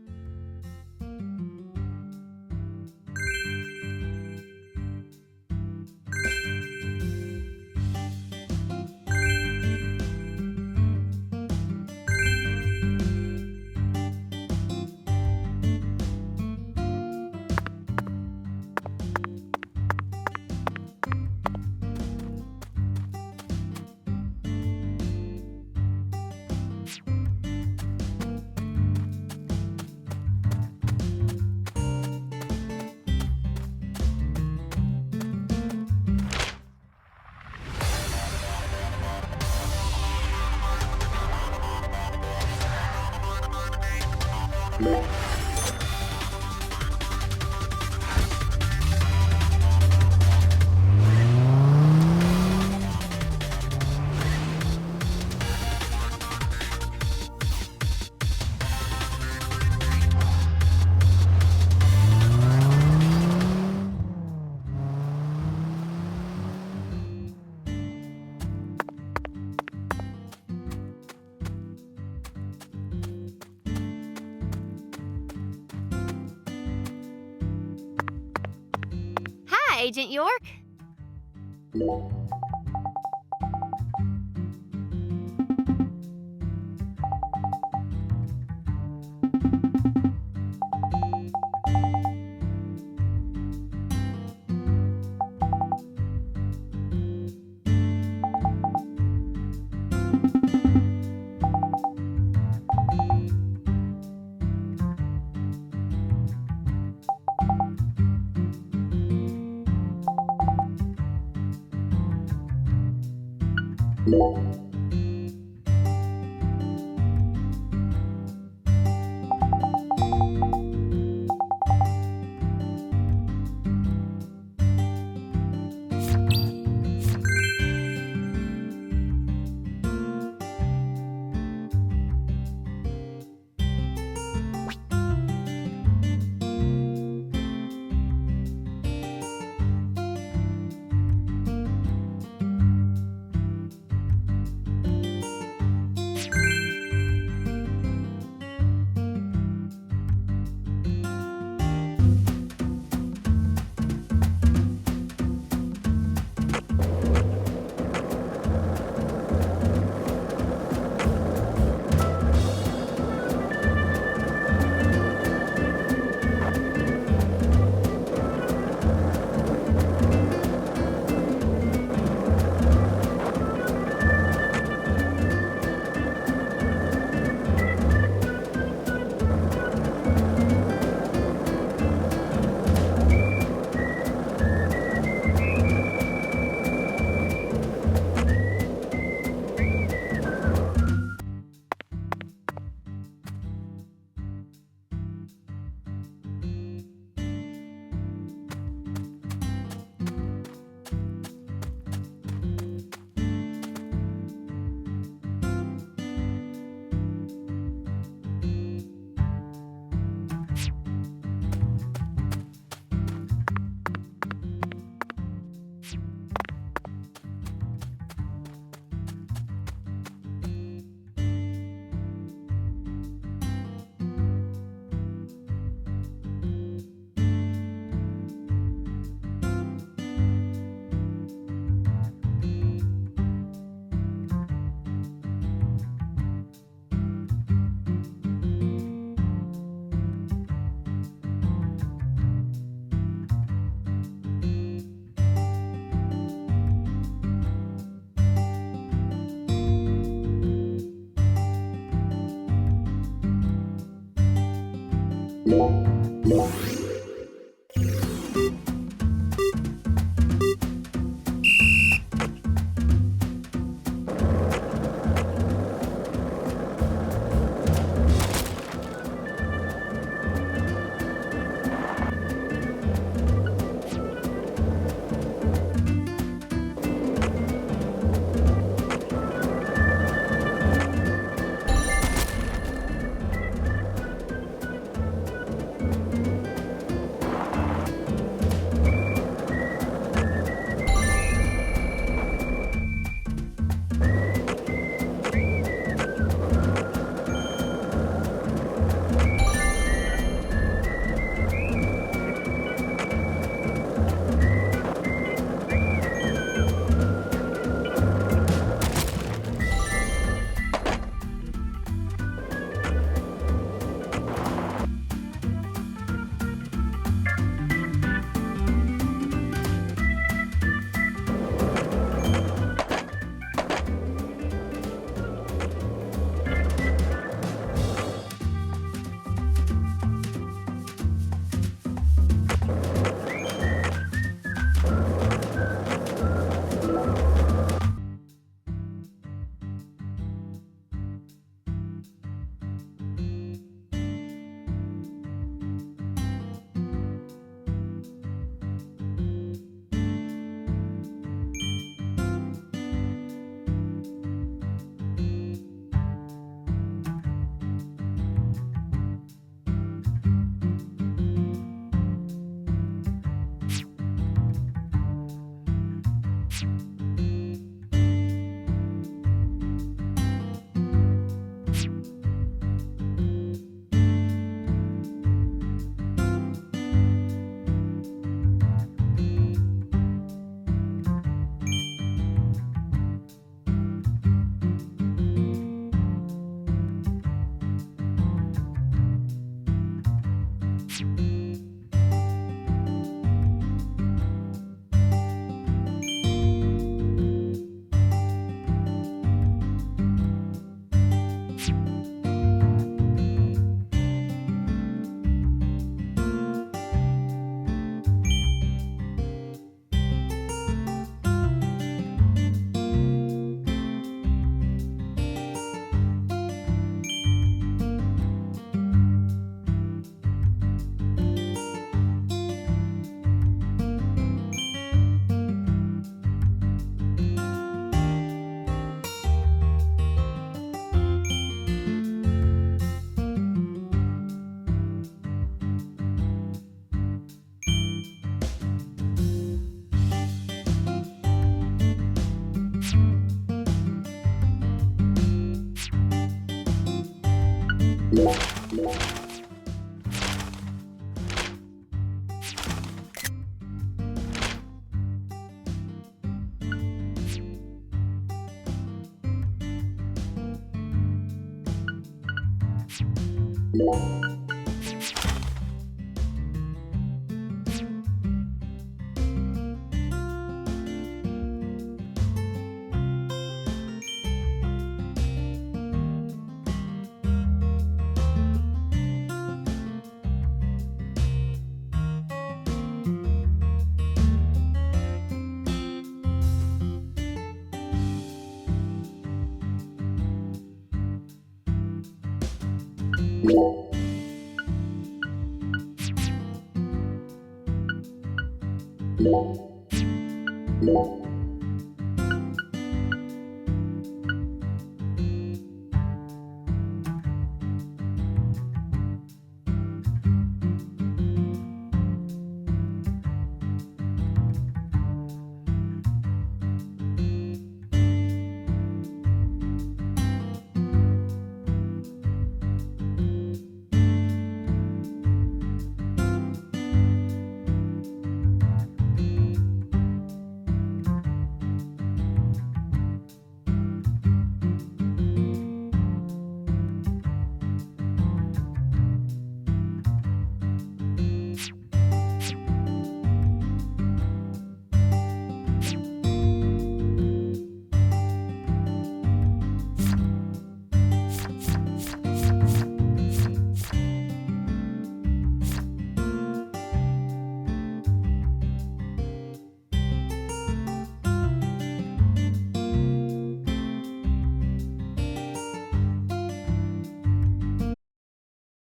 Hi, Agent York.